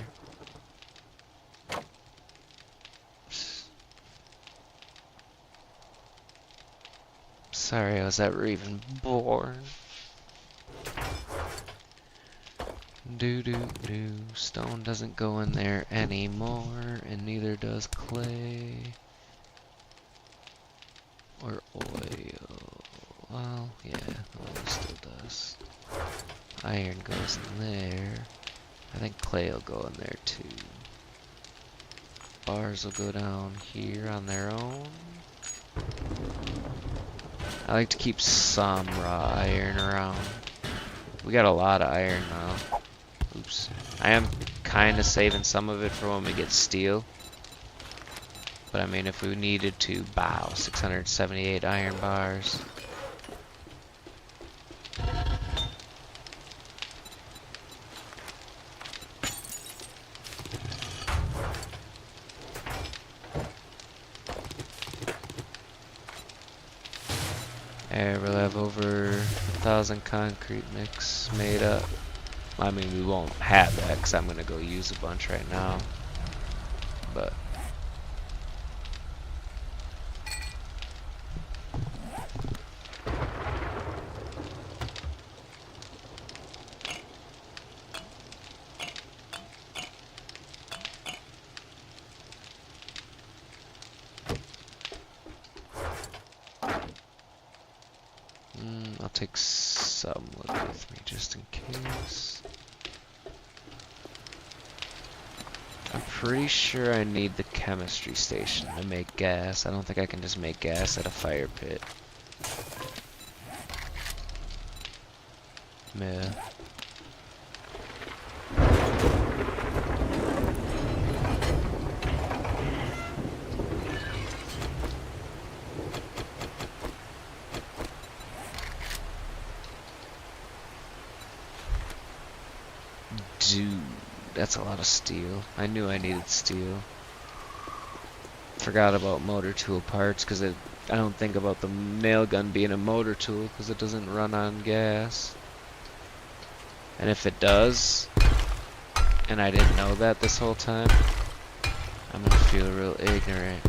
Sorry I was ever even born. Do do do. Stone doesn't go in there anymore, and neither does clay or oil. Well, yeah, oil still does. Iron goes in there. I think clay will go in there too. Bars will go down here on their own. I like to keep some raw iron around. We got a lot of iron now. Oops. I am kind of saving some of it for when we get steel. But I mean, if we needed to, bow, 678 iron bars. And we'll have over 1,000 concrete mix made up. I mean, we won't have that because I'm going to go use a bunch right now. But I'll take some wood with me just in case. I'm pretty sure I need the chemistry station to make gas. I don't think I can just make gas at a fire pit. Yeah. Dude, that's a lot of steel. I knew I needed steel. Forgot about motor tool parts because I don't think about the nail gun being a motor tool because it doesn't run on gas. And if it does, and I didn't know that this whole time, I'm gonna feel real ignorant.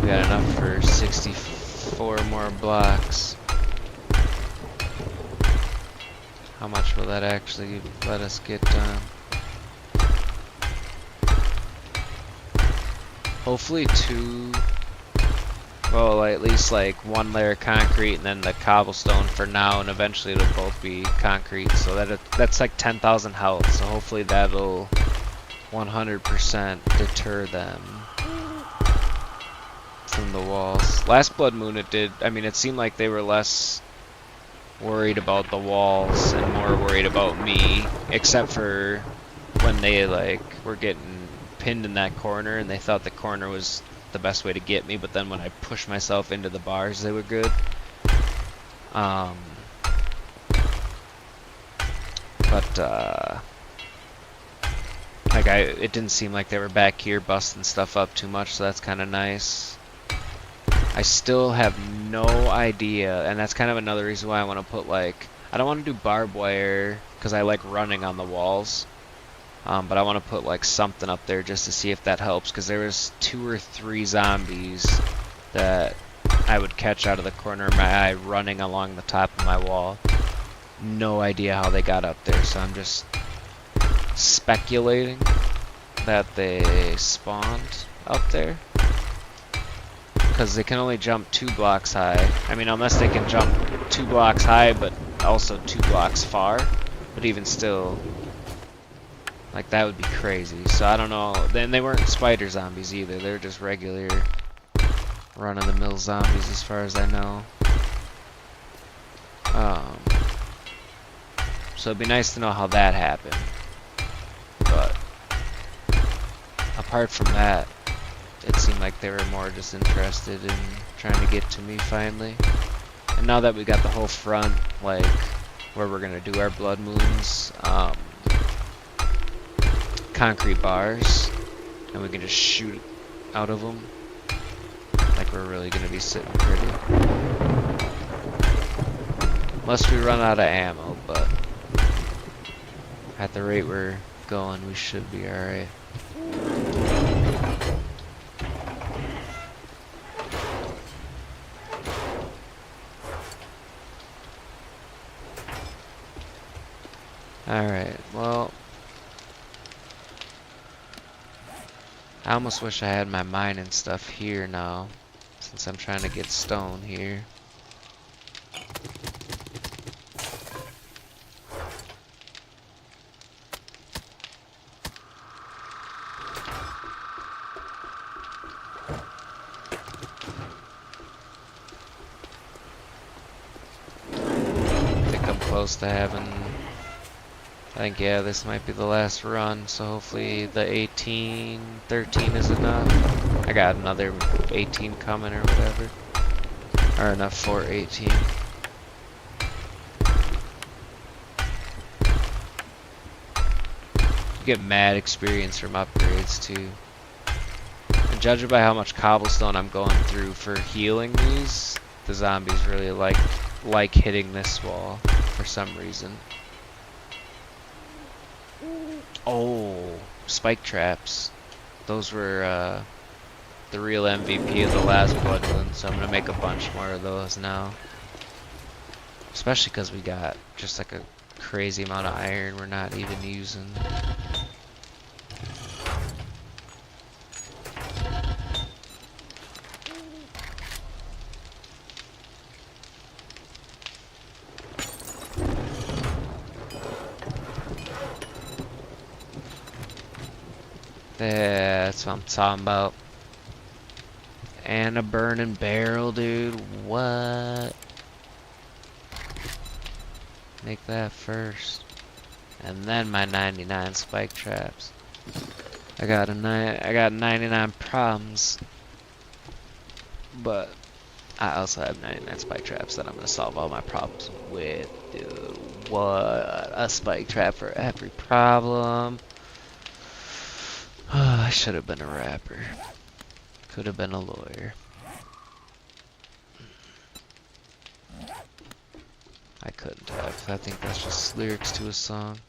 We got enough for 64 more blocks. How much will that actually let us get done? Hopefully well, at least like one layer of concrete and then the cobblestone for now, and eventually it'll both be concrete. So that's like 10,000 health. So hopefully that'll 100% deter them from the walls. Last Blood Moon it did. I mean, it seemed like they were less worried about the walls and more worried about me, except for when they like were getting pinned in that corner and they thought the corner was the best way to get me, but then when I pushed myself into the bars they were good. Like it didn't seem like they were back here busting stuff up too much, so that's kind of nice. I still have no idea, and that's kind of another reason why I want to put like, I don't want to do barbed wire because I like running on the walls, but I want to put like something up there just to see if that helps, because there was 2 or 3 zombies that I would catch out of the corner of my eye running along the top of my wall. No idea how they got up there, so I'm just speculating, that they spawned up there. Because they can only jump 2 blocks high. I mean, unless they can jump 2 blocks high, but also 2 blocks far. But even still, like, that would be crazy. So I don't know. Then they weren't spider zombies either. They were just regular run-of-the-mill zombies as far as I know. So it'd be nice to know how that happened. But apart from that, it seemed like they were more just interested in trying to get to me finally. And now that we got the whole front, like where we're gonna do our blood moons, concrete bars, and we can just shoot out of them, like we're really gonna be sitting pretty. Unless we run out of ammo, but at the rate we're going, we should be alright. Alright, well, I almost wish I had my mining stuff here now, since I'm trying to get stone here. I think I'm close to having... I think, yeah, this might be the last run, so hopefully the 18, 13 is enough. I got another 18 coming or whatever. Or enough for 18. You get mad experience from upgrades too. And judging by how much cobblestone I'm going through for healing these, the zombies really like hitting this wall for some reason. Oh, spike traps. Those were the real MVP of the last Blood Moon, so I'm gonna make a bunch more of those now. Especially because we got just like a crazy amount of iron we're not even using. That's what I'm talking about. And a burning barrel, dude. What? Make that first. And then my 99 spike traps. I got 99 problems. But I also have 99 spike traps that I'm gonna solve all my problems with, dude. What? A spike trap for every problem. I should have been a rapper. Could have been a lawyer. I couldn't have. I think that's just lyrics to a song.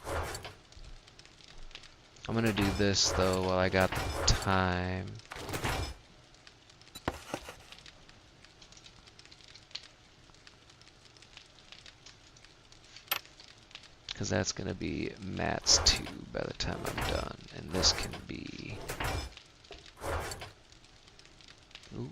I'm gonna do this though while I got the time. Because that's gonna be Matt's 2 by the time I'm done. And this can be... Ooh.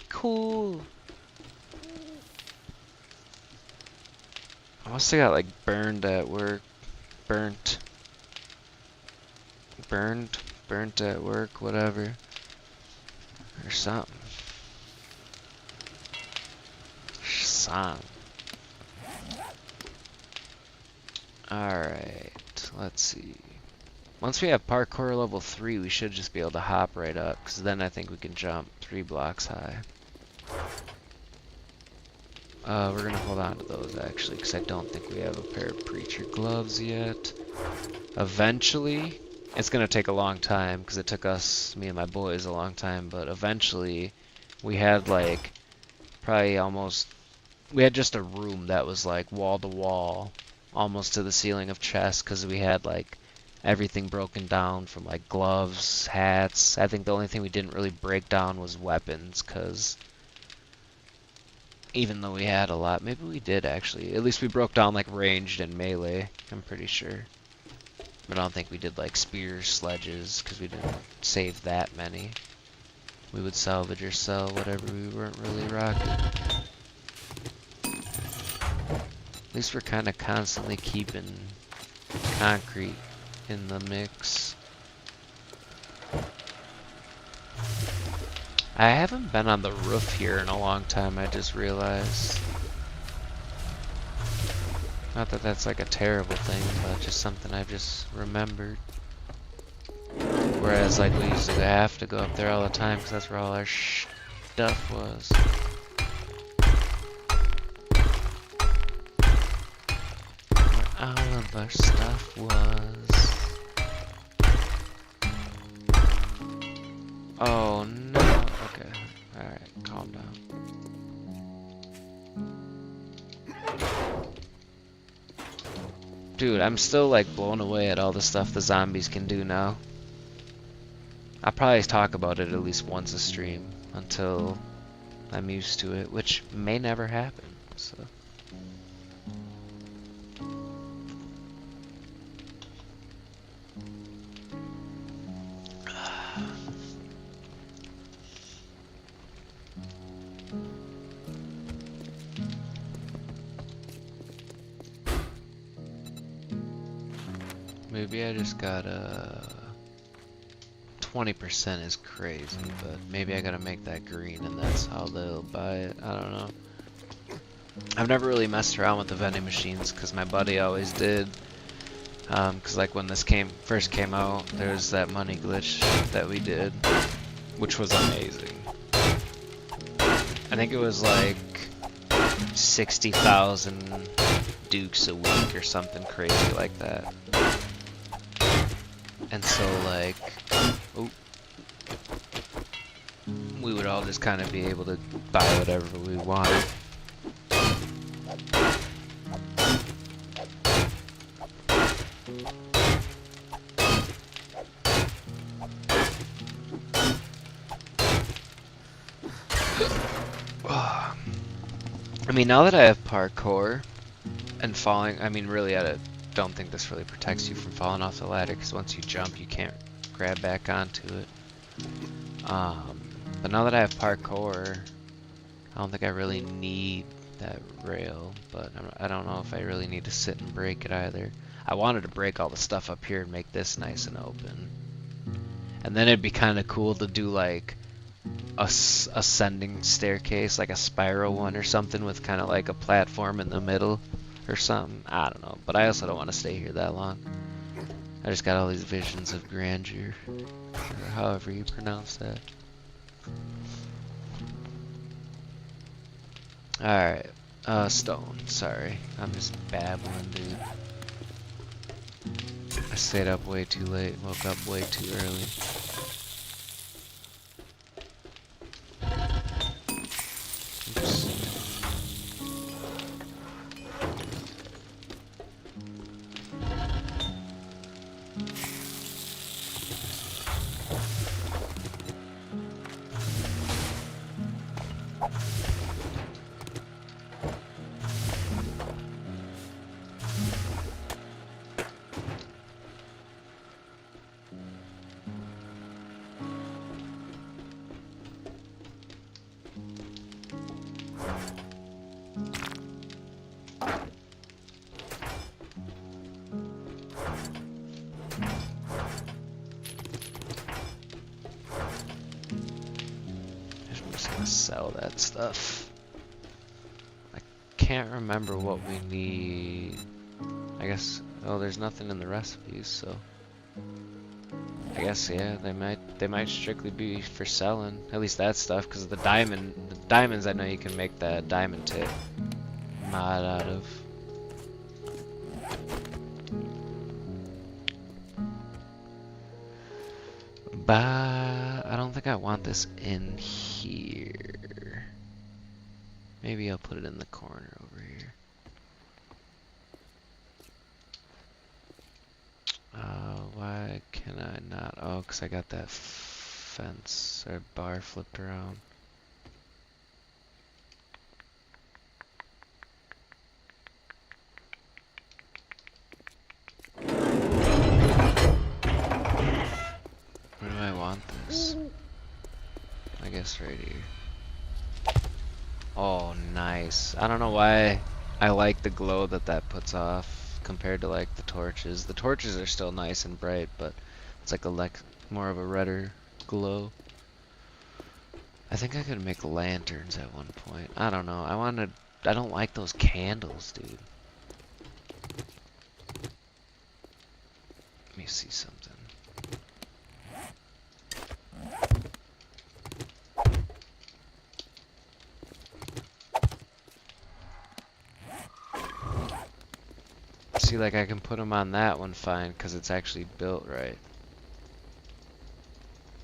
Cool. I must have got like burned at work. Burnt at work, whatever. Or something. Alright, let's see. Once we have parkour level 3, we should just be able to hop right up, because then I think we can jump 3 blocks high. We're gonna hold on to those actually, because I don't think we have a pair of preacher gloves yet. Eventually, it's gonna take a long time, because it took us, me and my boys, a long time, but eventually we had like probably almost we had just a room that was like wall to wall, almost to the ceiling of chests, because we had like everything broken down from like gloves, hats. I think the only thing we didn't really break down was weapons, because even though we had a lot, maybe we did actually. At least we broke down like ranged and melee, I'm pretty sure. But I don't think we did like spears, sledges, because we didn't save that many. We would salvage or sell whatever we weren't really rocking. At least we're kind of constantly keeping concrete in the mix. I haven't been on the roof here in a long time, I just realized. Not that that's like a terrible thing, but just something I've just remembered. Whereas like we used to have to go up there all the time because that's where all our stuff was. Where all of our stuff was. Oh no. Okay. Alright, calm down. Dude, I'm still like blown away at all the stuff the zombies can do now. I'll probably talk about it at least once a stream until I'm used to it, which may never happen. So. Maybe I just gotta... 20% is crazy, but maybe I gotta make that green and that's how they'll buy it. I don't know. I've never really messed around with the vending machines because my buddy always did. Because like when this first came out, there was that money glitch that we did, which was amazing. I think it was like 60,000 dukes a week or something crazy like that. And so like, we would all just kind of be able to buy whatever we wanted. I mean, now that I have parkour and falling, I mean, really, I don't think this really protects you from falling off the ladder, because once you jump, you can't grab back onto it. But now that I have parkour, I don't think I really need that rail, but I don't know if I really need to sit and break it either. I wanted to break all the stuff up here and make this nice and open. And then it'd be kind of cool to do like a ascending staircase, like a spiral one or something with kind of like a platform in the middle or something. I don't know, but I also don't want to stay here that long. I just got all these visions of grandeur, or however you pronounce that. Alright, stone, sorry. I'm just babbling, dude. I stayed up way too late, woke up way too early. Oops. Sell that stuff. I can't remember what we need. I guess, oh, there's nothing in the recipes, so I guess, yeah, they might strictly be for selling, at least that stuff, because the diamonds I know you can make that diamond tip mod out of. But I don't think I want this in here. Maybe I'll put it in the corner over here. Why can I not? Oh, because I got that fence or bar flipped around. Where do I want this? I guess right here. Oh, nice. I don't know why I like the glow that that puts off compared to like the torches. The torches are still nice and bright, but it's like a more of a redder glow. I think I could make lanterns at one point. I don't know. I don't like those candles, dude. Let me see something. See, like I can put them on that one fine because it's actually built right.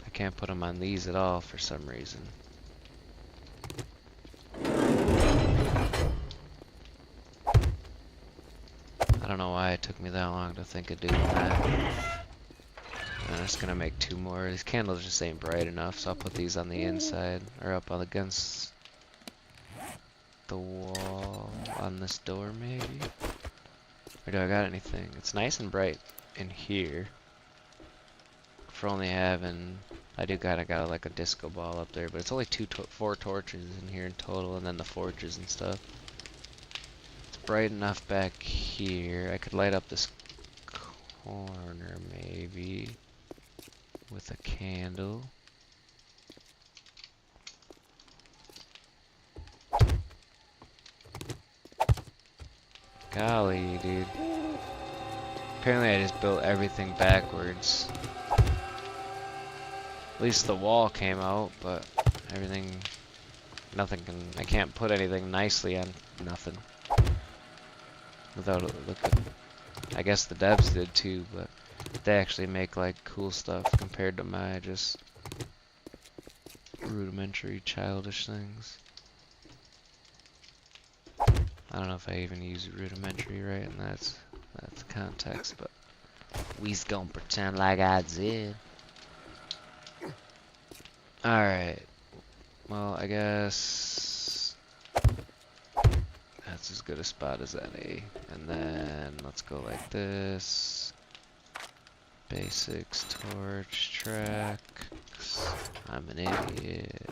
I can't put them on these at all for some reason. I don't know why it took me that long to think of doing that. I'm just gonna make 2 more. These candles just ain't bright enough, so I'll put these on the inside or up on against the wall on this door maybe. Or do I got anything? It's nice and bright in here. For only having, I got like a disco ball up there, but it's only 4 torches in here in total, and then the forges and stuff. It's bright enough back here. I could light up this corner maybe with a candle. Golly, dude. Apparently I just built everything backwards. At least the wall came out, but everything, I can't put anything nicely on nothing. Without it looking, I guess the devs did too, but they actually make like cool stuff compared to my just rudimentary childish things. I don't know if I even use rudimentary right in that's context, but we's gonna pretend like I did. Alright. Well, I guess that's as good a spot as any. And then let's go like this. Basics, torch, tracks. I'm an idiot.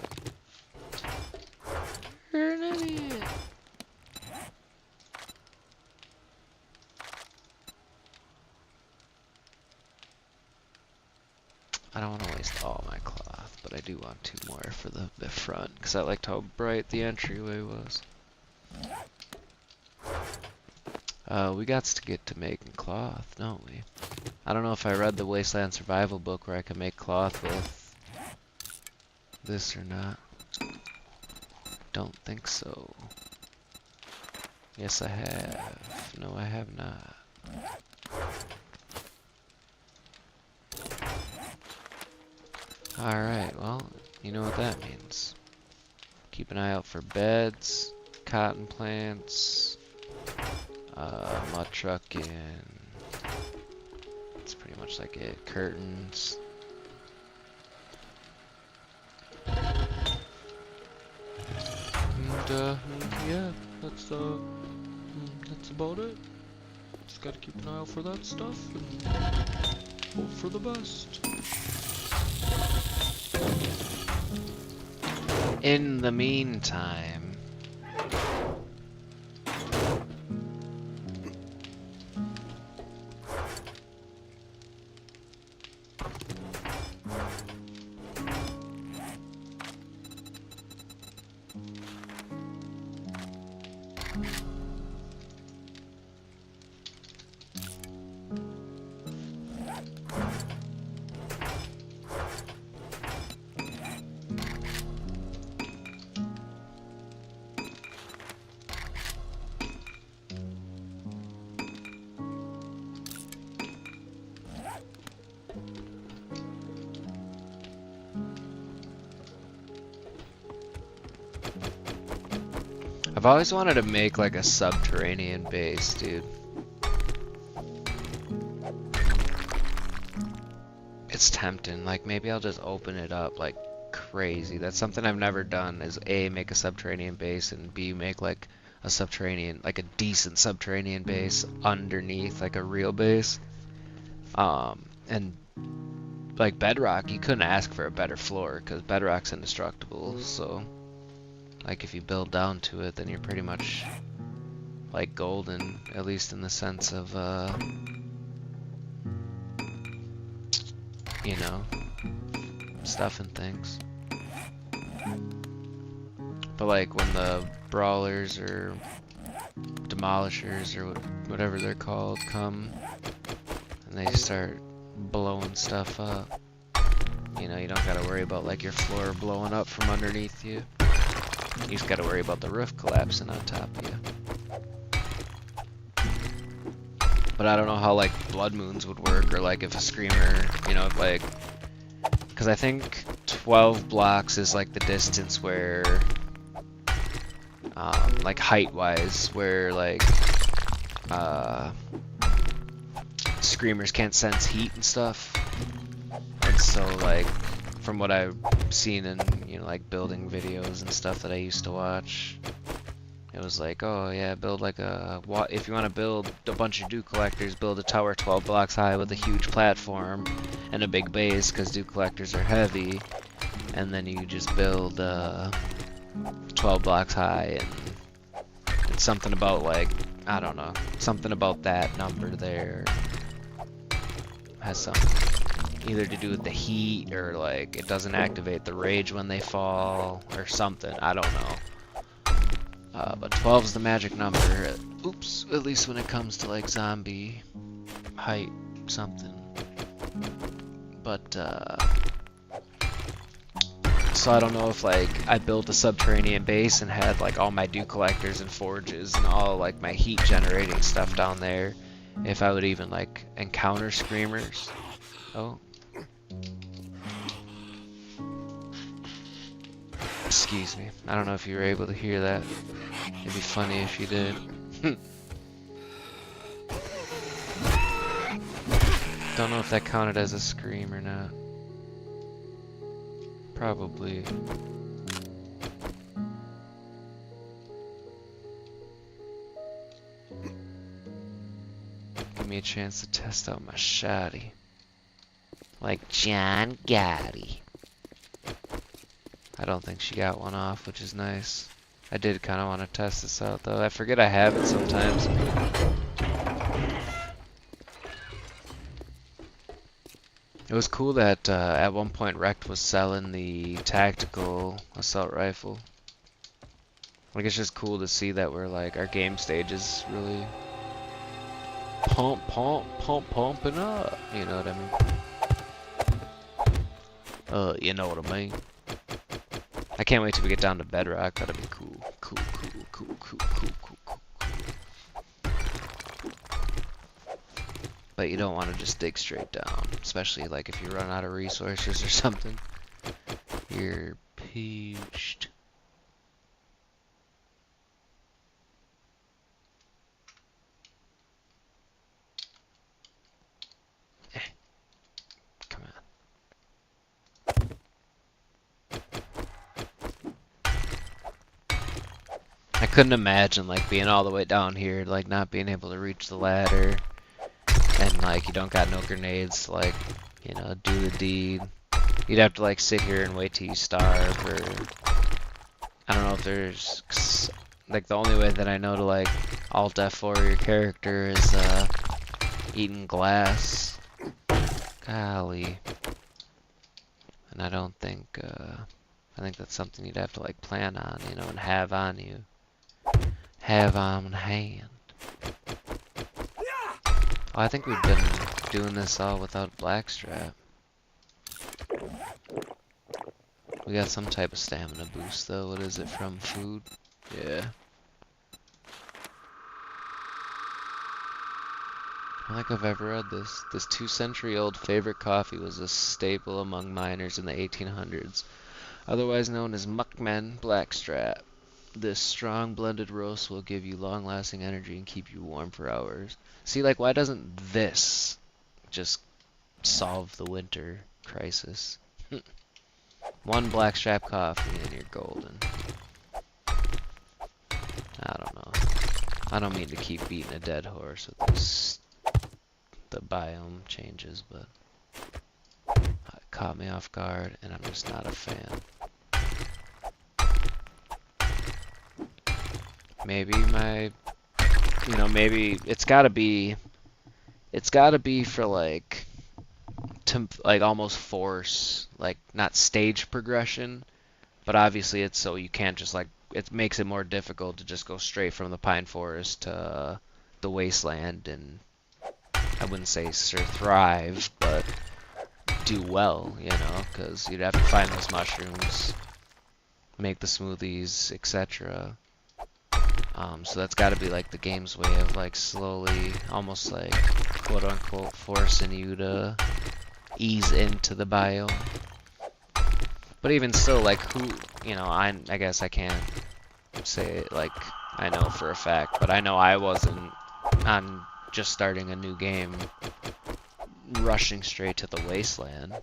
You're an idiot. I don't want to waste all my cloth, but I do want 2 more for the front, because I liked how bright the entryway was. We got to get to making cloth, don't we? I don't know if I read the Wasteland Survival book where I can make cloth with this or not. Don't think so. Yes, I have. No, I have not. Alright, well, you know what that means. Keep an eye out for beds, cotton plants, mud trucking. That's pretty much like it. Curtains. And, yeah, that's about it. Just gotta keep an eye out for that stuff and hope for the best. In the meantime, I've always wanted to make like a subterranean base, dude. It's tempting. Like maybe I'll just open it up like crazy. That's something I've never done, is A, make a subterranean base, and B, make like a subterranean, like a decent subterranean base underneath like a real base. And like Bedrock, you couldn't ask for a better floor because Bedrock's indestructible. So like if you build down to it, then you're pretty much like golden, at least in the sense of you know, stuff and things. But like when the brawlers or demolishers or whatever they're called come and they start blowing stuff up, you know, you don't gotta worry about like your floor blowing up from underneath you. You just gotta worry about the roof collapsing on top of you. But I don't know how like blood moons would work, or like if a screamer, you know, like, because I think 12 blocks is like the distance where like height wise, where like screamers can't sense heat and stuff. And so like from what I've seen in, you know, like building videos and stuff that I used to watch, it was like, oh yeah, build like a, if you want to build a bunch of dew collectors, build a tower 12 blocks high with a huge platform and a big base, because dew collectors are heavy. And then you just build 12 blocks high, and it's something about like, I don't know, something about that number there has something either to do with the heat, or like it doesn't activate the rage when they fall or something, I don't know. But 12 is the magic number. Oops, at least when it comes to like zombie height something. But so I don't know if like I built a subterranean base and had like all my dew collectors and forges and all like my heat generating stuff down there, if I would even like encounter screamers. Oh. Excuse me. I don't know if you were able to hear that. It'd be funny if you did. Don't know if that counted as a scream or not. Probably. Give me a chance to test out my shotty. Like John Gotti. I don't think she got one off, which is nice. I did kind of want to test this out though. I forget I have it sometimes. It was cool that at one point Rekt was selling the tactical assault rifle. Like it's just cool to see that we're like, our game stage is really pumping up. You know what I mean? You know what I mean. I can't wait till we get down to Bedrock. That'll be cool. Cool. But you don't want to just dig straight down, especially like if you run out of resources or something. You're peached. Come on. I couldn't imagine like being all the way down here, like not being able to reach the ladder. And like you don't got no grenades to like, you know, do the deed. You'd have to like sit here and wait till you starve, or I don't know if there's like, the only way that I know to like alt F4 your character is eating glass. Golly. And I don't think I think that's something you'd have to like plan on, you know, and have on you. Have on hand. Oh, I think we've been doing this all without Blackstrap. We got some type of stamina boost though. What is it from? Food? Yeah. I don't think I've ever read this. This 2-century-old favorite coffee was a staple among miners in the 1800s, otherwise known as Muckman Blackstrap. This strong blended roast will give you long-lasting energy and keep you warm for hours. See, like, why doesn't this just solve the winter crisis? One blackstrap coffee and you're golden. I don't know. I don't mean to keep beating a dead horse with this, the biome changes, but it caught me off guard and I'm just not a fan. Maybe maybe it's gotta be for like, to like almost force, like not stage progression, but obviously it's so you can't just like, it makes it more difficult to just go straight from the pine forest to the wasteland and I wouldn't say thrive, but do well, you know, because you'd have to find those mushrooms, make the smoothies, etc. So that's got to be like the game's way of like slowly, almost like quote unquote forcing you to ease into the biome. But even still, like who, you know, I guess I can't say it like I know for a fact, but I know I wasn't on just starting a new game rushing straight to the wasteland.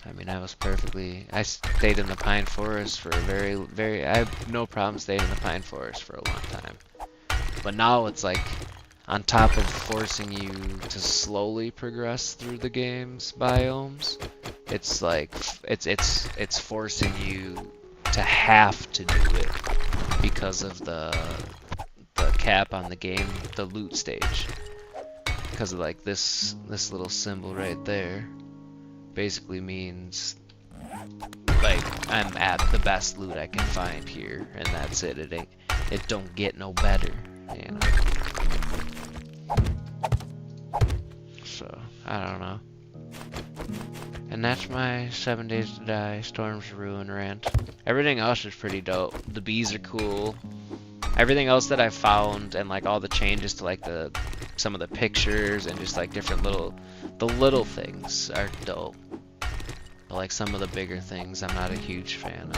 I mean, I stayed in the pine forest for I have no problem staying in the pine forest for a long time. But now it's like, on top of forcing you to slowly progress through the game's biomes, it's like, it's forcing you to have to do it because of the cap on the game, the loot stage. Because of like this little symbol right there. Basically means like I'm at the best loot I can find here, and that's it. It don't get no better, you know. So I don't know. And that's my 7 Days to Die Storms to Ruin rant. Everything else is pretty dope. The bees are cool. Everything else that I found and like all the changes to like some of the pictures and just like different little things are dope. But like some of the bigger things I'm not a huge fan of.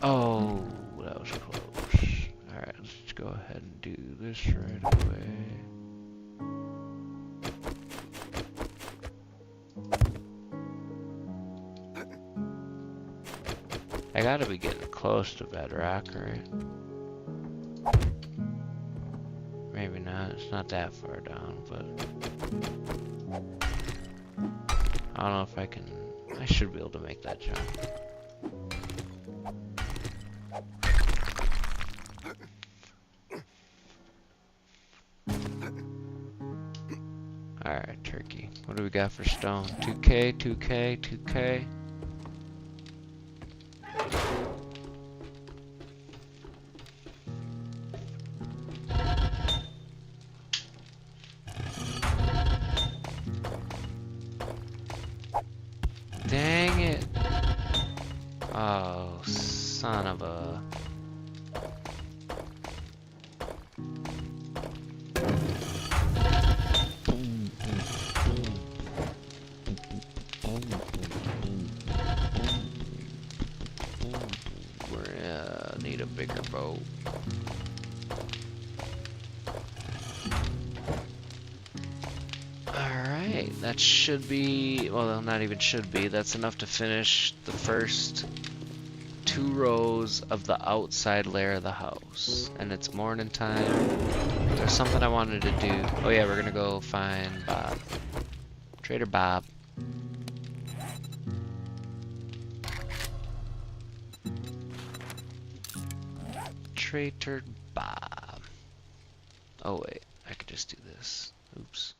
Oh, that was close. Alright, let's go ahead and do this right away. I gotta be getting close to bedrock, right? Maybe not, it's not that far down, but I don't know if I should be able to make that jump. Alright, turkey. What do we got for stone? 2K, 2K, 2K. Dang it. Oh, son of a... Need a bigger boat. Alright, that should be, well, not even should be, that's enough to finish the first 2 rows of the outside layer of the house. And it's morning time. There's something I wanted to do. Oh yeah, we're gonna go find Bob. Trader Bob. Trader Bob. Oh wait, I could just do this. Oops.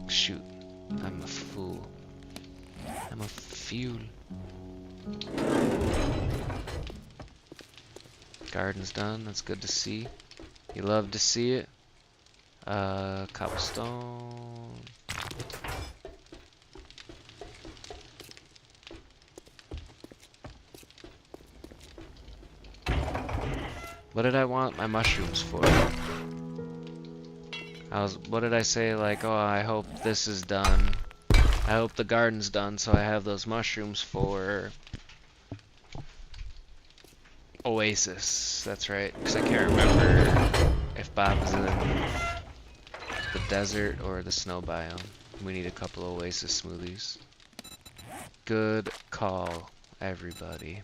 Shoot, I'm a fool. I'm a fool. Garden's done, that's good to see. You love to see it. Cobblestone. What did I want my mushrooms for? What did I say? Like, oh, I hope this is done. I hope the garden's done so I have those mushrooms for Oasis. That's right, because I can't remember if Bob is in the desert or the snow biome. We need a couple of Oasis smoothies. Good call, everybody.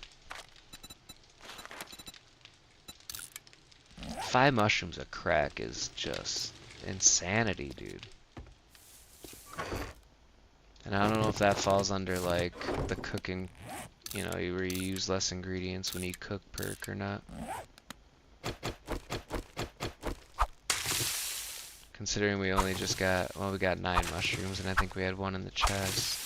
5 mushrooms a crack is just insanity, dude. And I don't know if that falls under like the cooking, you know, where you use less ingredients when you cook perk or not. Considering we only just got, well, we got 9 mushrooms and I think we had 1 in the chest.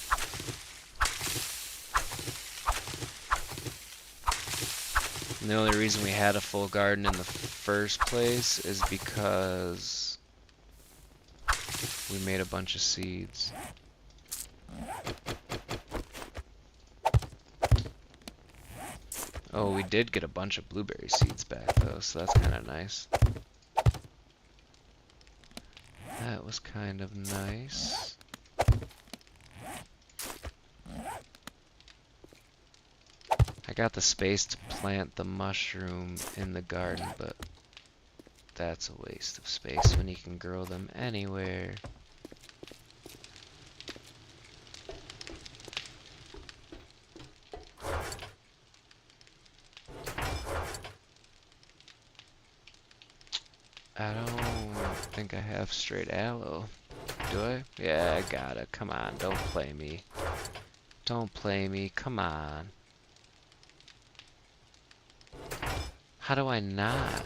And the only reason we had a full garden in the first place is because we made a bunch of seeds. Oh, we did get a bunch of blueberry seeds back though, so that's kind of nice. That was kind of nice. I got the space to plant the mushroom in the garden, but that's a waste of space when you can grow them anywhere. I don't think I have straight aloe. Do I? Yeah, I got it. Come on, don't play me. Don't play me, come on. How do I not?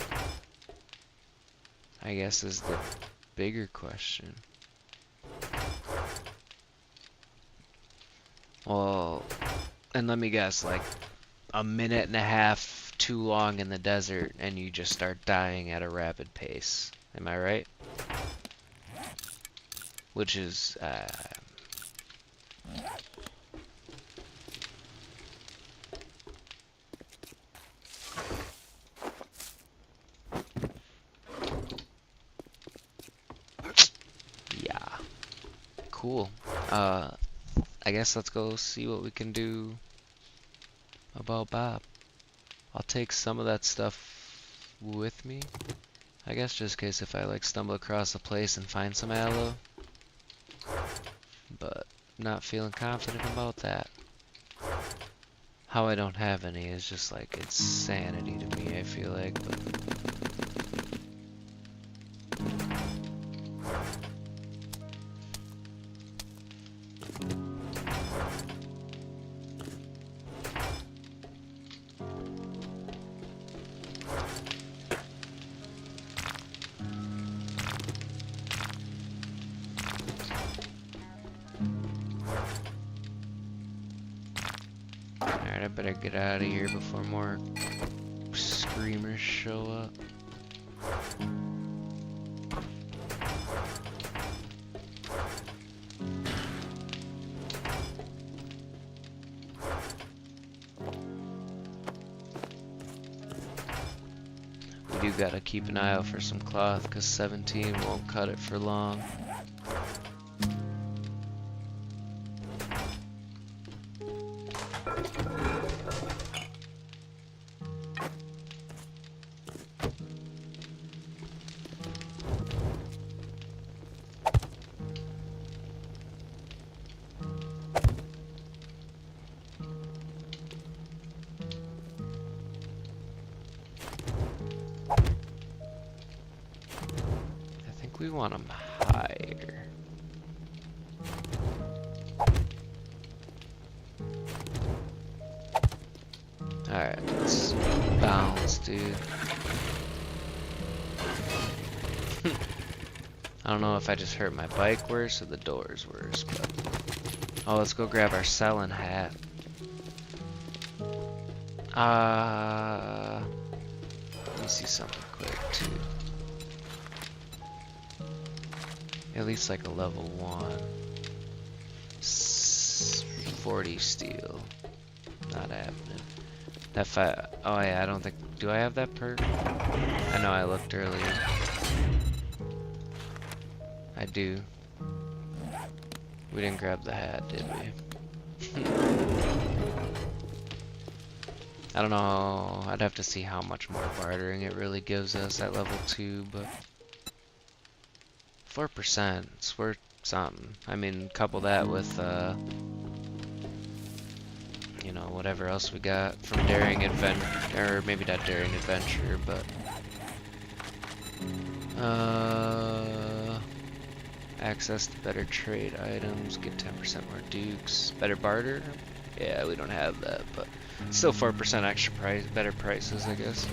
I guess is the bigger question. Well, and let me guess, like a minute and a half too long in the desert and you just start dying at a rapid pace. Am I right? Which is, yeah. Cool. I guess let's go see what we can do about Bob. I'll take some of that stuff with me, I guess, just in case if I like stumble across a place and find some aloe. But not feeling confident about that. How I don't have any is just like insanity to me, I feel like. But alright, I better get out of here before more screamers show up. We do gotta keep an eye out for some cloth, because 17 won't cut it for long. We want them higher. Alright, let's bounce, dude. I don't know if I just hurt my bike worse or the doors worse, but... Oh, let's go grab our selling hat. Let me see something quick, too. At least like a level 1. 40 steel. Not happening. That oh yeah, I don't think, do I have that perk? I know I looked earlier. I do. We didn't grab the hat, did we? I don't know, I'd have to see how much more bartering it really gives us at level 2, but 4%, it's worth something. I mean, couple that with, you know, whatever else we got from Daring Adventure, or maybe not Daring Adventure, but access to better trade items, get 10% more dukes, better barter. Yeah, we don't have that, but still 4% extra price, better prices, I guess.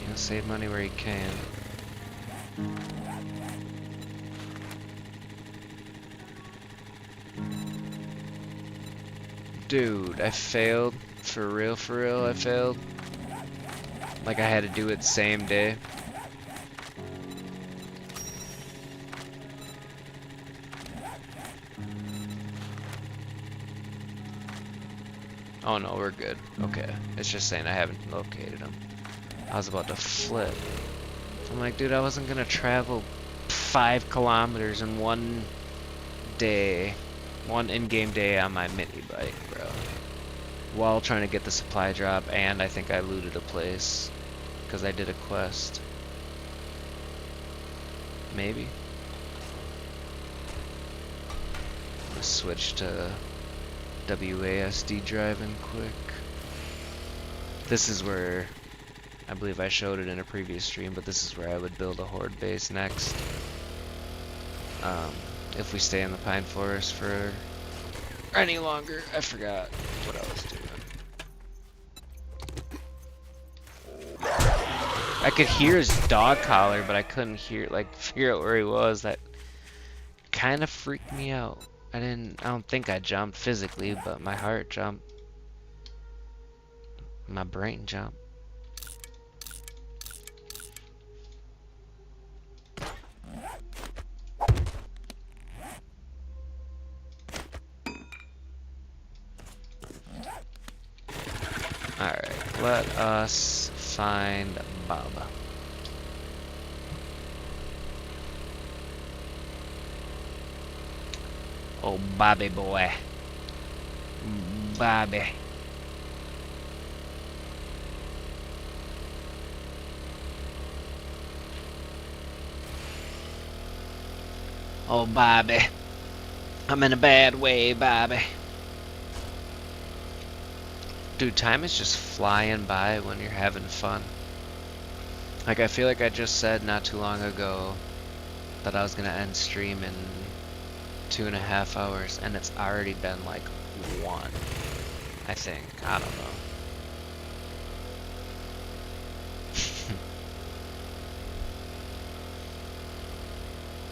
You know, save money where you can. Dude, I failed. For real, I failed. Like I had to do it same day. Oh no, we're good. Okay. It's just saying I haven't located him. I was about to flip. I'm like, dude, I wasn't gonna travel 5 kilometers in one day. One in-game day on my mini bike, bro. While trying to get the supply drop, and I think I looted a place. Because I did a quest. Maybe? I'm gonna switch to WASD driving quick. This is where, I believe I showed it in a previous stream, but this is where I would build a horde base next. If we stay in the Pine Forest for any longer. I forgot what I was doing. I could hear his dog collar, but I couldn't hear, like, figure out where he was. That kind of freaked me out. I don't think I jumped physically, but my heart jumped. My brain jumped. Alright, let us find Bob. Oh, Bobby boy. Bobby. Oh, Bobby. I'm in a bad way, Bobby. Dude, time is just flying by when you're having fun. Like, I feel like I just said not too long ago that I was gonna end stream in 2.5 hours, and it's already been like 1, I think. I don't know.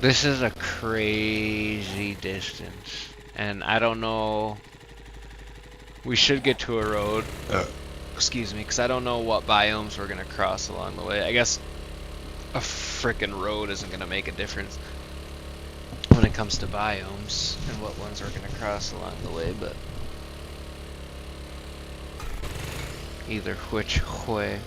This is a crazy distance, and I don't know. We should get to a road. Excuse me, because I don't know what biomes we're gonna cross along the way. I guess a frickin' road isn't gonna make a difference when it comes to biomes and what ones we're gonna cross along the way, but either which way.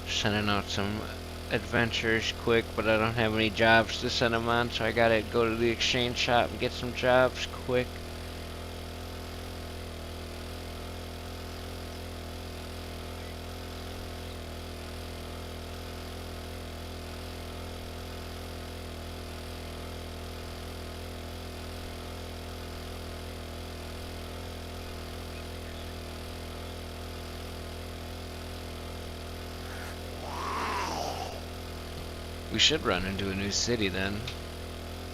Sending out some adventures quick, but I don't have any jobs to send them on, so I gotta go to the exchange shop and get some jobs quick. We should run into a new city then.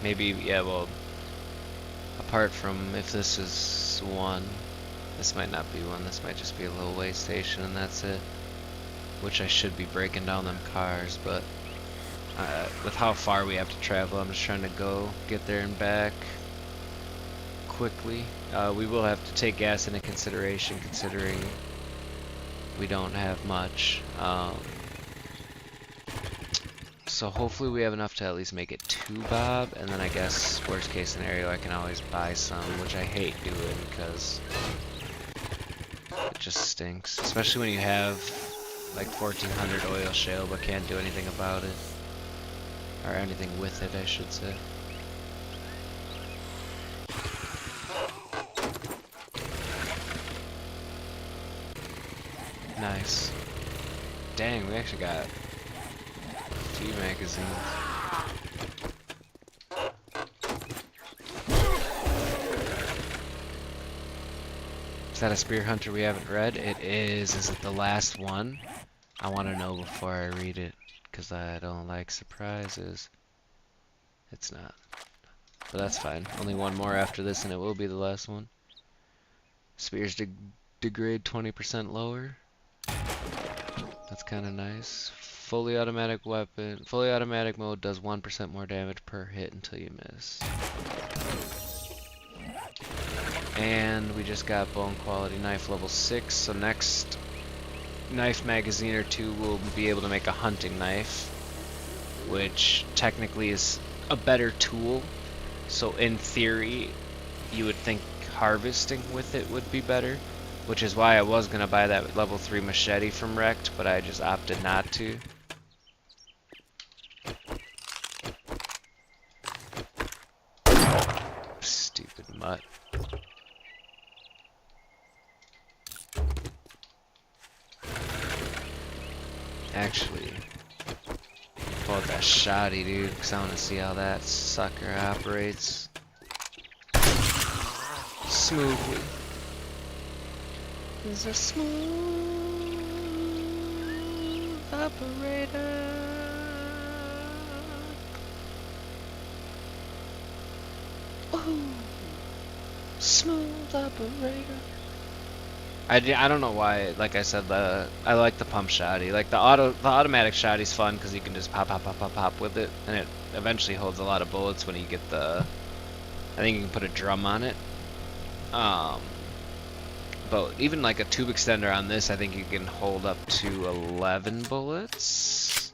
Maybe, yeah, well, apart from if this is one, this might not be one, this might just be a little way station and that's it. Which I should be breaking down them cars, but with how far we have to travel, I'm just trying to go, get there and back. quickly. We will have to take gas into consideration considering we don't have much. So hopefully we have enough to at least make it to Bob, and then I guess worst case scenario I can always buy some, which I hate doing because it just stinks. Especially when you have like 1400 oil shale but can't do anything about it. Or anything with it, I should say. Nice. Dang, we actually got a few magazines. Is that a spear hunter we haven't read? It is. Is it the last one? I want to know before I read it, because I don't like surprises. It's not. But that's fine. Only one more after this and it will be the last one. Spears degrade 20% lower. That's kind of nice. Fully automatic weapon. Fully automatic mode does 1% more damage per hit until you miss. And we just got bone quality knife level 6. So next knife magazine or two we'll be able to make a hunting knife, which technically is a better tool. So in theory, you would think harvesting with it would be better. Which is why I was going to buy that level 3 machete from Wrecked, but I just opted not to. Stupid mutt. Actually, pull out that shotty, dude, because I want to see how that sucker operates smoothly. Is a smooth operator. Ooh, smooth operator. I don't know why. Like I said, I like the pump shotty. Like the automatic shotty's fun because you can just pop with it, and it eventually holds a lot of bullets when you get the. I think you can put a drum on it. But even like a tube extender on this, I think you can hold up to 11 bullets.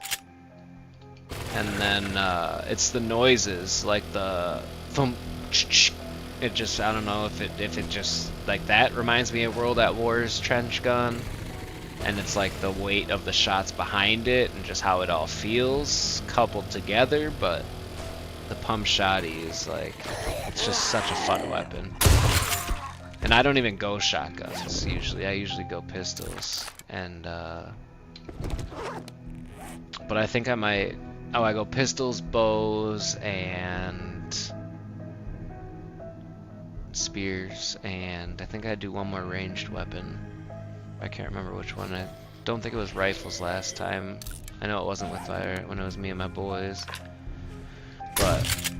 And then it's the noises, like the thump, it just, I don't know if it just, like that reminds me of World at War's trench gun. And it's like the weight of the shots behind it and just how it all feels coupled together. But the pump shotty is like, it's just such a fun weapon. And I don't even go shotguns usually. I usually go pistols. And but I think I might. Oh, I go pistols, bows, and spears, and I think I do one more ranged weapon. I can't remember which one. I don't think it was rifles last time. I know it wasn't with fire when it was me and my boys. But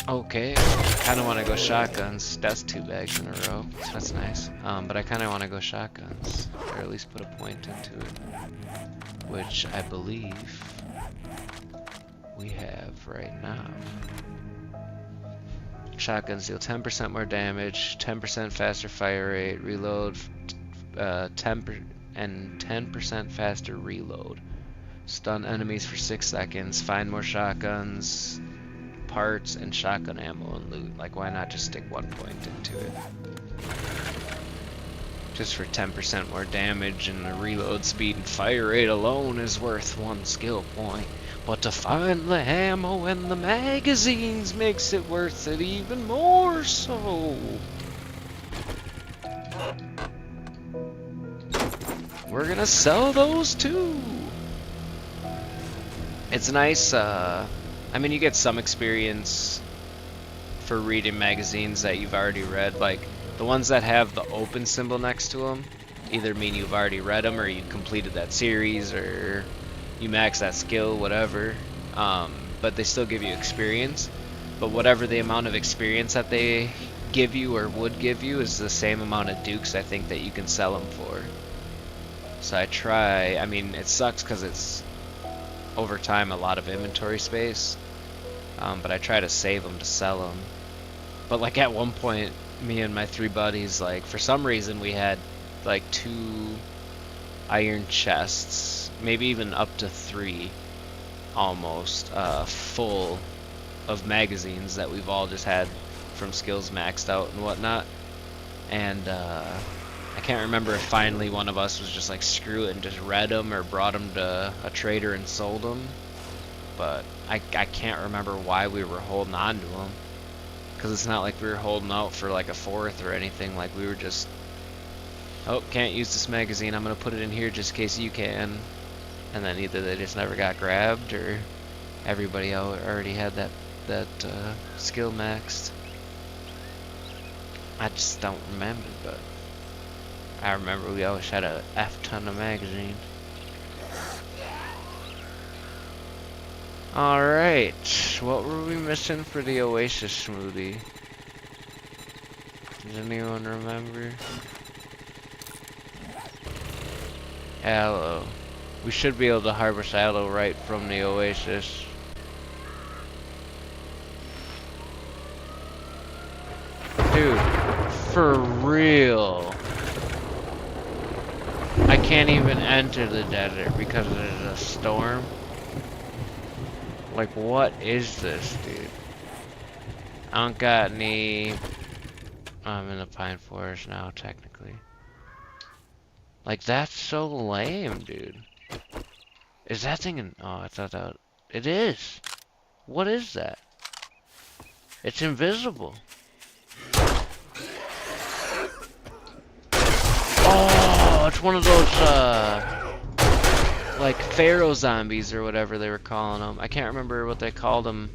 okay, I kind of want to go shotguns. That's 2 bags in a row. So that's nice. But I kind of want to go shotguns, or at least put a point into it, which I believe we have right now. Shotguns deal 10% more damage, 10% faster fire rate, reload 10% faster reload. Stun enemies for 6 seconds. Find more shotguns, parts, and shotgun ammo and loot. Like, why not just stick 1 point into it? Just for 10% more damage, and the reload speed and fire rate alone is worth 1 skill point. But to find the ammo and the magazines makes it worth it even more so. We're gonna sell those too. It's nice, I mean, you get some experience for reading magazines that you've already read. Like, the ones that have the open symbol next to them either mean you've already read them, or you completed that series, or you max that skill, whatever. But they still give you experience. But whatever the amount of experience that they give you or would give you is the same amount of dukes I think that you can sell them for. So I try, I mean, it sucks because it's over time a lot of inventory space, but I try to save them to sell them. But like at one point, me and my 3 buddies, like for some reason we had like 2 iron chests, maybe even up to 3 almost, full of magazines that we've all just had from skills maxed out and whatnot. And I can't remember if finally one of us was just like screw it and just read them or brought them to a trader and sold them. But I can't remember why we were holding on to them. Because it's not like we were holding out for like a 4th or anything. Like we were just, oh, can't use this magazine, I'm going to put it in here just in case you can. And then either they just never got grabbed or everybody already had that skill maxed. I just don't remember, but I remember we always had a F-ton of magazines. Alright, what were we missing for the Oasis smoothie? Does anyone remember? Aloe. We should be able to harvest aloe right from the Oasis. Dude, for real. I can't even enter the desert because there's a storm. Like, what is this, dude? I don't got any... I'm in the pine forest now, technically. Like, that's so lame, dude. Is that thing in... Oh, I thought that... It is! What is that? It's invisible. Oh, it's one of those, like Pharaoh zombies or whatever they were calling them. I can't remember what they called them.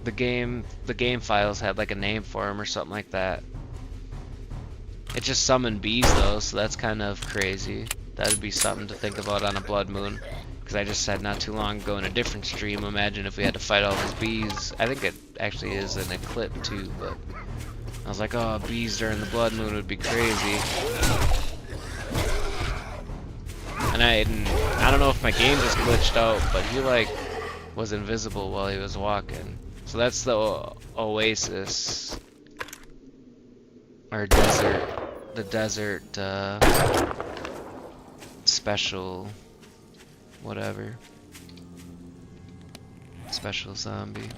The game files had like a name for them or something like that. It just summoned bees though, so that's kind of crazy. That would be something to think about on a blood moon. Because I just said not too long ago in a different stream, imagine if we had to fight all these bees. I think it actually is in a clip too, but I was like, oh, bees during the blood moon would be crazy. And I don't know if my game just glitched out, but he like was invisible while he was walking. So that's the Oasis or desert, the desert special whatever, special zombie.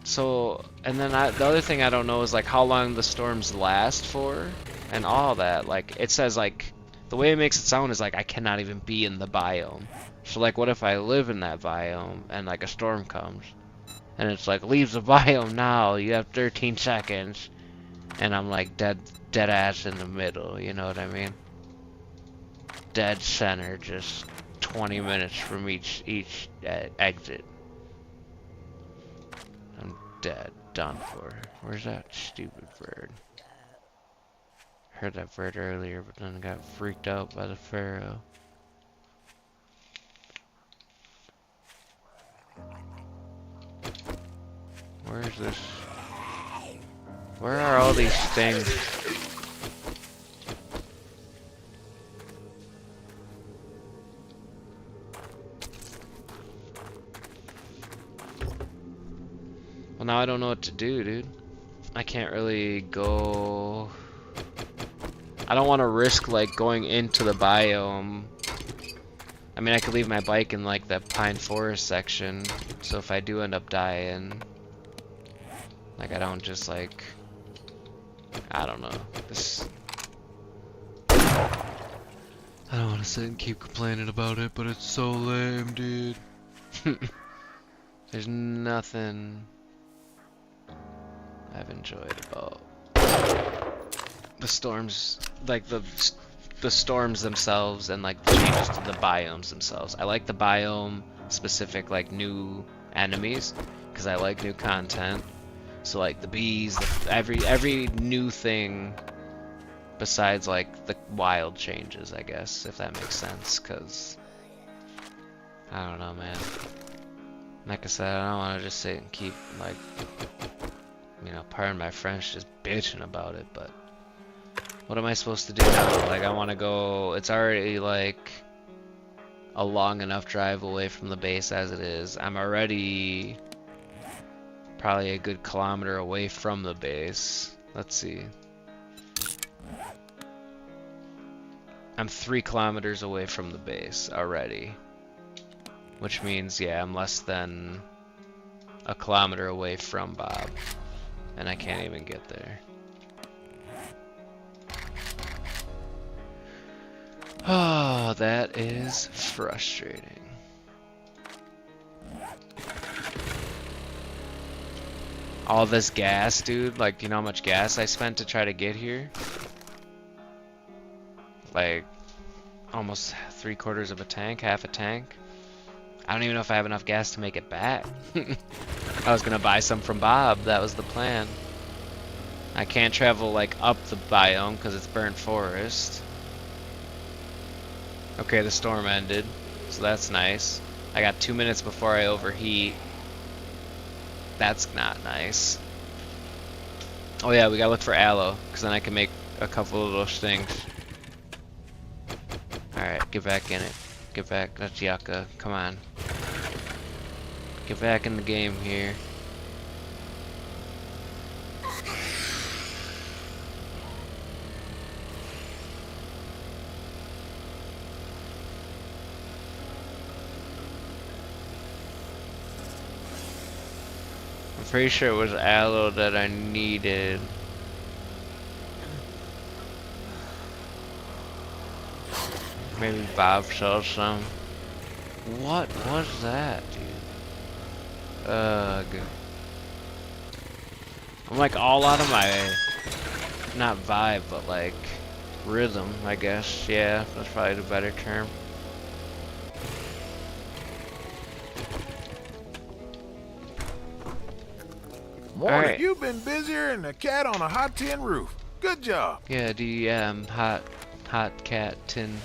So, and then the other thing I don't know is like how long the storms last for and all that. Like it says like, the way it makes it sound is like I cannot even be in the biome. So like what if I live in that biome and like a storm comes and it's like leave the biome now, you have 13 seconds, and I'm like dead ass in the middle, you know what I mean? Dead center, just 20 minutes from each exit. I'm dead, done for. Where's that stupid bird? Heard that bird earlier, but then got freaked out by the Pharaoh. Where is this? Where are all these things? Well, now I don't know what to do, dude. I can't really go... I don't want to risk, like, going into the biome. I mean, I could leave my bike in, like, the pine forest section, so if I do end up dying, like, I don't just, like... I don't know. This... I don't want to sit and keep complaining about it, but it's so lame, dude. There's nothing I've enjoyed about the storms, like the storms themselves and like the changes to the biomes themselves. I like the biome specific like new enemies because I like new content. So like the bees, every new thing besides like the wild changes, I guess, if that makes sense, because I don't know, man. Like I said, I don't want to just sit and keep, like, you know, pardon my French, just bitching about it, but what am I supposed to do now? Like, I want to go, it's already, like, a long enough drive away from the base as it is. I'm already probably a good kilometer away from the base. Let's see. I'm 3 kilometers away from the base already. Which means, yeah, I'm less than a kilometer away from Bob. And I can't even get there. Oh, that is frustrating. All this gas, dude. Like, you know how much gas I spent to try to get here? Like, almost 3/4 of a tank, half a tank. I don't even know if I have enough gas to make it back. I was gonna buy some from Bob. That was the plan. I can't travel, like, up the biome because it's burnt forest. Okay, the storm ended, so that's nice. I got 2 minutes before I overheat. That's not nice. Oh yeah, we gotta look for aloe, because then I can make a couple of those things. Alright, get back in it. Get back, that's Yucca, come on. Get back in the game here. I'm pretty sure it was aloe that I needed. Maybe Bob sells some. What was that, dude? Ugh. I'm like all out of my, not vibe, but like rhythm, I guess. Yeah, that's probably the better term. Morning. Alright. You've been busier than a cat on a hot tin roof. Good job. Yeah, hot cat, tin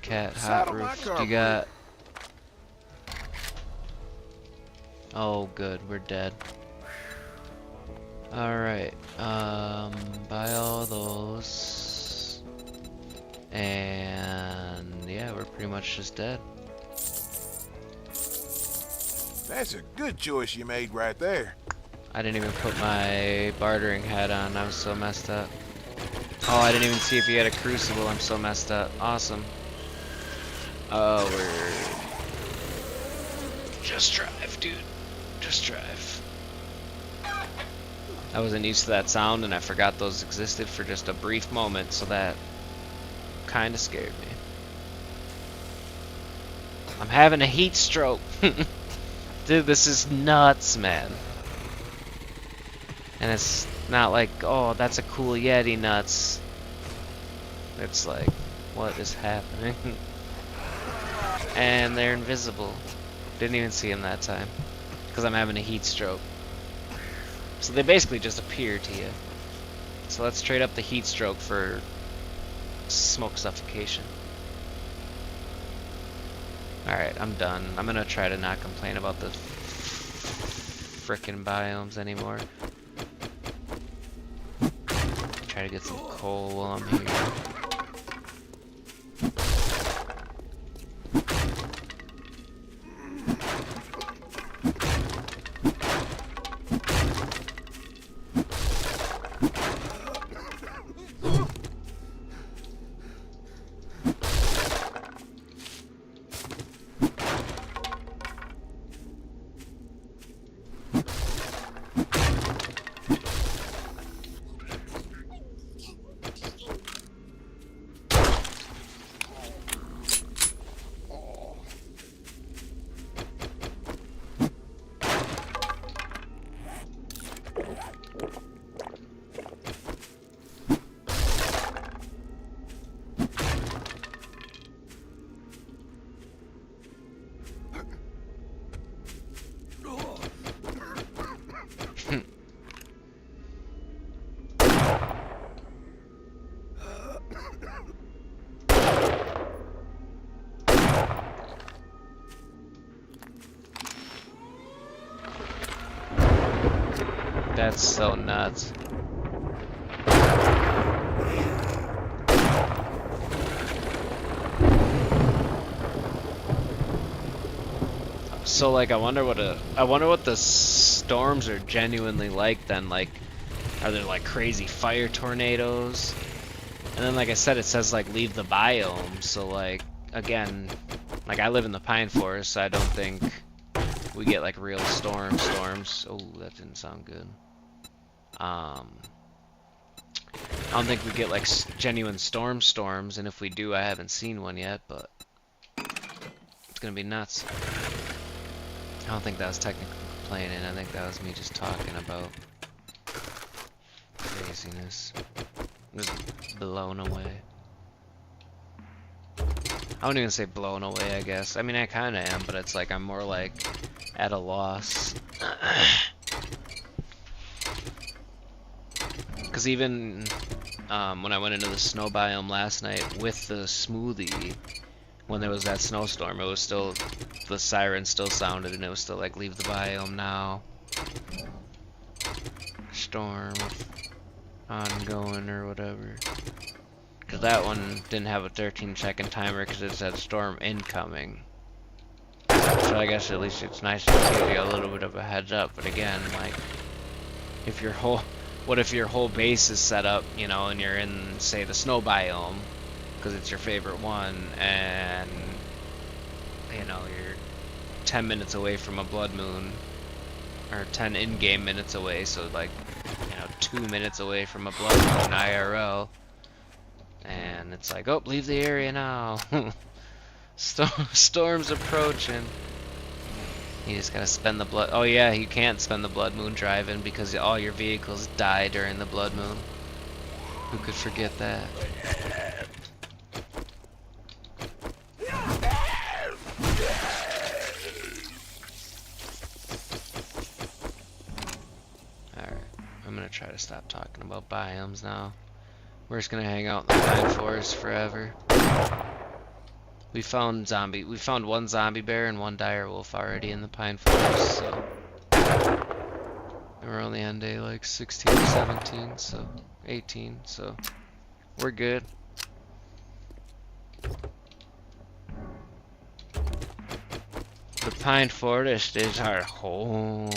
cat, hot Saddle my roof. car, You got. Oh, good, we're dead. Alright, buy all those. And yeah, we're pretty much just dead. That's a good choice you made right there. I didn't even put my bartering hat on, I was so messed up. Oh, I didn't even see if he had a crucible, I'm so messed up. Awesome. Oh, we're... Just drive, dude. Just drive. I wasn't used to that sound and I forgot those existed for just a brief moment, so that kind of scared me. I'm having a heat stroke. Dude, this is nuts, man. And it's not like, oh, that's a cool Yeti nuts. It's like, what is happening? And they're invisible. Didn't even see them that time. Because I'm having a heat stroke. So they basically just appear to you. So let's trade up the heat stroke for smoke suffocation. Alright, I'm done. I'm gonna try to not complain about the frickin' biomes anymore. Try to get some coal while I'm here. That's so nuts. So like, I wonder what the storms are genuinely like then. Like, are there like crazy fire tornadoes? And then, like I said, it says like leave the biome. So like, again, like I live in the pine forest, so I don't think we get like real storms. Oh, that didn't sound good. I don't think we get like genuine storms, and if we do, I haven't seen one yet, but it's gonna be nuts. I don't think that was technically complaining. I think that was me just talking about craziness. Just blown away. I wouldn't even say blown away, I guess. I mean, I kind of am, but it's like I'm more like at a loss. Because even when I went into the snow biome last night with the smoothie, when there was that snowstorm, it was still, the siren still sounded, and it was still like, leave the biome now. Storm ongoing or whatever. Because that one didn't have a 13-second timer because it said storm incoming. So I guess at least it's nice to give you a little bit of a heads up. But again, like, if your whole, what if your whole base is set up, you know, and you're in, say, the snow biome, because it's your favorite one, and, you know, you're 10 minutes away from a blood moon, or 10 in-game minutes away, so like, you know, 2 minutes away from a blood moon IRL. And it's like, oh, leave the area now. Storm's approaching. You just gotta spend the blood. Oh yeah, you can't spend the blood moon driving because all your vehicles die during the blood moon. Who could forget that? Alright, I'm gonna try to stop talking about biomes now. We're just gonna hang out in the pine forest forever. We found one zombie bear and one dire wolf already in the pine forest, so we're only on day like 16 or 17, so 18, so we're good. The pine forest is our home.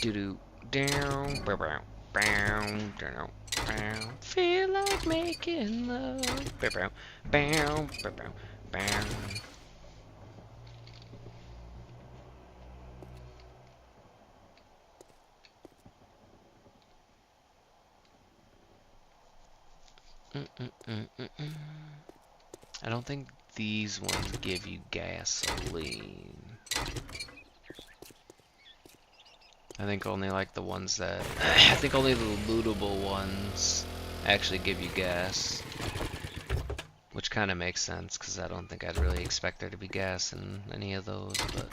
Do down, bow bow, down, down, bow. Feel like making love, bow bow, bow, bow, bow, bow. I don't think these ones give you gasoline. I think only like the ones that I think only the lootable ones actually give you gas, which kind of makes sense because I don't think I'd really expect there to be gas in any of those. But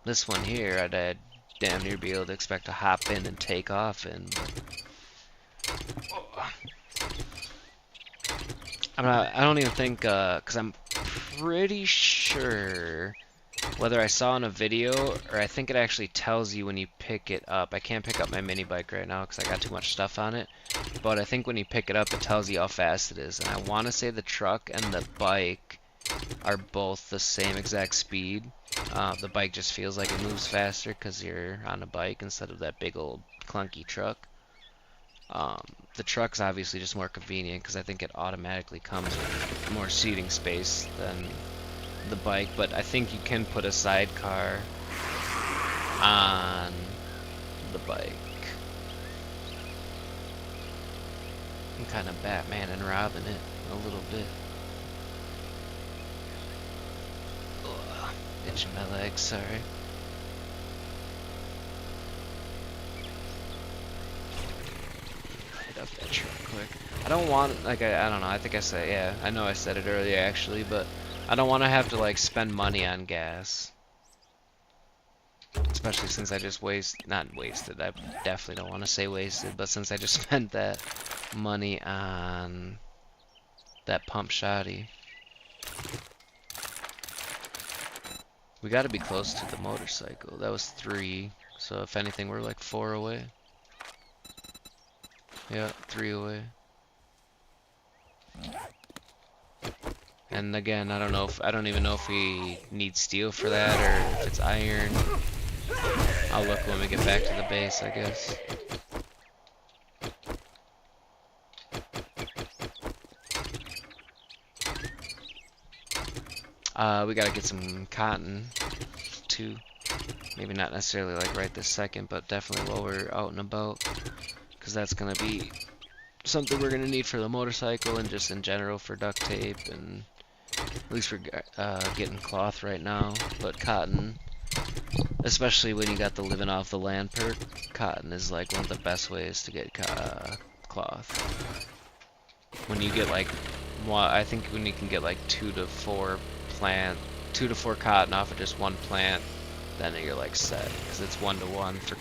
this one here, I'd damn near be able to expect to hop in and take off in. But I don't even think because I'm pretty sure. Whether I saw in a video, or I think it actually tells you when you pick it up. I can't pick up my mini bike right now because I got too much stuff on it. But I think when you pick it up, it tells you how fast it is. And I want to say the truck and the bike are both the same exact speed. The bike just feels like it moves faster because you're on a bike instead of that big old clunky truck. The truck's obviously just more convenient because I think it automatically comes with more seating space than the bike, but I think you can put a sidecar on the bike. I'm kind of Batman and Robin it a little bit. Ugh, itching my legs, sorry. Hit up that truck quick. I don't want, like, I don't know, I think I said, yeah, I know I said it earlier actually, but I don't want to have to like spend money on gas, especially since I just not wasted, I definitely don't want to say wasted, but since I just spent that money on that pump shoddy. We gotta be close to the motorcycle. That was 3, so if anything, we're like 4 away. Yeah, 3 away. And again, I don't even know if we need steel for that or if it's iron. I'll look when we get back to the base, I guess. We gotta get some cotton too. Maybe not necessarily like right this second, but definitely while we're out and about, because that's gonna be something we're gonna need for the motorcycle and just in general for duct tape, and at least we're getting cloth right now. But cotton, especially when you got the living off the land perk, cotton is like one of the best ways to get cloth. When you get like, well, I think when you can get like 2 to 4 cotton off of just one plant, then you're like set, because it's 1 to 1 for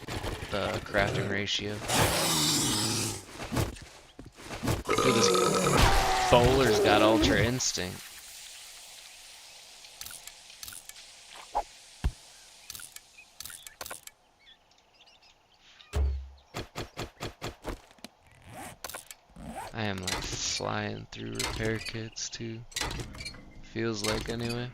the crafting ratio. Dude, this bowler's got Ultra Instinct. I am like flying through repair kits too. Feels like anyway.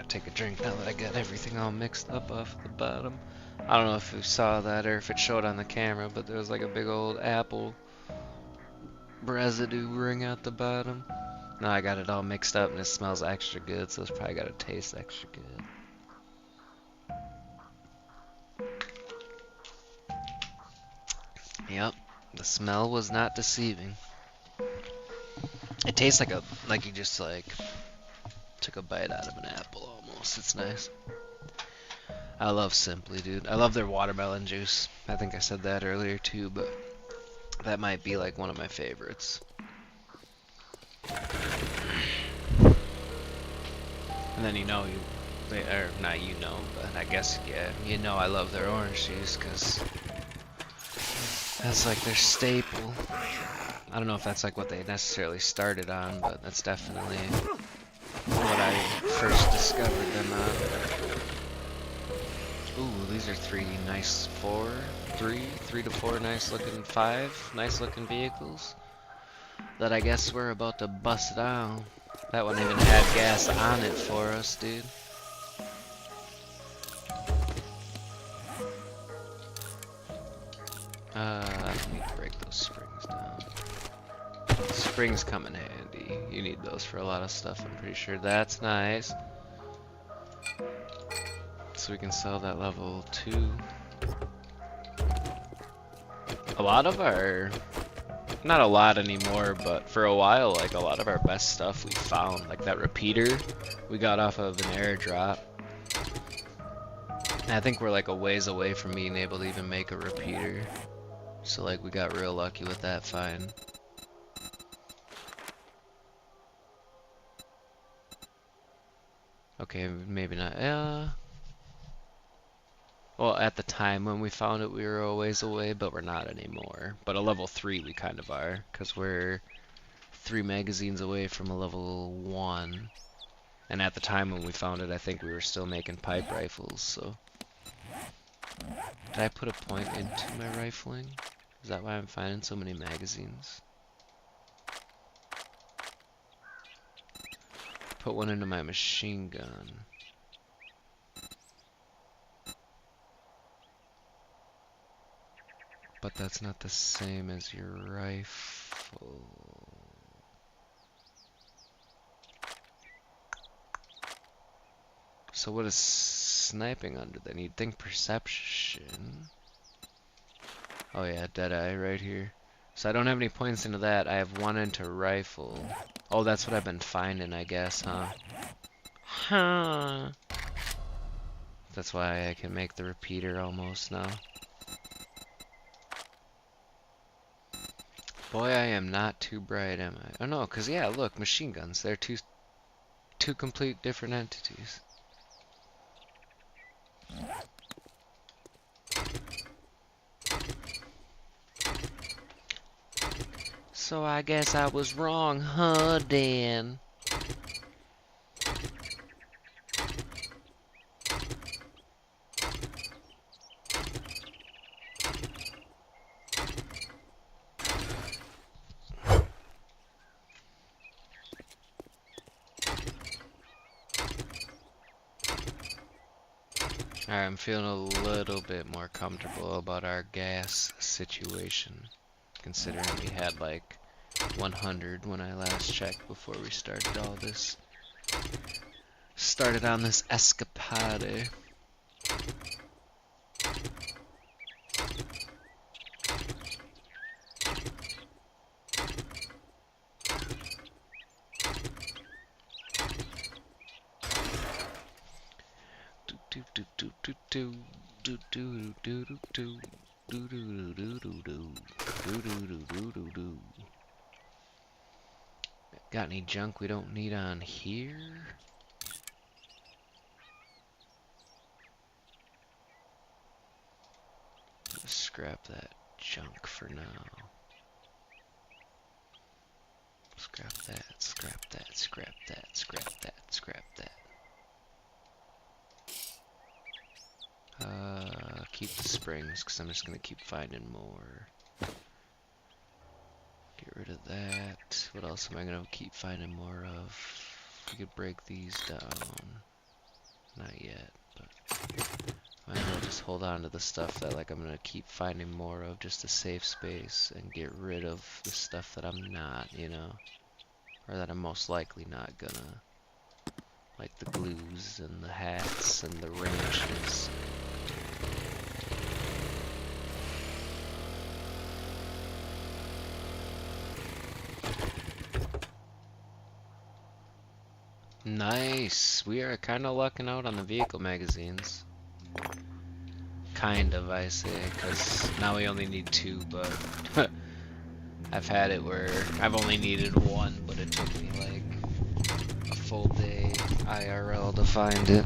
Take a drink now that I got everything all mixed up off the bottom. I don't know if you saw that or if it showed on the camera, but there was like a big old apple residue ring at the bottom. Now I got it all mixed up and it smells extra good, so it's probably gotta taste extra good. Yep, the smell was not deceiving. It tastes like you just like took a bite out of an apple almost. It's nice. I love Simply, dude. I love their watermelon juice. I think I said that earlier too, but that might be like one of my favorites. And then or not but I guess, yeah, I love their orange juice, because that's like their staple. I don't know if that's like what they necessarily started on, but that's definitely what I first discovered them on. Ooh, these are 3 nice 3 to 4 nice looking 5 nice looking vehicles that I guess we're about to bust down. That one even had gas on it for us, dude. I don't need to break those springs down. Springs come in handy. You need those for a lot of stuff, I'm pretty sure. That's nice. So we can sell that level 2. A lot of our... Not a lot anymore, but for a while, like a lot of our best stuff we found. Like that repeater we got off of an airdrop. And I think we're like a ways away from being able to even make a repeater. So like we got real lucky with that find. Okay, maybe not. Well, at the time when we found it, we were a ways away, but we're not anymore. But a level 3 we kind of are, because we're 3 magazines away from a level 1. And at the time when we found it, I think we were still making pipe rifles, so... Did I put a point into my rifling? Is that why I'm finding so many magazines? Put one into my machine gun. But that's not the same as your rifle. So what is sniping under then? You'd think perception. Oh yeah, Deadeye right here. So I don't have any points into that. I have 1 into rifle. Oh, that's what I've been finding, I guess, huh? Huh. That's why I can make the repeater almost now. Boy, I am not too bright, am I? Oh no, cause yeah, look, machine guns. They're two complete different entities. So I guess I was wrong, huh, Dan? Alright, I'm feeling a little bit more comfortable about our gas situation, considering we had like 100 when I last checked before we started all this. Started on this escapade. Got any junk we don't need on here? Let's scrap that junk for now. Scrap that, scrap that, scrap that, scrap that, scrap that. Keep the springs, because I'm just going to keep finding more. Get rid of that. What else am I going to keep finding more of? We could break these down. Not yet, but might as well just hold on to the stuff that like I'm going to keep finding more of, just to save space, and get rid of the stuff that I'm not, you know? Or that I'm most likely not gonna. Like the glues and the hats and the wrenches. Nice! We are kind of lucking out on the vehicle magazines. Kind of, I say, because now we only need 2, but I've had it where I've only needed 1, but it took me like a full day IRL to find it.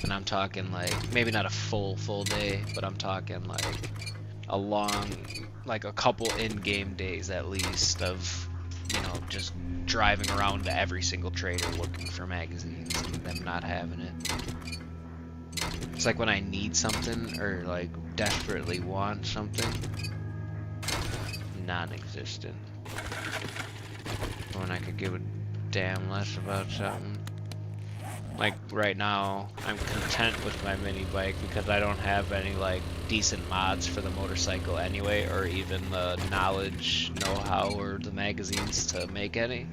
And I'm talking like, maybe not a full day, but I'm talking like a long, like a couple in-game days at least of, you know, just driving around to every single trader looking for magazines and them not having it. It's like when I need something or like desperately want something, non-existent. When I could give a damn less about something. Like right now, I'm content with my mini bike because I don't have any like decent mods for the motorcycle anyway, or even the knowledge, know-how, or the magazines to make any.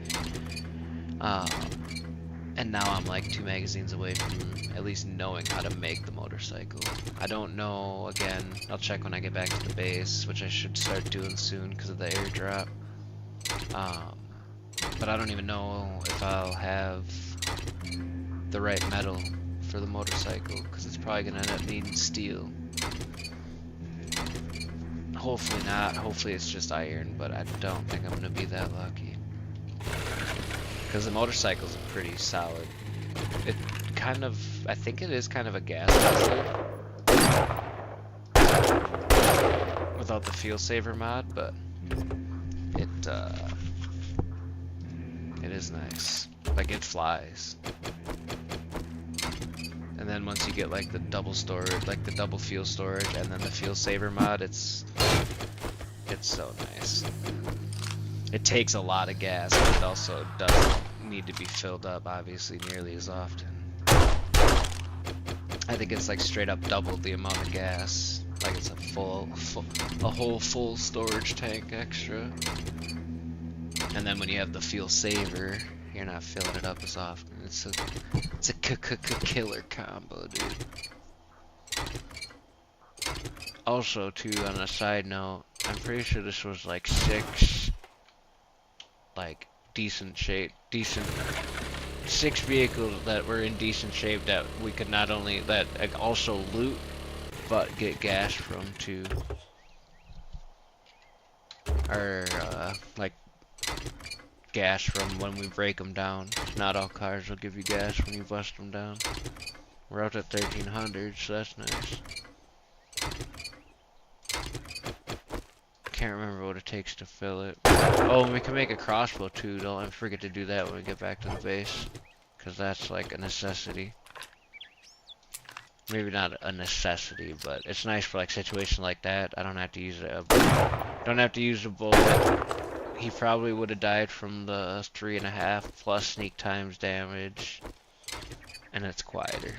And now I'm like 2 magazines away from at least knowing how to make the motorcycle. I don't know, again, I'll check when I get back to the base, which I should start doing soon because of the airdrop. But I don't even know if I'll have the right metal for the motorcycle, because it's probably going to end up needing steel. Hopefully not, hopefully it's just iron, but I don't think I'm going to be that lucky. Because the motorcycle's pretty solid. It kind of, I think it is kind of a gas guzzler without the fuel saver mod, but it is nice. Like it flies. And then once you get like the double storage, like the double fuel storage, and then the fuel saver mod, it's so nice. It takes a lot of gas, but it also doesn't need to be filled up, obviously, nearly as often. I think it's like straight up double the amount of gas. Like it's a whole full storage tank extra. And then when you have the fuel saver, you're not filling it up as often. It's a killer combo, dude. Also, too, on a side note, I'm pretty sure this was like 6, like, decent 6 vehicles that were in decent shape that we could not only, that also loot, but get gas from, too. Or, like, gas from when we break them down. Not all cars will give you gas when you bust them down. We're out at 1300, so that's nice. Can't remember what it takes to fill it. Oh, and we can make a crossbow too. Don't forget to do that when we get back to the base, because that's like a necessity. Maybe not a necessity, but it's nice for like situations like that. I don't have to use a bullet. He probably would have died from the 3.5 plus sneak times damage, and it's quieter.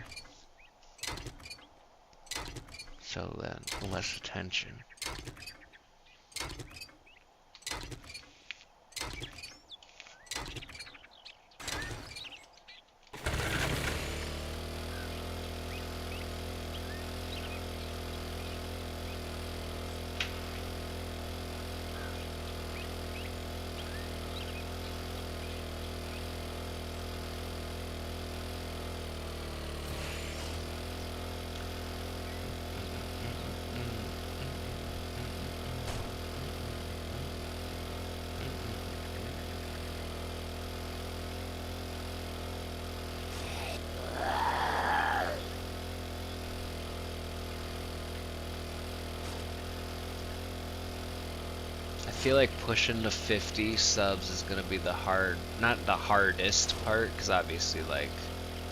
So then, less attention. I feel like pushing to 50 subs is gonna be not the hardest part, because obviously like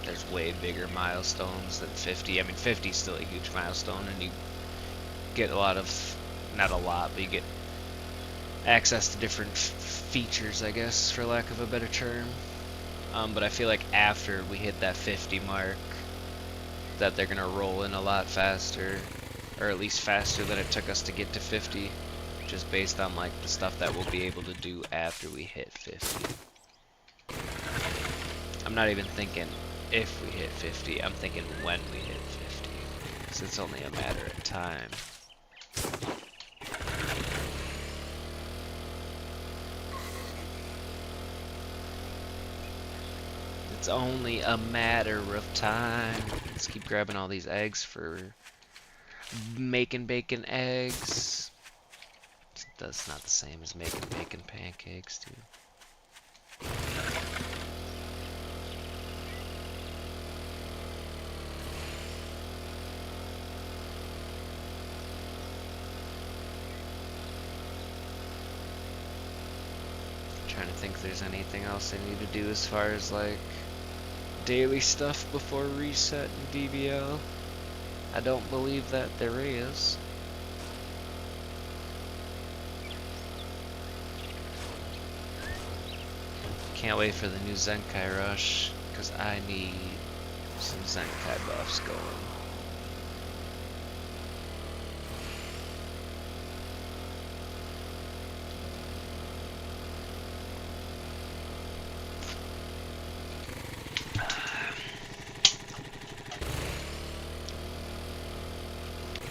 there's way bigger milestones than 50. I mean 50 is still a huge milestone, and you get a lot of, not a lot, but you get access to different features, I guess, for lack of a better term. But I feel like after we hit that 50 mark, that they're gonna roll in a lot faster, or at least faster than it took us to get to 50. Just based on like the stuff that we'll be able to do after we hit 50. I'm not even thinking if we hit 50, I'm thinking when we hit 50, because it's only a matter of time. It's only a matter of time. Let's keep grabbing all these eggs for making bacon eggs. That's not the same as making bacon pancakes, dude. Trying to think if there's anything else I need to do as far as like daily stuff before reset in DBL. I don't believe that there is. Can't wait for the new Zenkai Rush, because I need some Zenkai buffs going.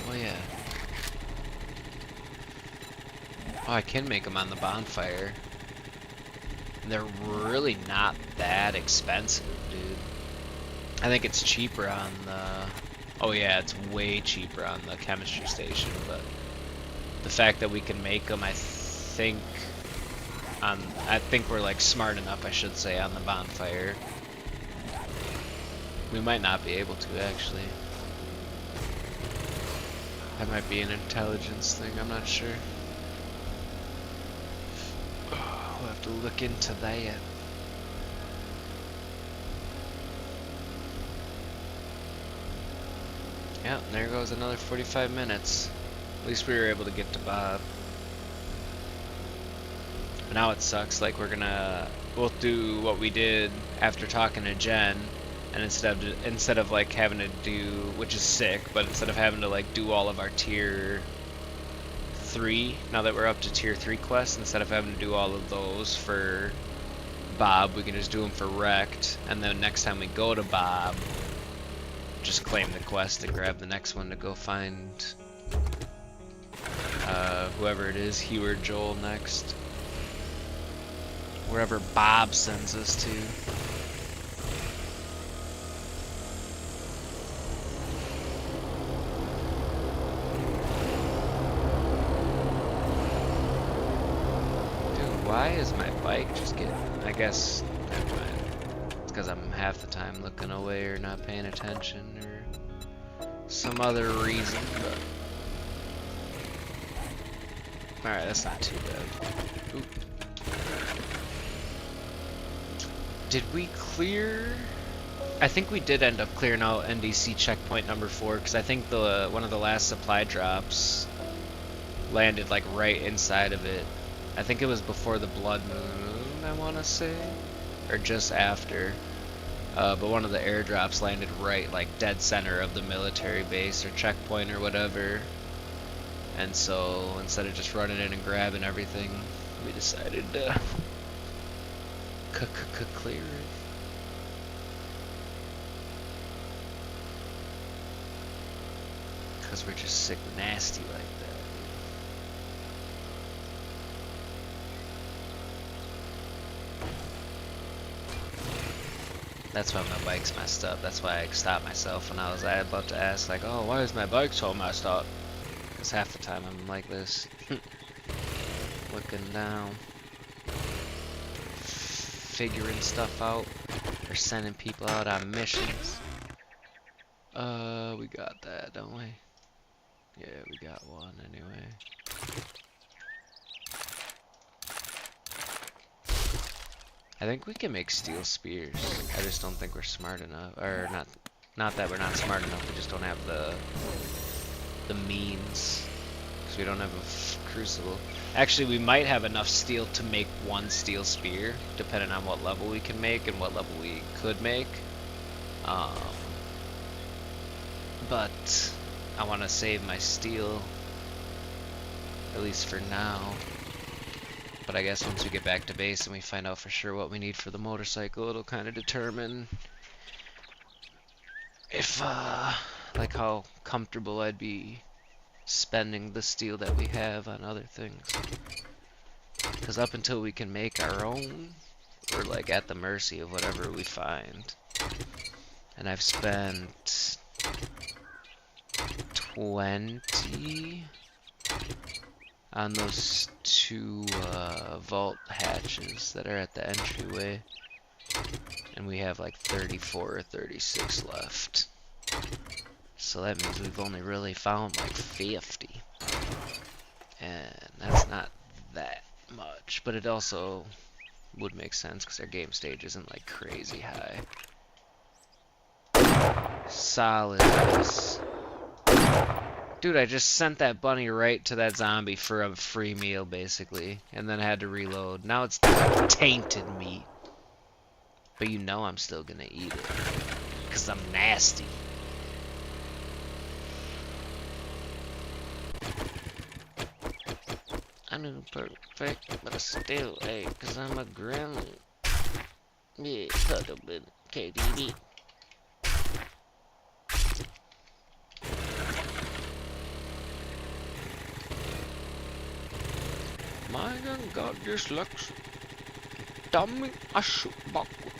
Oh yeah. Oh, I can make them on the bonfire. They're really not that expensive, dude. I think it's cheaper on the... Oh yeah, it's way cheaper on the chemistry station, but the fact that we can make them, I think we're like smart enough, I should say, on the bonfire. We might not be able to, actually. That might be an intelligence thing, I'm not sure. We'll have to look into that. Yeah, there goes another 45 minutes. At least we were able to get to Bob. But now it sucks, like we'll do what we did after talking to Jen, and instead of like having to do, which is sick, but instead of having to like do all of our tier 3, now that we're up to tier 3 quests, instead of having to do all of those for Bob, we can just do them for Wrecked, and then next time we go to Bob, just claim the quest and grab the next one to go find whoever it is, Hugh or Joel next. Wherever Bob sends us to. Dude, why is my bike just getting... I guess, never mind. It's because I'm half the time looking away or not paying attention or some other reason, but... Alright, that's not too bad. Oop. Did we clear? I think we did end up clearing out NDC checkpoint number 4 because I think one of the last supply drops landed like right inside of it. I think it was before the blood moon, I want to say, or just after. But one of the airdrops landed right like dead center of the military base or checkpoint or whatever. And so instead of just running in and grabbing everything, we decided to clear it. Cause we're just sick nasty like that. That's why my bike's messed up. That's why I stopped myself when I was about to ask, like, oh, why is my bike so messed up? Because half the time I'm like this. Looking down. Figuring stuff out. Or sending people out on missions. We got that, don't we? Yeah, we got one anyway. I think we can make steel spears. I just don't think we're smart enough. Or not that we're not smart enough, we just don't have the means. Because we don't have a crucible. Actually, we might have enough steel to make one steel spear, depending on what level we can make and what level we could make. But I want to save my steel, at least for now. But I guess once we get back to base and we find out for sure what we need for the motorcycle, it'll kind of determine if, like how comfortable I'd be spending the steel that we have on other things. Because up until we can make our own, we're like at the mercy of whatever we find. And I've spent 20 on those 2 vault hatches that are at the entryway. And we have like 34 or 36 left. So that means we've only really found like 50. And that's not that much. But it also would make sense because our game stage isn't like crazy high. Solid. Dude, I just sent that bunny right to that zombie for a free meal, basically. And then I had to reload. Now it's tainted meat. But you know I'm still gonna eat it. Because I'm nasty. I knew perfect, but I still ate. Because I'm a gremlin. Yeah, cuddle bit. KDB. My gun got dyslexia. Dummy, I shoot backward.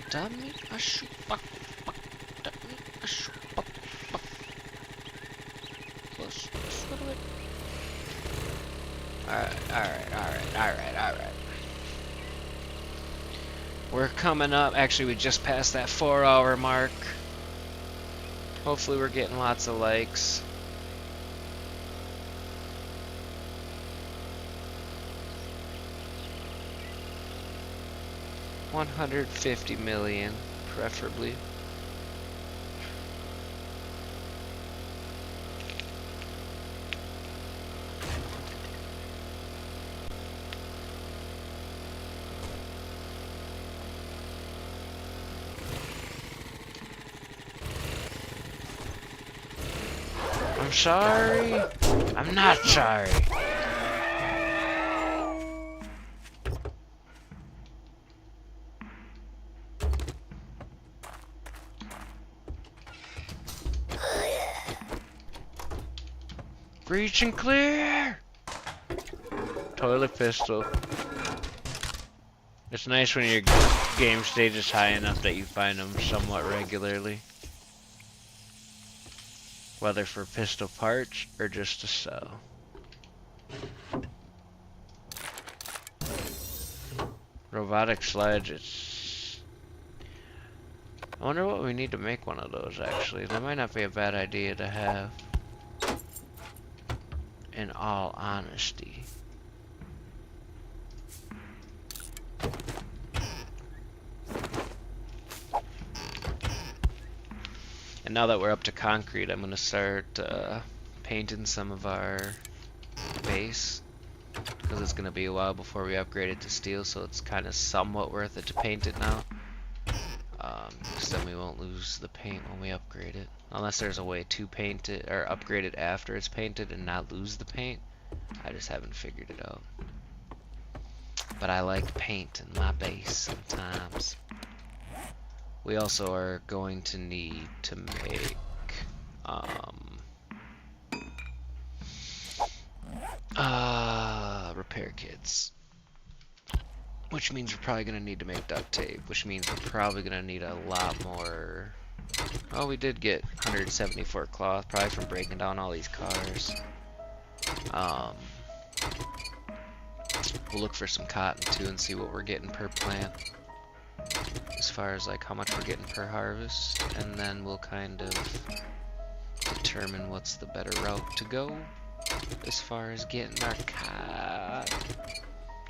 Dummy, I shoot backward. Dummy, I shoot backward. Let's go to it. Alright. We're coming up. Actually, we just passed that 4-hour mark. Hopefully we're getting lots of likes. $150 million, preferably. I'm sorry. I'm not sorry. Breach and clear! Toilet pistol. It's nice when your game stage is high enough that you find them somewhat regularly. Whether for pistol parts or just to sell. Robotic sledge, it's... I wonder what we need to make one of those, actually. That might not be a bad idea to have. In all honesty. And now that we're up to concrete, I'm gonna start painting some of our base. Because it's gonna be a while before we upgrade it to steel, so it's kind of somewhat worth it to paint it now. Because then we won't lose the paint when we upgrade it. Unless there's a way to paint it, or upgrade it after it's painted and not lose the paint. I just haven't figured it out. But I like paint in my base sometimes. We also are going to need to make repair kits. Which means we're probably gonna need to make duct tape, which means we're probably gonna need a lot more. Oh, we did get 174 cloth, probably from breaking down all these cars. We'll look for some cotton too and see what we're getting per plant. As far as like how much we're getting per harvest, and then we'll kind of determine what's the better route to go as far as getting our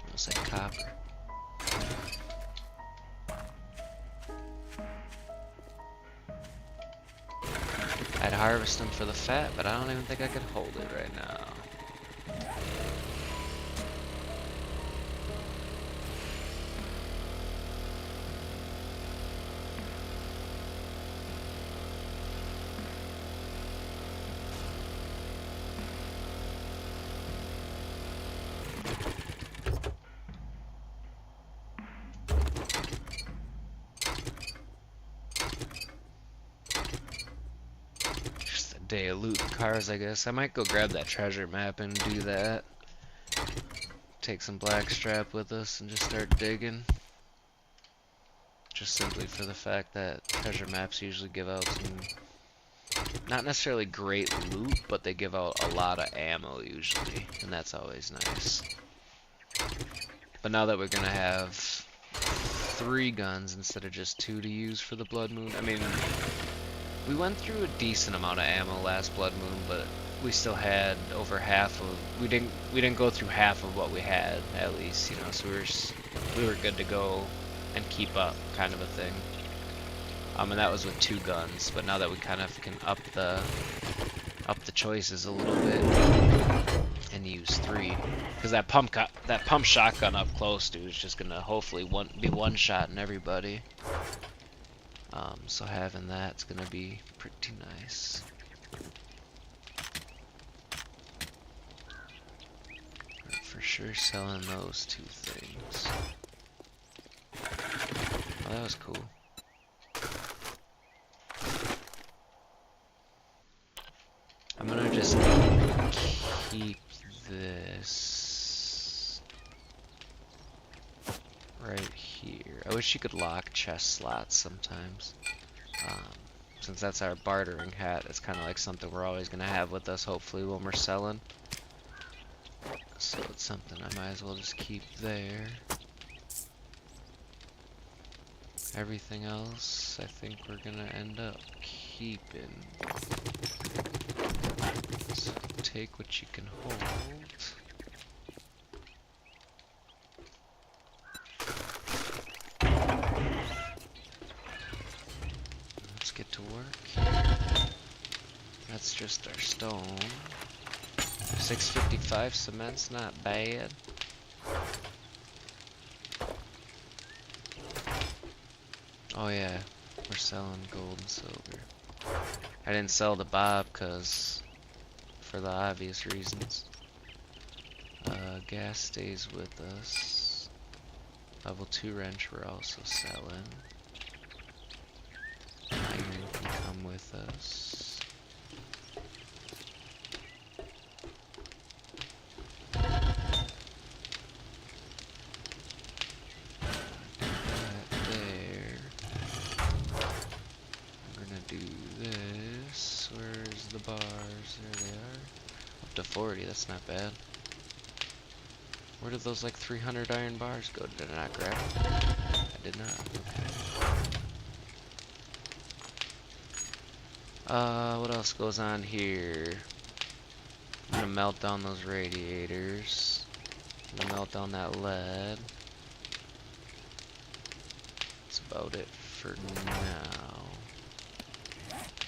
almost said copper. I'd harvest them for the fat, but I don't even think I could hold it right now. Day of looting cars, I guess. I might go grab that treasure map and do that. Take some blackstrap with us and just start digging. Just simply for the fact that treasure maps usually give out some, not necessarily great loot, but they give out a lot of ammo usually, and that's always nice. But now that we're gonna have 3 guns instead of just 2 to use for the Blood Moon, I mean, we went through a decent amount of ammo last Blood Moon, but we still had over half of. We didn't go through half of what we had, at least, you know. So we were good to go and keep up, kind of a thing. And that was with 2 guns. But now that we kind of can up the choices a little bit and use 3, because that pump shotgun up close, dude, is just gonna hopefully be one-shotting everybody. So having that's gonna be pretty nice. We're for sure selling those 2 things. Oh, that was cool. I'm gonna just keep this right here. I wish you could lock chest slots sometimes. Since that's our bartering hat, it's kind of like something we're always going to have with us, hopefully, when we're selling. So it's something I might as well just keep there. Everything else, I think we're going to end up keeping. So take what you can hold. Get to work. That's just our stone. 655 cement's not bad. Oh yeah, we're selling gold and silver. I didn't sell the Bob because for the obvious reasons. Gas stays with us. Level 2 wrench we're also selling. Iron can come with us. this. Where's the bars? There they are. Up to 40, that's not bad. Where did those like 300 iron bars go? Did I not grab them? I did not. Okay. What else goes on here? I'm gonna melt down those radiators. I'm gonna melt down that lead. That's about it for now.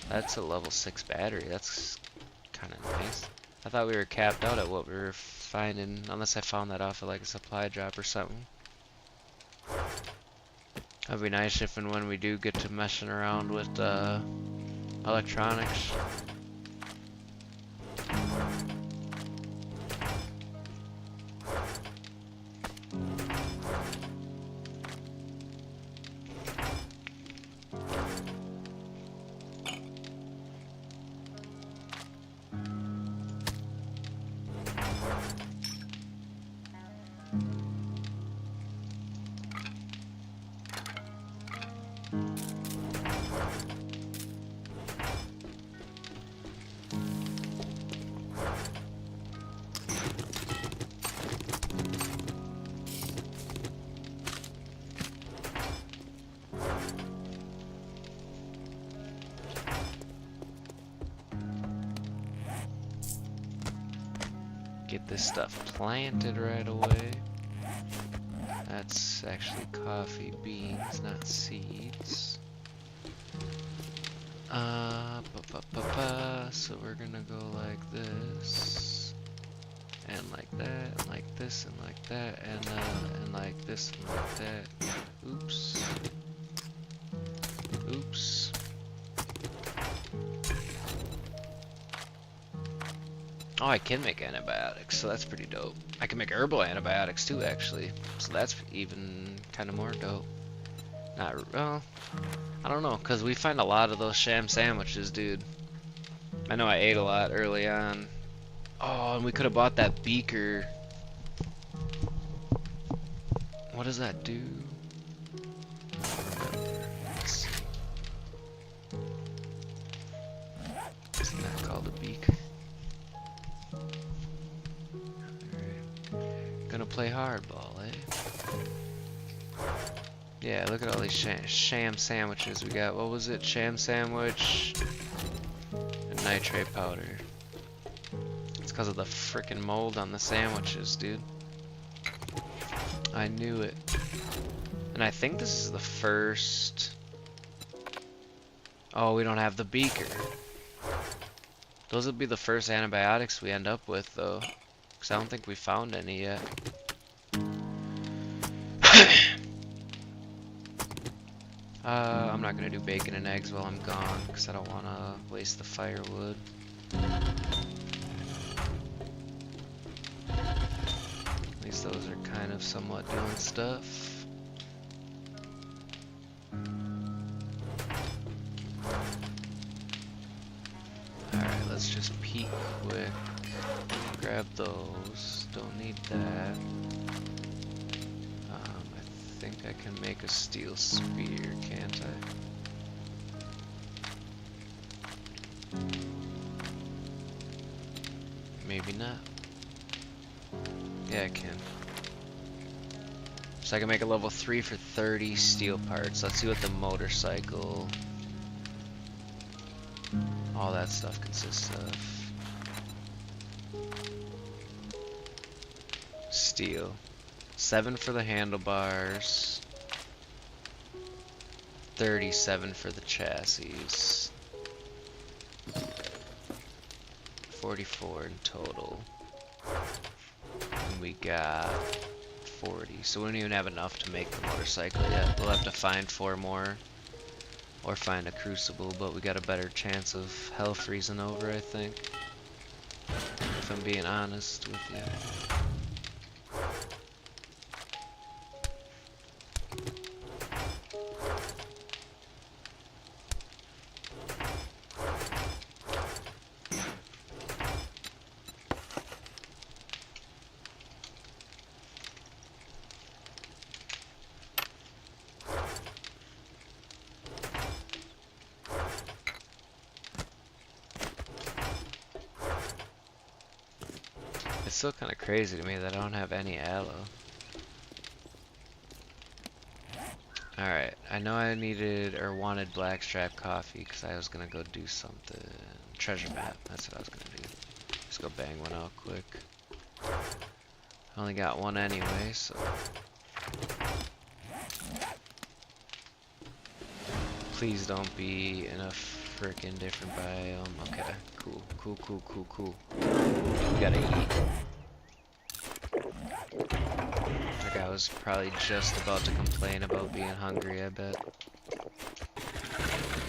That's a level 6 battery. That's kind of nice. I thought we were capped out at what we were finding, unless I found that off of like a supply drop or something. That'd be nice if and when we do get to messing around with electronics. Get this stuff planted right away. That's actually coffee beans, not seeds. So we're gonna go like this, and like that, and like this, and like that, and like this, and like that. Oops. Oops. Oh, I can make antibiotics, so that's pretty dope. I can make herbal antibiotics too, actually. So that's even kind of more dope. Not, well, I don't know, because we find a lot of those sham sandwiches, dude. I know I ate a lot early on. Oh, and we could have bought that beaker. What does that do? Let's see. Isn't that called a beaker? Gonna play hardball, eh? Yeah, look at all these sham sandwiches we got. What was it? Sham sandwich and nitrate powder. It's because of the frickin' mold on the sandwiches, dude. I knew it. And I think this is the first... Oh, we don't have the beaker. Those would be the first antibiotics we end up with, though. Because I don't think we found any yet. I'm not going to do bacon and eggs while I'm gone, because I don't want to waste the firewood. At least those are kind of somewhat doing stuff. Alright, let's just peek quick. Grab those. Don't need that. I think I can make a steel spear, can't I? Maybe not. Yeah, I can. So I can make a level 3 for 30 steel parts. Let's see what the motorcycle, all that stuff consists of. Steel. 7 for the handlebars. 37 for the chassis. 44 in total. And we got 40. So we don't even have enough to make the motorcycle yet. We'll have to find 4 more. Or find a crucible, but we got a better chance of hell freezing over, I think. If I'm being honest with you. still kind of crazy to me that I don't have any aloe. Alright, I know I needed or wanted blackstrap coffee because I was gonna go do something. Treasure map, that's what I was gonna do. Just go bang one out quick. I only got one anyway, so. Please don't be in a freaking different biome. Okay, cool, cool, cool, cool, cool. We gotta eat. That guy was probably just about to complain about being hungry, I bet.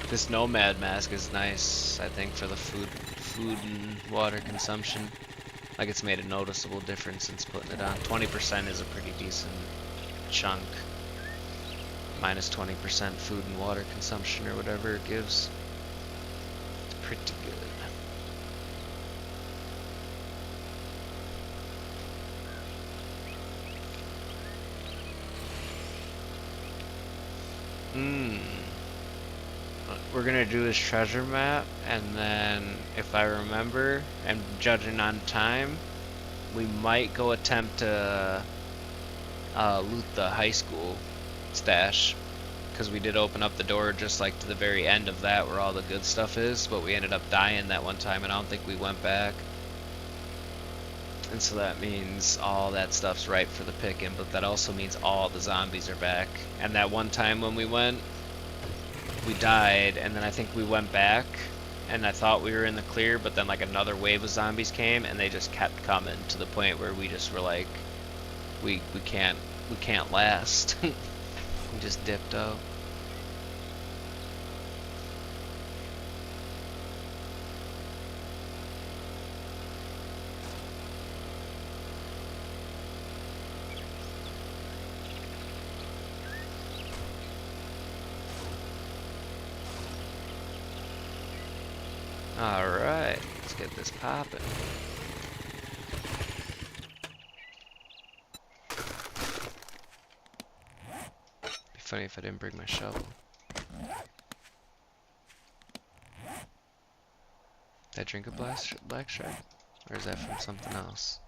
This nomad mask is nice, I think, for the food and water consumption. Like, it's made a noticeable difference since putting it on. 20% is a pretty decent chunk. Minus 20% food and water consumption or whatever it gives. It's pretty good. We're gonna do this treasure map, and then if I remember, and judging on time, we might go attempt to loot the high school stash, because we did open up the door just like to the very end of that where all the good stuff is, but we ended up dying that one time and I don't think we went back. And so that means all that stuff's ripe for the picking, but that also means all the zombies are back. And that one time when we went, we died, and then I think we went back, and I thought we were in the clear, but then like another wave of zombies came, and they just kept coming to the point where we just were like, we can't last. We just dipped out. Alright, let's get this popping. Be funny if I didn't bring my shovel. Did I drink a black stripe? Or is that from something else?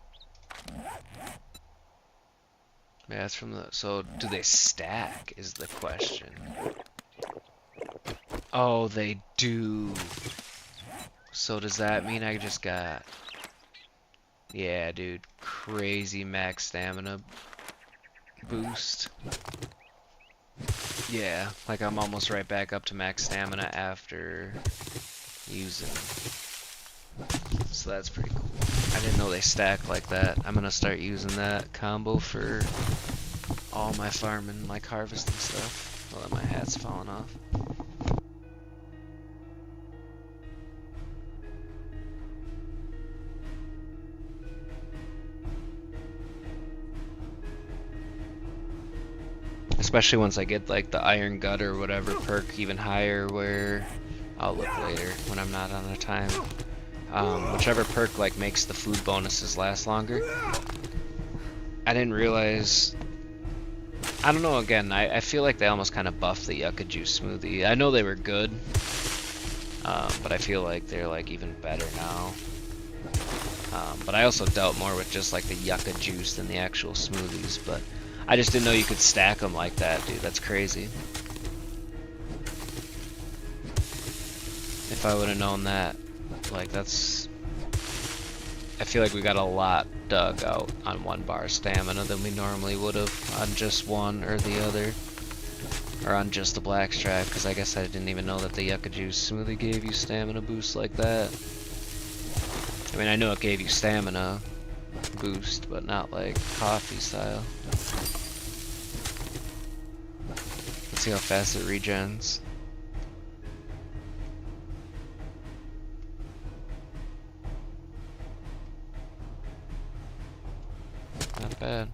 Yeah, that's from the... So, do they stack, is the question. Oh, they do. So does that mean I just got... Yeah, dude. Crazy max stamina boost. Yeah, like I'm almost right back up to max stamina after using. So that's pretty cool. I didn't know they stack like that. I'm gonna start using that combo for all my farming, like harvesting stuff. Oh, my hat's falling off. Especially once I get like the iron gut or whatever perk even higher, where I'll look later when I'm not on a time. Whichever perk like makes the food bonuses last longer. I didn't realize. I don't know, again, I feel like they almost kind of buffed the Yucca Juice smoothie. I know they were good, but I feel like they're like even better now. But I also dealt more with just like the Yucca Juice than the actual smoothies, but I just didn't know you could stack them like that, dude. That's crazy. If I would have known that, like that's... I feel like we got a lot dug out on 1 bar stamina than we normally would have on just one or the other. Or on just the blackstrap, because I guess I didn't even know that the Yucca Juice smoothie gave you stamina boost like that. I mean, I know it gave you stamina boost, but not like coffee style. Let's see how fast it regens. Not bad.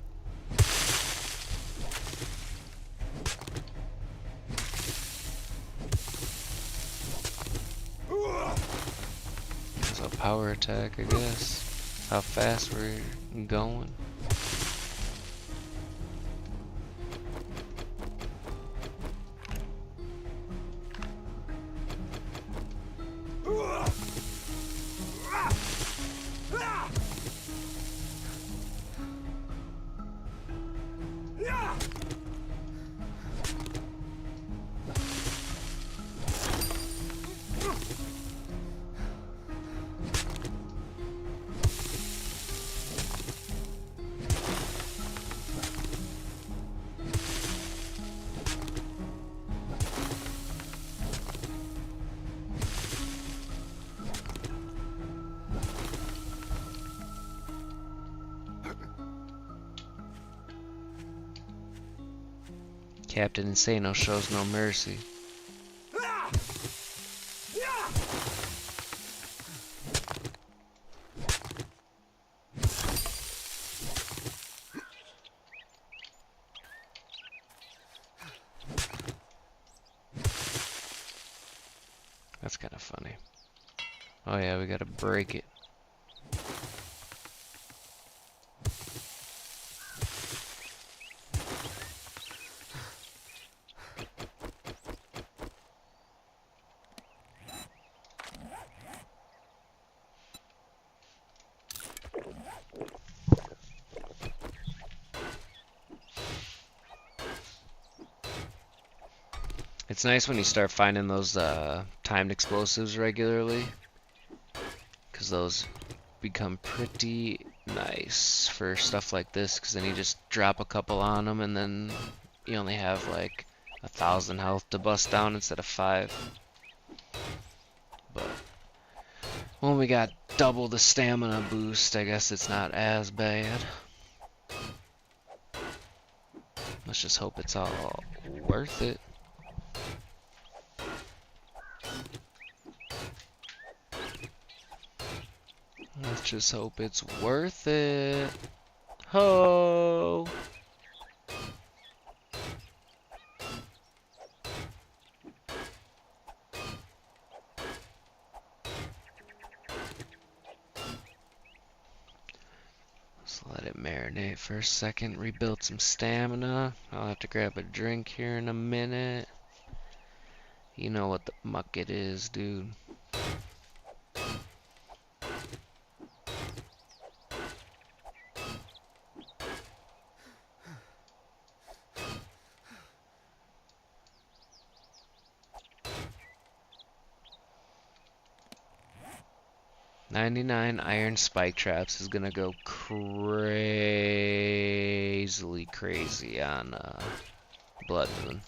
It's a power attack, I guess. How fast we're going. Captain Insano shows no mercy. That's kind of funny. Oh yeah, we gotta break it. It's nice when you start finding those timed explosives regularly, because those become pretty nice for stuff like this, because then you just drop a couple on them and then you only have like 1,000 health to bust down instead of 5. But when we got double the stamina boost, I guess it's not as bad. Let's just hope it's all worth it. Let's just hope it's worth it. Ho! Let's let it marinate for a second, rebuild some stamina. I'll have to grab a drink here in a minute. You know what the muck it is, dude. "99 iron spike traps" is gonna go crazily crazy on Blood Moon.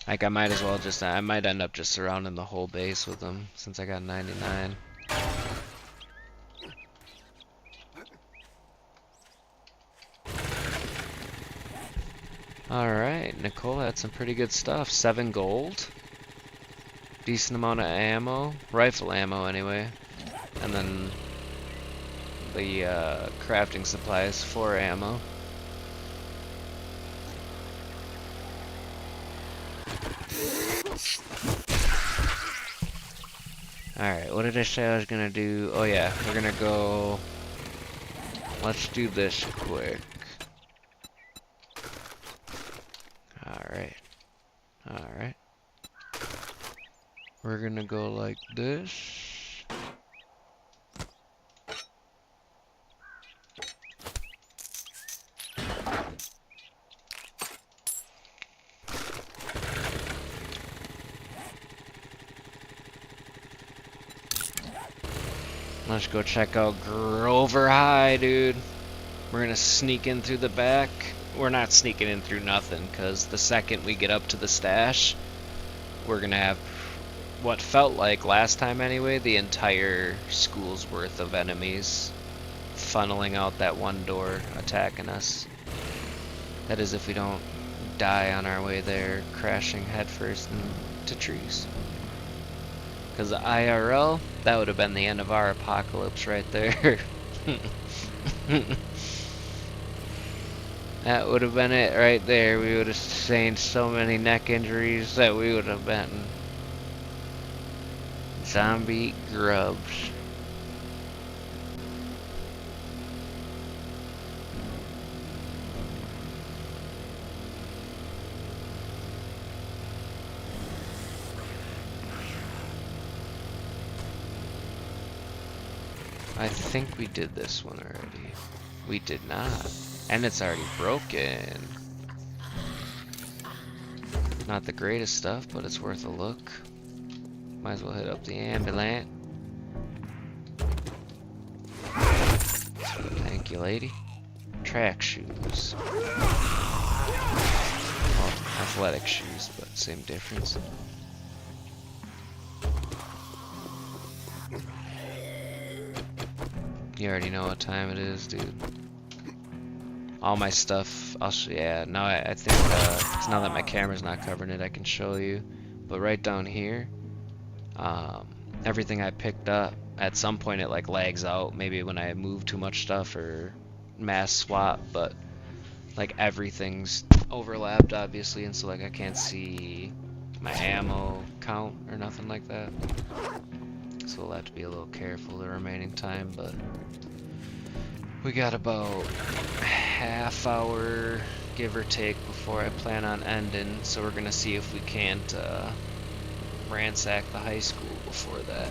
Like I might as well just, I might end up just surrounding the whole base with them since I got 99. Alright, Nicole had some pretty good stuff. 7 gold. Decent amount of ammo. Rifle ammo anyway. And then the crafting supplies for ammo. Alright, what did I say I was gonna do? Oh yeah, we're gonna go... Let's do this quick. Alright. Alright. We're gonna go like this. Let's go check out Grover High, dude. We're gonna sneak in through the back. We're not sneaking in through nothing, because the second we get up to the stash, we're gonna have what felt like last time anyway, the entire school's worth of enemies funneling out that one door, attacking us. That is if we don't die on our way there, crashing headfirst into trees. Because IRL, that would have been the end of our apocalypse right there. That would have been it right there. We would have sustained so many neck injuries that we would have been zombie grubs. I think we did this one already. We did not. And it's already broken. Not the greatest stuff, but it's worth a look. Might as well hit up the ambulance. Thank you, lady. Track shoes. Well, athletic shoes, but same difference. You already know what time it is, dude. all my stuff. Yeah, now I think 'cause now that my camera's not covering it, I can show you. But right down here, everything I picked up, at some point it like lags out, maybe when I move too much stuff or mass swap, but like everything's overlapped obviously, and so like I can't see my ammo count or nothing like that. So we'll have to be a little careful the remaining time, but we got about half hour, give or take, before I plan on ending, so we're gonna see if we can't ransack the high school before that.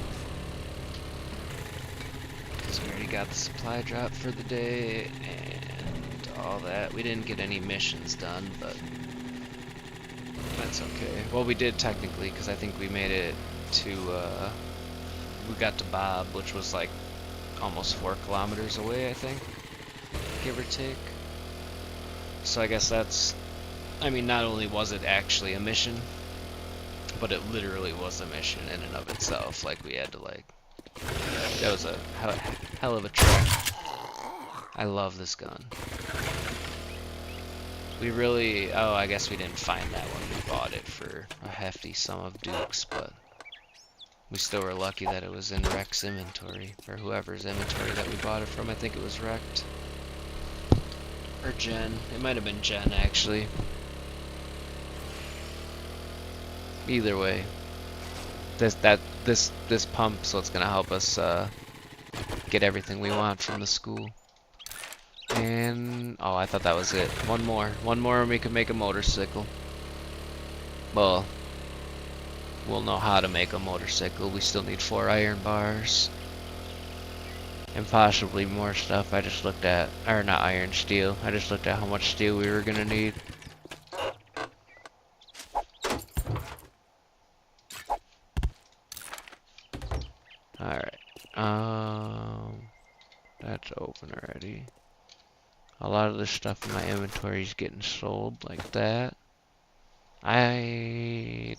Because we already got the supply drop for the day and all that. We didn't get any missions done, but that's okay. Well, we did technically, because I think we made it to, we got to Bob, which was like almost 4 kilometers away, I think, give or take. So I guess that's, I mean, not only was it actually a mission, but it literally was a mission in and of itself. Like, we had to, like, that was a hell of a trek. I love this gun. We really, oh, I guess we didn't find that one. We bought it for a hefty sum of dukes, but we still were lucky that it was in Rex inventory, or whoever's inventory that we bought it from. I think it was Wrecked. Or Jen. It might have been Jen, actually. Either way, this pump, so it's gonna help us get everything we want from the school. And oh, I thought that was it. One more, and we can make a motorcycle. Well, we'll know how to make a motorcycle. We still need 4 iron bars. And possibly more stuff. I just looked at, or not iron, steel. I just looked at how much steel we were gonna need. Alright. That's open already. A lot of this stuff in my inventory is getting sold like that. I'll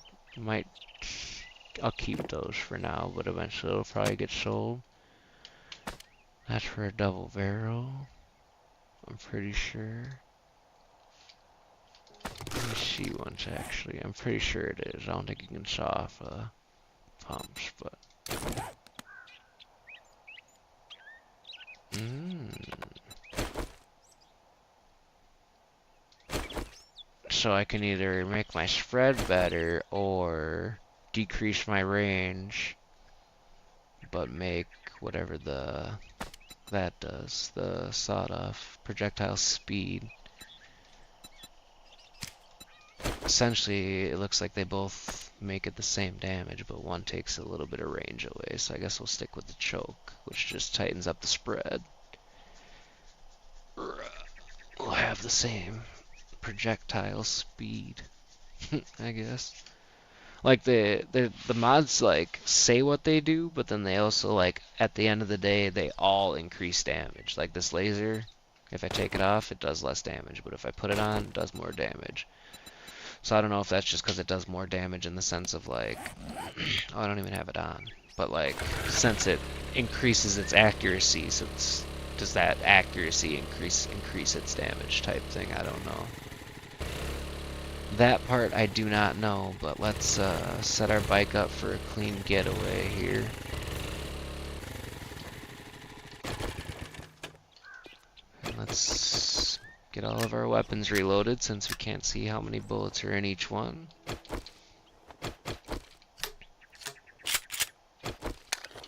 keep those for now, but eventually it'll probably get sold. That's for a double barrel, I'm pretty sure. Let me see once actually. I'm pretty sure it is. I don't think you can saw off pumps, but so I can either make my spread better or decrease my range, but make whatever that does, the sawed-off projectile speed. Essentially, it looks like they both make it the same damage, but one takes a little bit of range away, so I guess we'll stick with the choke, which just tightens up the spread. We'll have the same projectile speed, I guess. Like the mods like say what they do, but then they also like at the end of the day they all increase damage. Like this laser, if I take it off, it does less damage, but if I put it on, it does more damage. So I don't know if that's just because it does more damage in the sense of like, oh, I don't even have it on, but like since it increases its accuracy, so does that accuracy increase its damage type thing? I don't know. That part I do not know, but let's set our bike up for a clean getaway here. And let's get all of our weapons reloaded since we can't see how many bullets are in each one.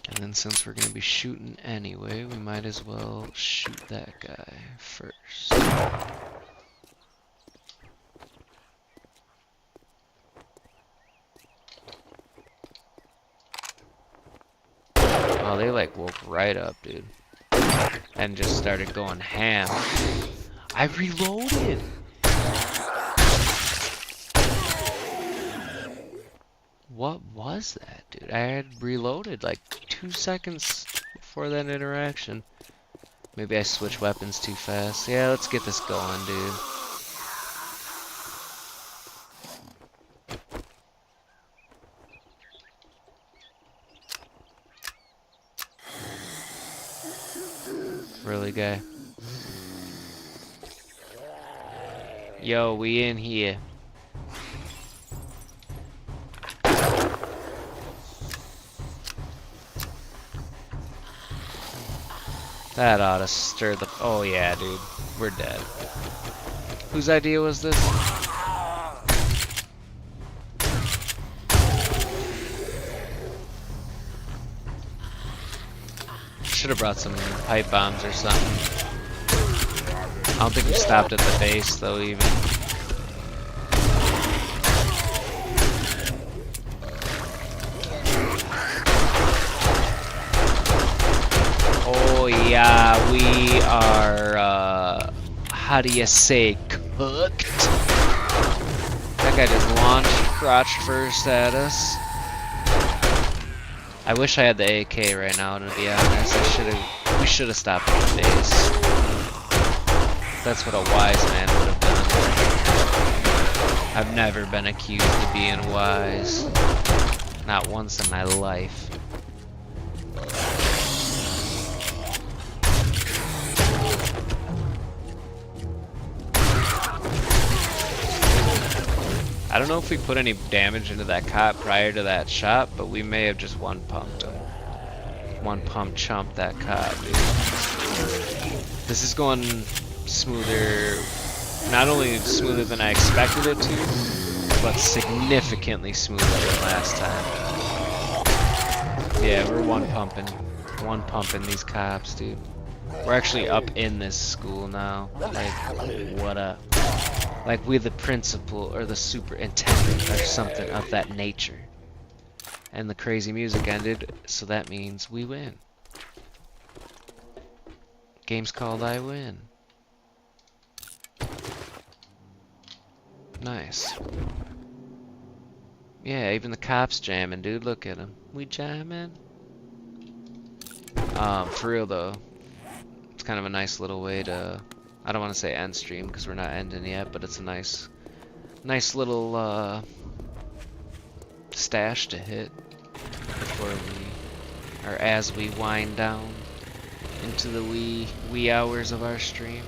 And then since we're going to be shooting anyway, we might as well shoot that guy first. Oh, they like woke right up, dude. And just started going ham. I reloaded! What was that, dude? I had reloaded like 2 seconds before that interaction. Maybe I switched weapons too fast. Yeah, let's get this going, dude. Really, guy? Yo, we in here. That ought to stir the... Oh yeah, dude. We're dead. Whose idea was this? Should have brought some pipe bombs or something. I don't think we stopped at the base though, even. Oh yeah, we are, how do you say, cooked? That guy just launched crotch first at us. I wish I had the AK right now, to be honest. We should have stopped at the base. That's what a wise man would have done. I've never been accused of being wise. Not once in my life. I don't know if we put any damage into that cop prior to that shot, but we may have just one-pumped him. One-pump chumped that cop, dude. This is going smoother, not only smoother than I expected it to, but significantly smoother than last time. Yeah, we're one-pumping these cops, dude. We're actually up in this school now. Like, what up? Like we're the principal or the superintendent or something of that nature. And the crazy music ended, so that means we win. Game's called I Win. Nice. Yeah, even the cops jamming, dude. Look at them. We jamming. For real though, it's kind of a nice little way to... I don't want to say end stream because we're not ending yet, but it's a nice little stash to hit before we, or as we wind down into the wee hours of our stream.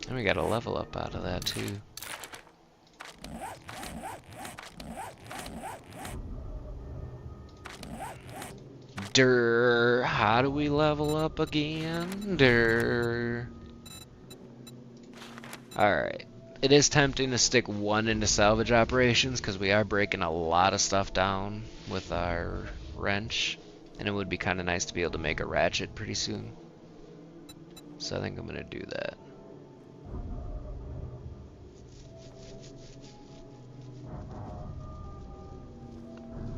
And we got a level up out of that too. Durr, how do we level up again? Durr. Alright. It is tempting to stick one into salvage operations because we are breaking a lot of stuff down with our wrench. And it would be kind of nice to be able to make a ratchet pretty soon. So I think I'm going to do that.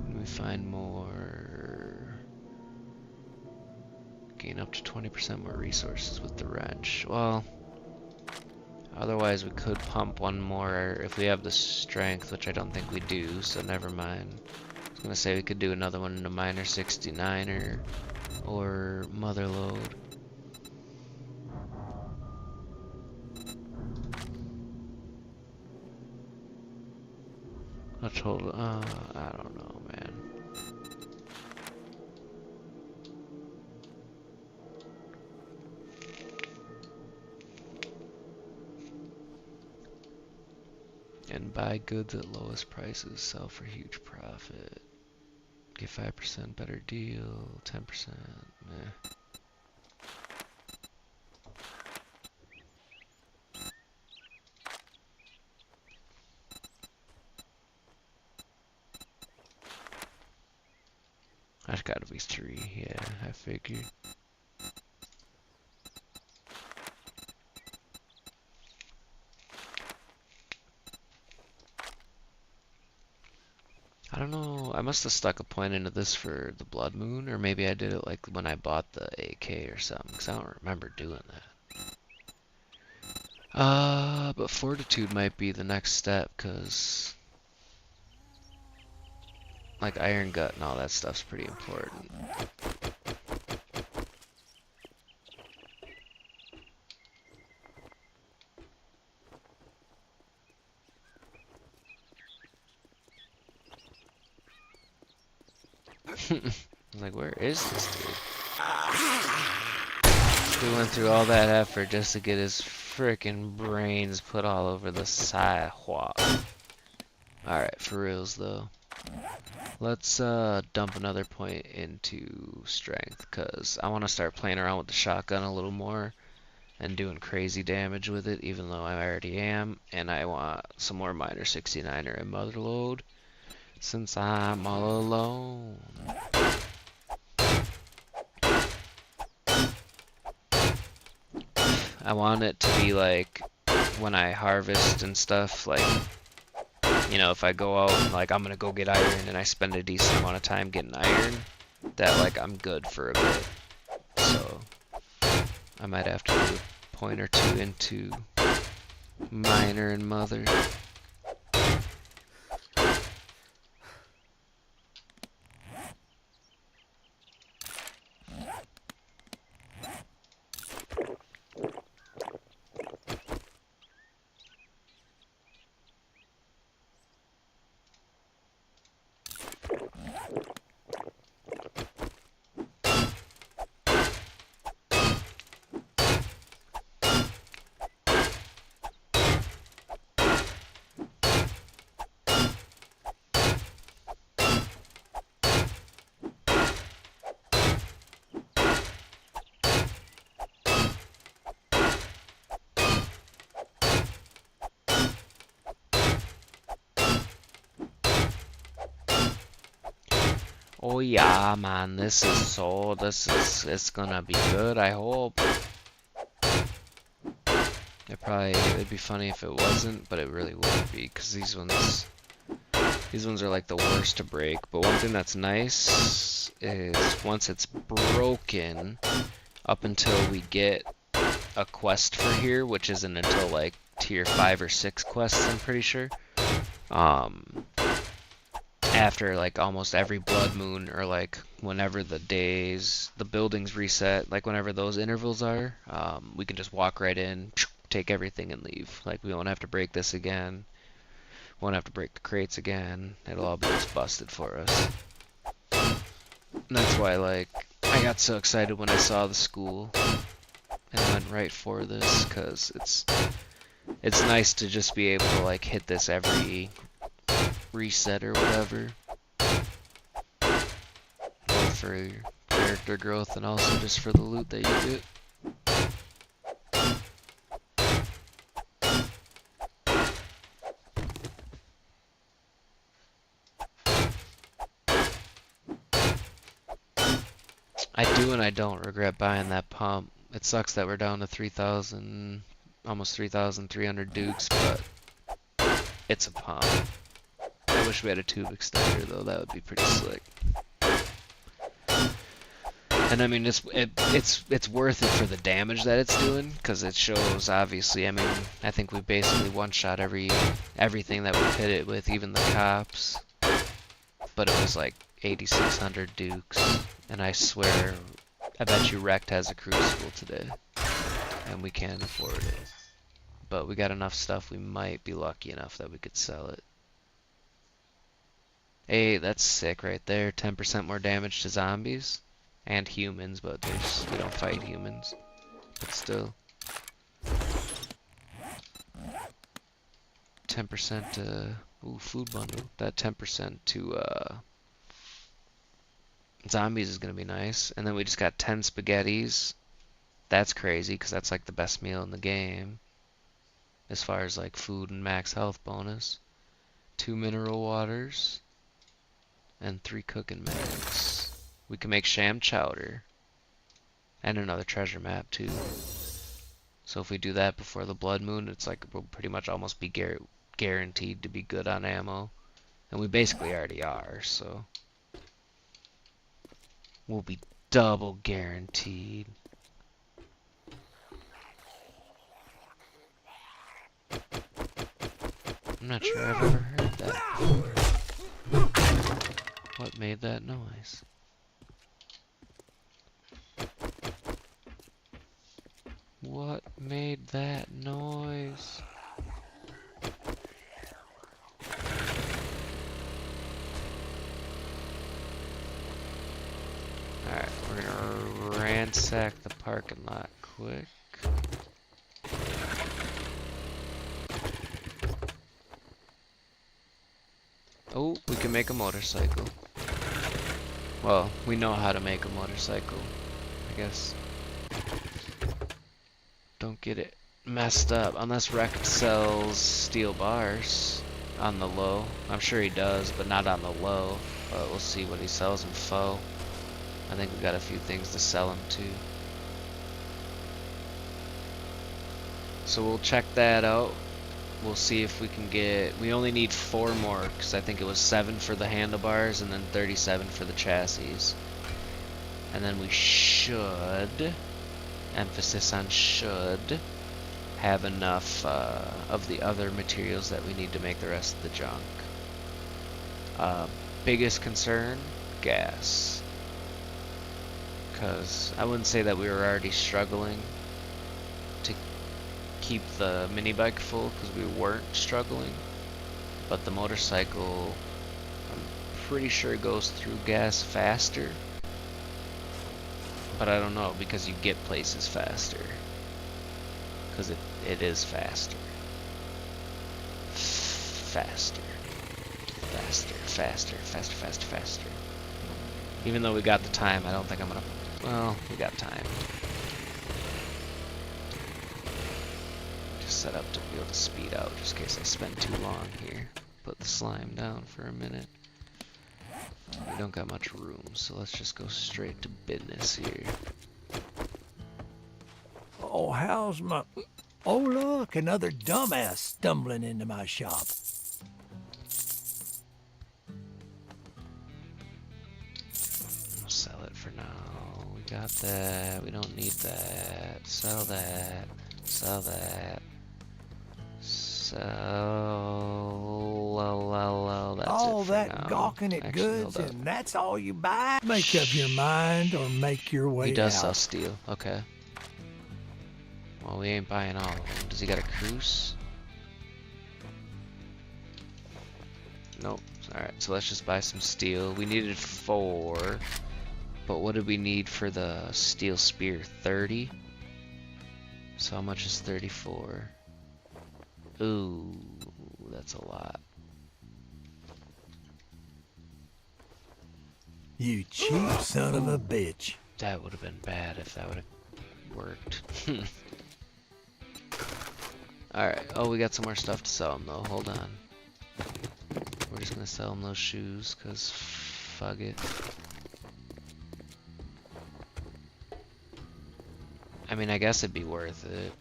Let me find more. Gain up to 20% more resources with the wrench. Well, otherwise we could pump one more if we have the strength, which I don't think we do, so never mind. I was gonna say we could do another one in a Miner 69er or Mother Load. I don't know, man. And buy goods at lowest prices, sell for huge profit. Get 5% better deal, 10%, meh. That's gotta be 3, yeah, I figured. I don't know. I must have stuck a point into this for the Blood Moon, or maybe I did it like when I bought the AK or something, because I don't remember doing that. But Fortitude might be the next step, because like Iron Gut and all that stuff's pretty important. I was like, where is this dude? We went through all that effort just to get his frickin' brains put all over the sidewalk. Alright, for reals though. Let's dump another point into strength, because I want to start playing around with the shotgun a little more and doing crazy damage with it, even though I already am. And I want some more Miner 69er and Motherload, since I'm all alone. I want it to be like when I harvest and stuff, like, you know, if I go out and like I'm gonna go get iron and I spend a decent amount of time getting iron, that like I'm good for a bit. So I might have to do a point or two into Miner and Mother. Oh yeah, man, it's gonna be good, I hope. It'd be funny if it wasn't, but it really wouldn't be, because these ones are like the worst to break. But one thing that's nice is once it's broken, up until we get a quest for here, which isn't until like tier 5 or 6 quests, I'm pretty sure. After like almost every blood moon, or like whenever the buildings reset, like whenever those intervals are, we can just walk right in, take everything and leave. Like we won't have to break this again, won't have to break the crates again. It'll all be just busted for us. And that's why like I got so excited when I saw the school and went right for this, because it's nice to just be able to like hit this every reset or whatever, both for your character growth and also just for the loot that you get. I do and I don't regret buying that pump. It sucks that we're down to 3,000, almost 3,300 dukes, but it's a pump. I wish we had a tube extender though, that would be pretty slick. And I mean, it's worth it for the damage that it's doing, because it shows, obviously, I mean, I think we basically one-shot everything that we hit it with, even the cops. But it was like 8,600 dukes, and I swear, I bet you Wrecked has a Crucible today, and we can't afford it. But we got enough stuff, we might be lucky enough that we could sell it. Hey, that's sick right there. 10% more damage to zombies and humans, but we don't fight humans. But still. 10% to food bundle. That 10% to zombies is gonna be nice. And then we just got 10 spaghettis. That's crazy, because that's like the best meal in the game as far as like food and max health bonus. 2 mineral waters and 3 cooking mags. We can make sham chowder and another treasure map too. So if we do that before the blood moon, it's like we'll pretty much almost be guaranteed to be good on ammo And we basically already are, so we'll be double guaranteed. I'm not sure I've ever heard that before. What made that noise? What made that noise? Alright, we're gonna ransack the parking lot quick. Oh, we can make a motorcycle. Well, we know how to make a motorcycle, I guess. Don't get it messed up, unless Rex sells steel bars on the low. I'm sure he does, but not on the low. But we'll see what he sells in faux. I think we got a few things to sell him too. So we'll check that out. We'll see if we can get, we only need 4 more, because I think it was 7 for the handlebars and then 37 for the chassis. And then we should, emphasis on should, have enough of the other materials that we need to make the rest of the junk. Biggest concern, gas. Because I wouldn't say that we were already struggling to keep the mini bike full, because we weren't struggling, but the motorcycle, I'm pretty sure goes through gas faster, but I don't know, because you get places faster, because it is faster. Faster. Even though we got the time, I don't think I'm gonna, well, we got time. Set up to be able to speed out, just in case I spend too long here. Put the slime down for a minute. We don't got much room, so let's just go straight to business here. Oh, how's my... Oh, look, another dumbass stumbling into my shop. We'll sell it for now. We got that. We don't need that. Sell that. Sell that. That's all it for that now. gawking at Actually, goods, hold up. and that's all you buy? Make up your mind or make your way He does out. sell steel. Okay. Well, we ain't buying all of them. Does he got a cruise? Nope. Alright, so let's just buy some steel. We needed 4. But what did we need for the steel spear? 30? So how much is 34? Ooh, that's a lot. You cheap son of a bitch. That would have been bad if that would have worked. Alright, oh, we got some more stuff to sell him though. Hold on. We're just gonna sell him those shoes, cause fuck it. I mean, I guess it'd be worth it.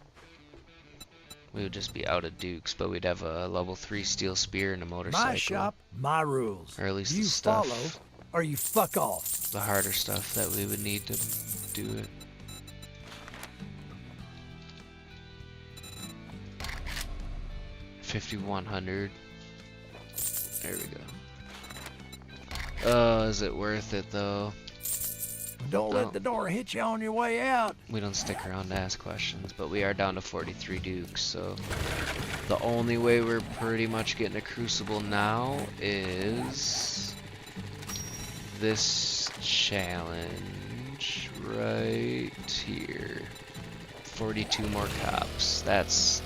We would just be out of dukes, but we'd have a level 3 steel spear and a motorcycle. My shop, my rules. Or at least you the stuff. follow or you fuck off. The harder stuff that we would need to do it. $5,100. There we go. Oh, is it worth it though? Don't let the door hit you on your way out. We don't stick around to ask questions, but we are down to 43 dukes, so the only way we're pretty much getting a crucible now is this challenge right here. 42 more cops. That's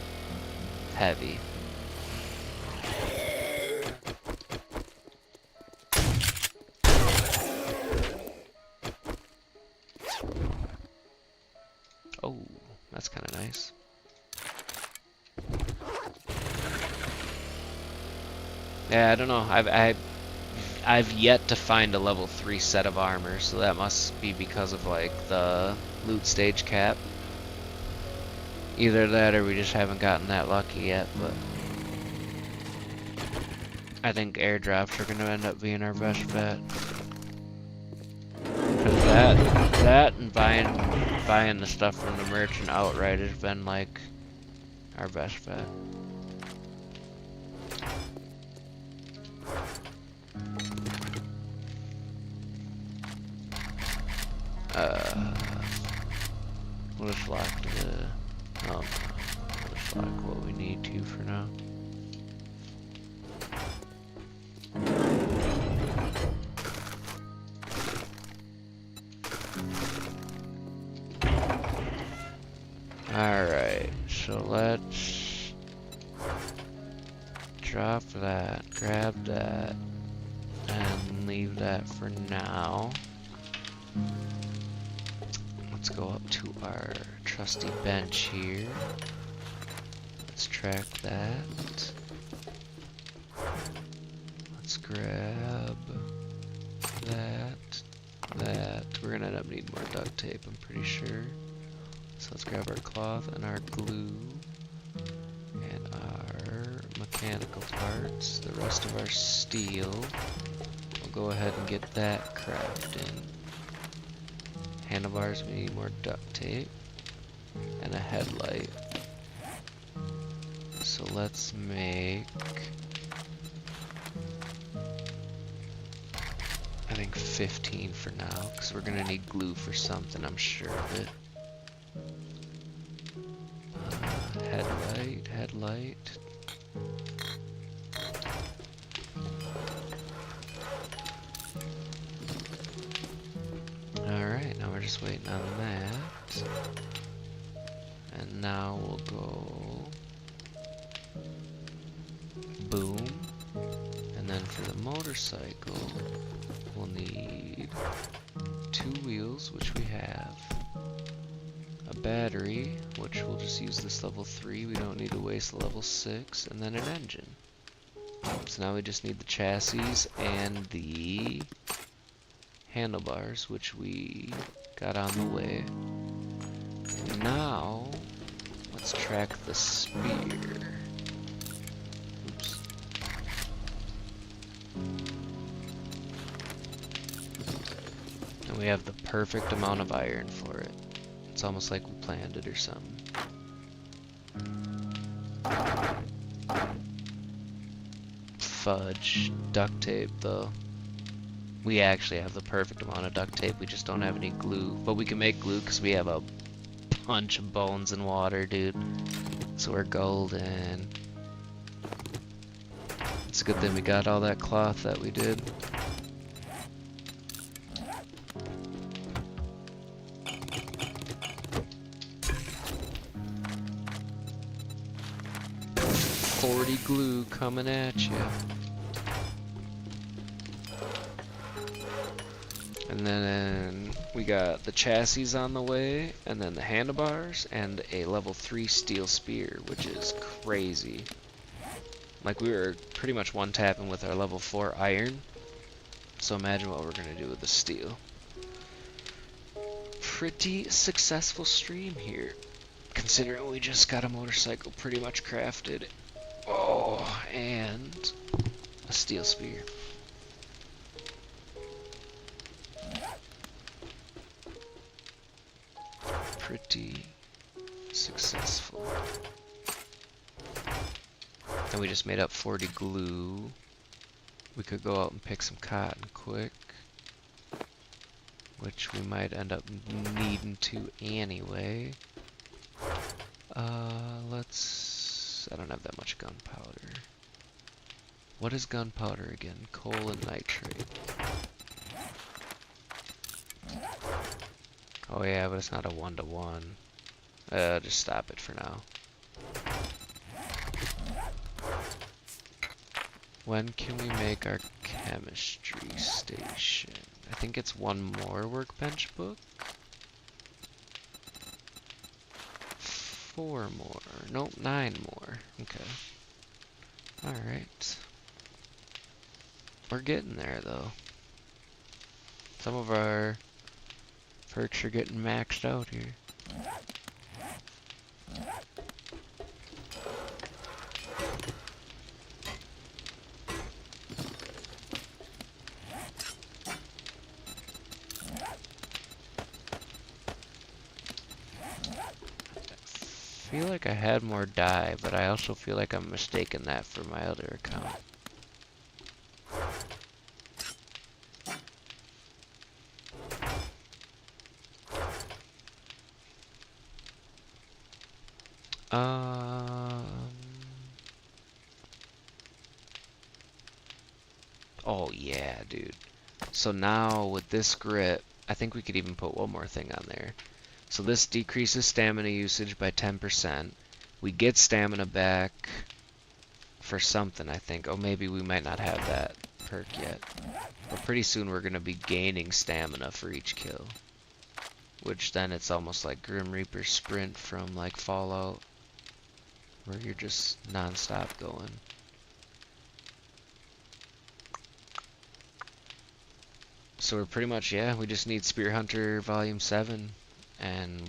heavy. Oh, that's kind of nice. Yeah, I don't know. I've yet to find a level 3 set of armor, so that must be because of like the loot stage cap. Either that or we just haven't gotten that lucky yet, but I think airdrops are gonna end up being our best bet. Cause that and buying the stuff from the merchant outright has been like our best bet. We'll just lock the. Oh no. We'll just lock what we need to for now. Alright, so let's drop that, grab that, and leave that for now. Let's go up to our trusty bench here. Let's track that. Let's grab that. We're gonna end up needing more duct tape, I'm pretty sure. So let's grab our cloth and our glue and our mechanical parts, the rest of our steel. We'll go ahead and get that crafted. Handlebars, we need more duct tape and a headlight. So let's make, I think 15 for now, because we're gonna need glue for something, I'm sure of it. Headlight. Alright, now we're just waiting on that. And now we'll go boom. And then for the motorcycle, we'll need 2 wheels, which we have. A battery, which we'll just use this level 3, we don't need to waste level 6, and then an engine. So now we just need the chassis and the handlebars, which we got on the way. Now, let's track the spear. Oops. And we have the perfect amount of iron for it. It's almost like we planned it or something. Fudge. Duct tape, though. We actually have the perfect amount of duct tape, we just don't have any glue. But we can make glue because we have a bunch of bones and water, dude. So we're golden. It's a good thing we got all that cloth that we did. Glue coming at you. And then we got the chassis on the way, and then the handlebars, and a level 3 steel spear, which is crazy. Like, we were pretty much one-tapping with our level 4 iron, so imagine what we're gonna do with the steel. Pretty successful stream here, considering we just got a motorcycle pretty much crafted. Oh, and a steel spear. Pretty successful. And we just made up 40 glue. We could go out and pick some cotton quick, which we might end up needing to anyway. I don't have that much gunpowder. What is gunpowder again? Coal and nitrate. Oh yeah, but it's not a 1-to-1. Just stop it for now. When can we make our chemistry station? I think it's 1 more workbench book. 4 more. Nope, 9 more. Okay. Alright. We're getting there, though. Some of our perks are getting maxed out here. feel like I had more die, but I also feel like I'm mistaking that for my other account. Oh yeah, dude. So now with this grip, I think we could even put one more thing on there. So this decreases stamina usage by 10%. We get stamina back for something, I think. Oh, maybe we might not have that perk yet. But pretty soon we're going to be gaining stamina for each kill. Which then it's almost like Grim Reaper Sprint from like Fallout, where you're just non-stop going. So we're pretty much, yeah, we just need Spear Hunter Volume 7, and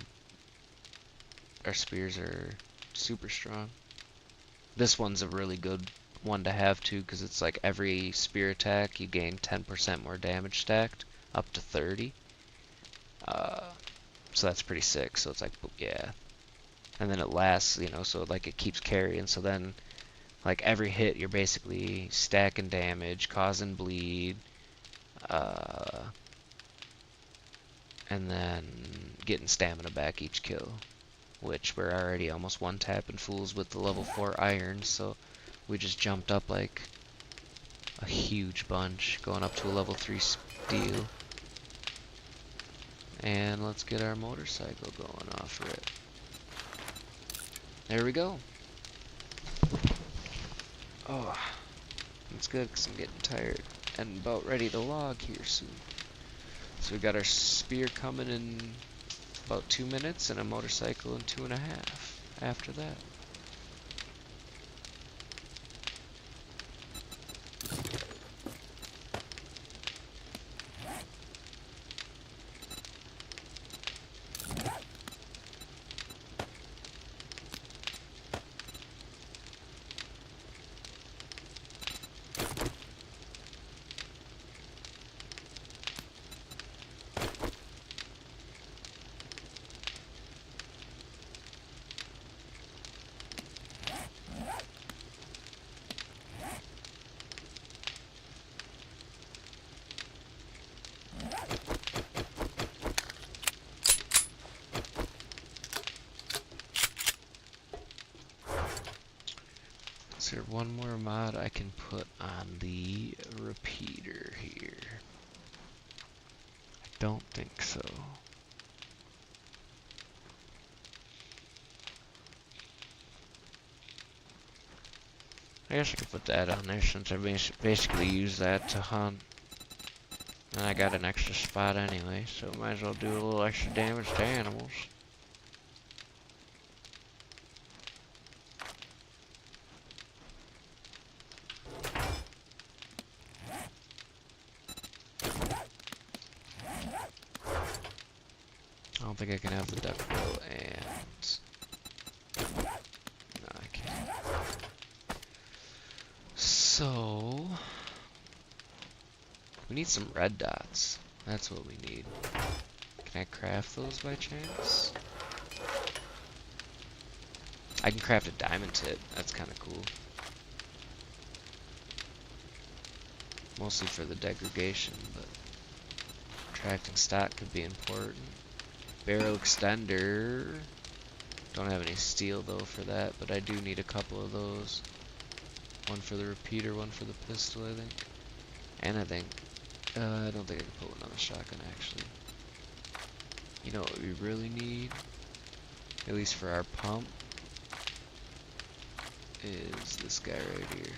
our spears are super strong. This one's a really good one to have too, because it's like every spear attack you gain 10% more damage stacked, up to 30. So that's pretty sick, so it's like, yeah. And then it lasts, you know, so like it keeps carrying, so then like every hit you're basically stacking damage, causing bleed, and then getting stamina back each kill, which we're already almost one-tapping fools with the level 4 iron, so we just jumped up like a huge bunch, going up to a level 3 steel. And let's get our motorcycle going off it. There we go. Oh, that's good because I'm getting tired and about ready to log here soon. So we got our spear coming in about 2 minutes and a motorcycle in 2.5 after that. Is there one more mod I can put on the repeater here? I don't think so. I guess I could put that on there since I basically use that to hunt. And I got an extra spot anyway, so might as well do a little extra damage to animals. I don't think I can have the duck bill and... No, I can't. So... we need some red dots. That's what we need. Can I craft those by chance? I can craft a diamond tip. That's kind of cool. Mostly for the degradation, but attracting stock could be important. Barrel extender. Don't have any steel though for that, but I do need a couple of those. One for the repeater, one for the pistol, I think. And I think, I don't think I can put one on the shotgun actually. You know what we really need, at least for our pump, is this guy right here.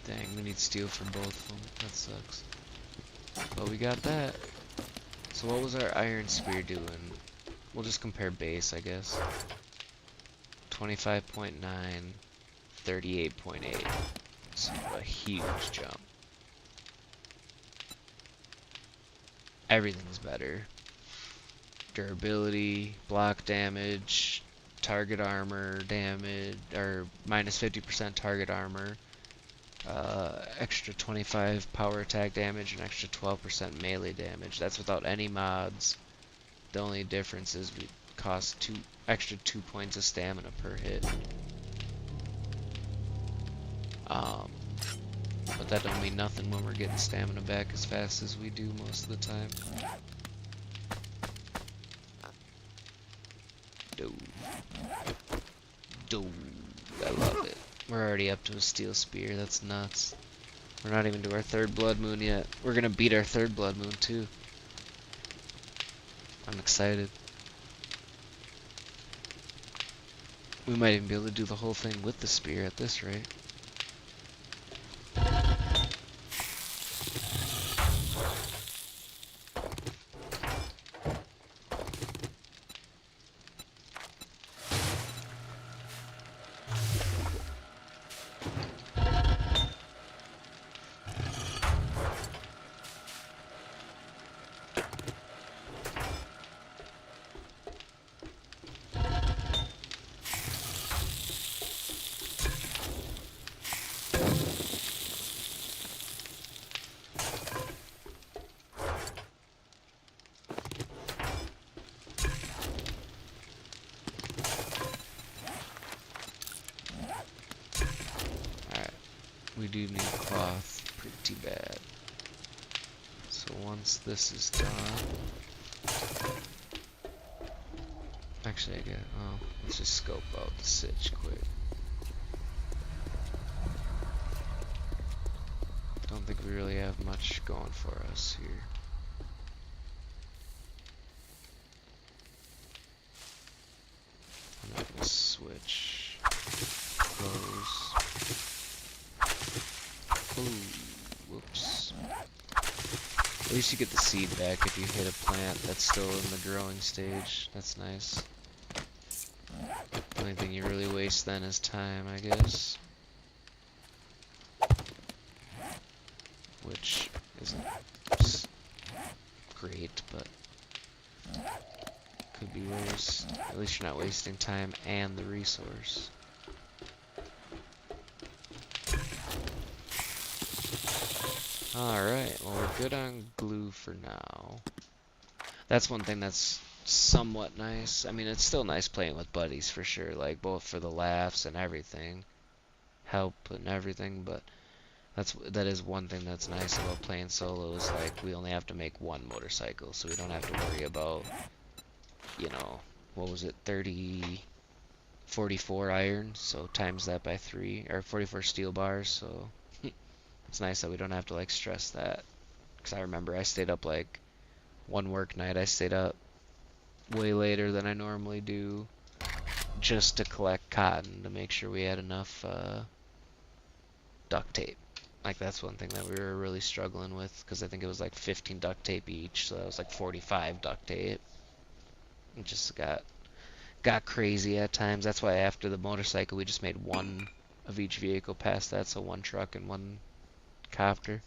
Dang, we need steel for both of them. That sucks. But we got that. So what was our iron spear doing? We'll just compare base, I guess. 25.9, 38.8. So a huge jump. Everything's better. Durability, block damage, target armor damage, or minus 50% target armor. extra 25 power attack damage and extra 12% melee damage. That's without any mods. The only difference is we cost extra 2 points of stamina per hit. But that don't mean nothing when we're getting stamina back as fast as we do most of the time. I love it. We're already up to a steel spear. That's nuts. We're not even to our 3rd blood moon yet. We're gonna beat our 3rd blood moon too. I'm excited. We might even be able to do the whole thing with the spear at this rate. We do need cloth pretty bad. So once this is done... Actually, let's just scope out the sitch quick. Don't think we really have much going for us here. I'm not gonna switch clothes. Ooh, whoops. At least you get the seed back if you hit a plant that's still in the growing stage. That's nice. The only thing you really waste then is time, I guess. Which isn't great, but could be worse. At least you're not wasting time and the resource. Alright, well we're good on glue for now. That's one thing that's somewhat nice. I mean, it's still nice playing with buddies for sure, like both for the laughs and everything. Help and everything, but that is one thing that's nice about playing solo is like we only have to make one motorcycle, so we don't have to worry about, you know, what was it, 44 iron, so times that by 3, or 44 steel bars, so it's nice that we don't have to like stress that. Because I remember I stayed up like one work night, I stayed up way later than I normally do just to collect cotton to make sure we had enough duct tape. Like that's one thing that we were really struggling with, because I think it was like 15 duct tape each, so that was like 45 duct tape. It just got crazy at times. That's why after the motorcycle we just made one of each vehicle past that, so one truck and one copter.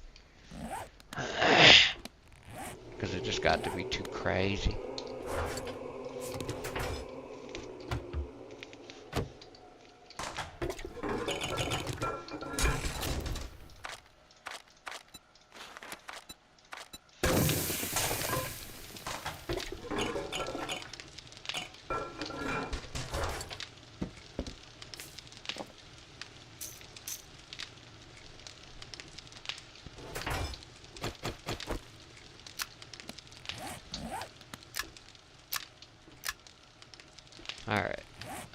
Because it just got to be too crazy. Alright,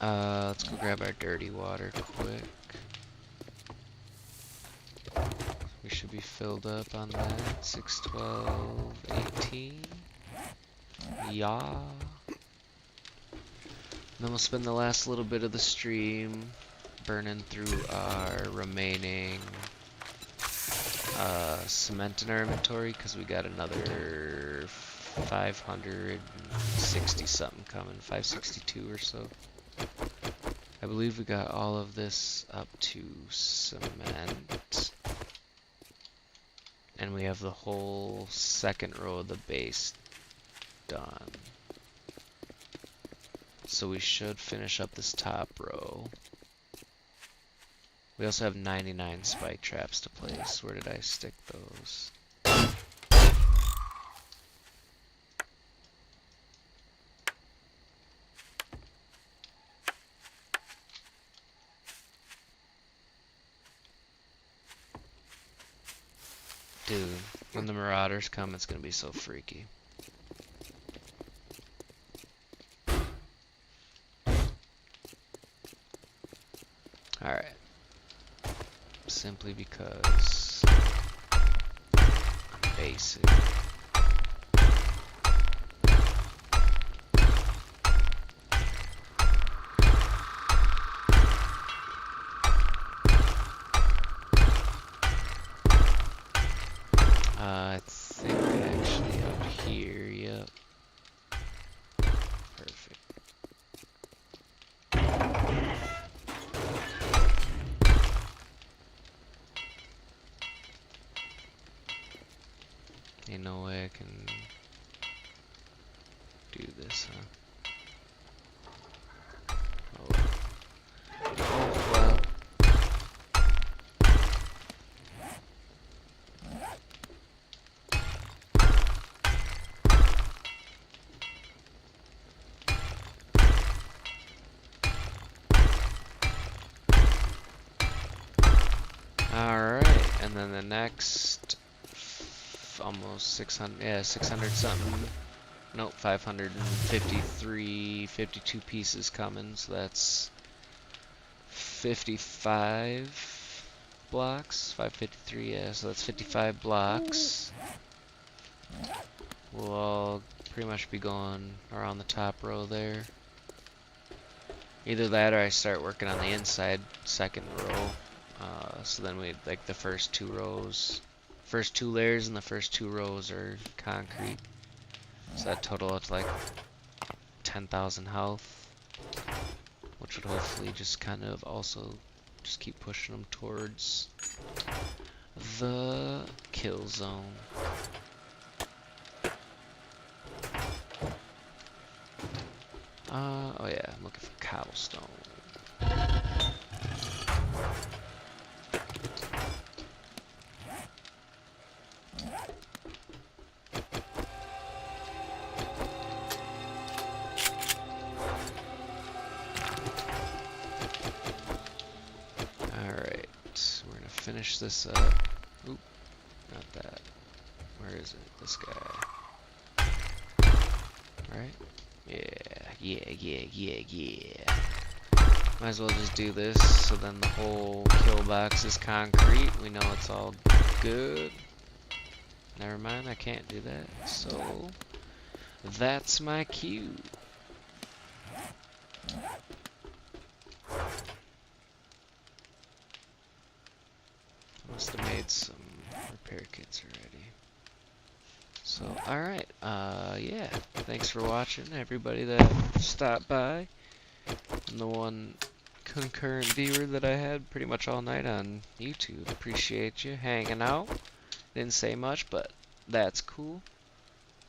let's go grab our dirty water quick. We should be filled up on that. 6, 12, 18. Yeah. And then we'll spend the last little bit of the stream burning through our remaining cement in our inventory, because we got another 560 something coming, 562 or so. I believe we got all of this up to cement, and we have the whole second row of the base done. So we should finish up this top row We also have 99 spike traps to place. Where did I stick those? Dude, when the marauders come, it's gonna be so freaky. Alright. Simply because I'm basic. I think actually up here, yep. Perfect. Ain't no way I can do this, huh? Oh well. Alright, and then the next almost 600, yeah, 600 something, nope, 553, 52 pieces coming, so that's 55 blocks, 553, yeah, so that's 55 blocks. We'll all pretty much be going around the top row there. Either that or I start working on the inside second row. So then we, like, the first two rows, first two layers and the first two rows are concrete. So that total up to like 10,000 health, which would hopefully just kind of also just keep pushing them towards the kill zone. Oh yeah, I'm looking for cobblestone. Finish this up. Oop, not that. Where is it? This guy. Right? Yeah. Might as well just do this, so then the whole kill box is concrete. We know it's all good. Never mind, I can't do that. So, that's my cue. Must have made some repair kits already. So, alright, yeah, thanks for watching, everybody that stopped by, and the one concurrent viewer that I had pretty much all night on YouTube. Appreciate you hanging out. Didn't say much, but that's cool.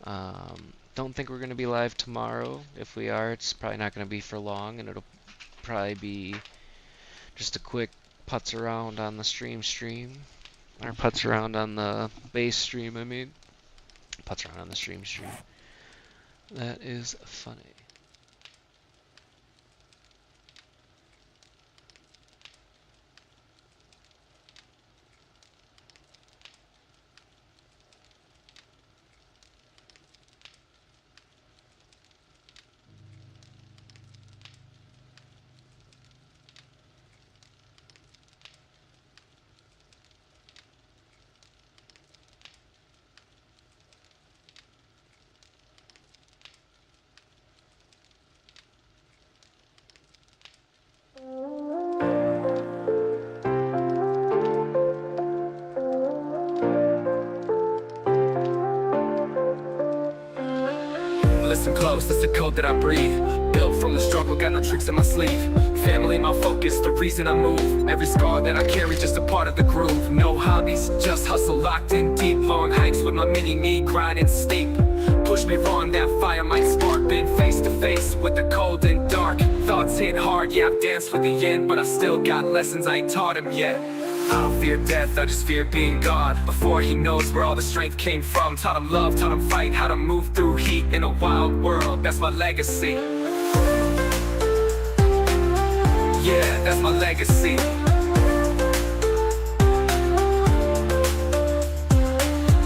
Don't think we're going to be live tomorrow. If we are, it's probably not going to be for long, and it'll probably be just a quick putz around on the stream, or putz around on the base stream, I mean. Putz around on the stream. That is funny. Listen close, that's the code that I breathe. Built from the struggle, got no tricks in my sleeve. Family, my focus, the reason I move. Every scar that I carry, just a part of the groove. No hobbies, just hustle locked in deep. Long hikes with my mini-me, grinding steep. Push me wrong, that fire might spark. Been face to face with the cold and dark. thoughts hit hard, yeah, I've danced with the end, but I still got lessons I ain't taught him yet. I don't fear death, I just fear being God. Before he knows where all the strength came from. Taught him love, taught him fight, how to move through heat in a wild world, that's my legacy. Yeah, that's my legacy.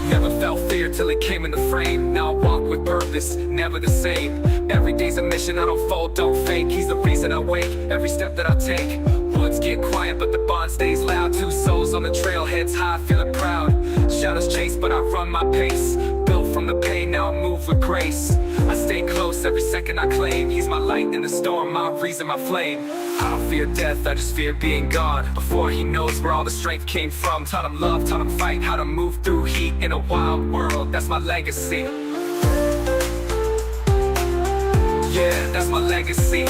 Never felt fear till it came in the frame. Now I walk with purpose, never the same. Every day's a mission, I don't fold, don't fake. He's the reason I wake, every step that I take. Woods get quiet, but the bond stays loud. Two souls on the trail, heads high, feeling proud. Shadows chase, but I run my pace. Built from the pain, now I move with grace. I stay close every second I claim. He's my light in the storm, my reason, my flame. I don't fear death, I just fear being God. Before he knows where all the strength came from. Taught him love, taught him fight, how to move through heat in a wild world, that's my legacy. Yeah, that's my legacy.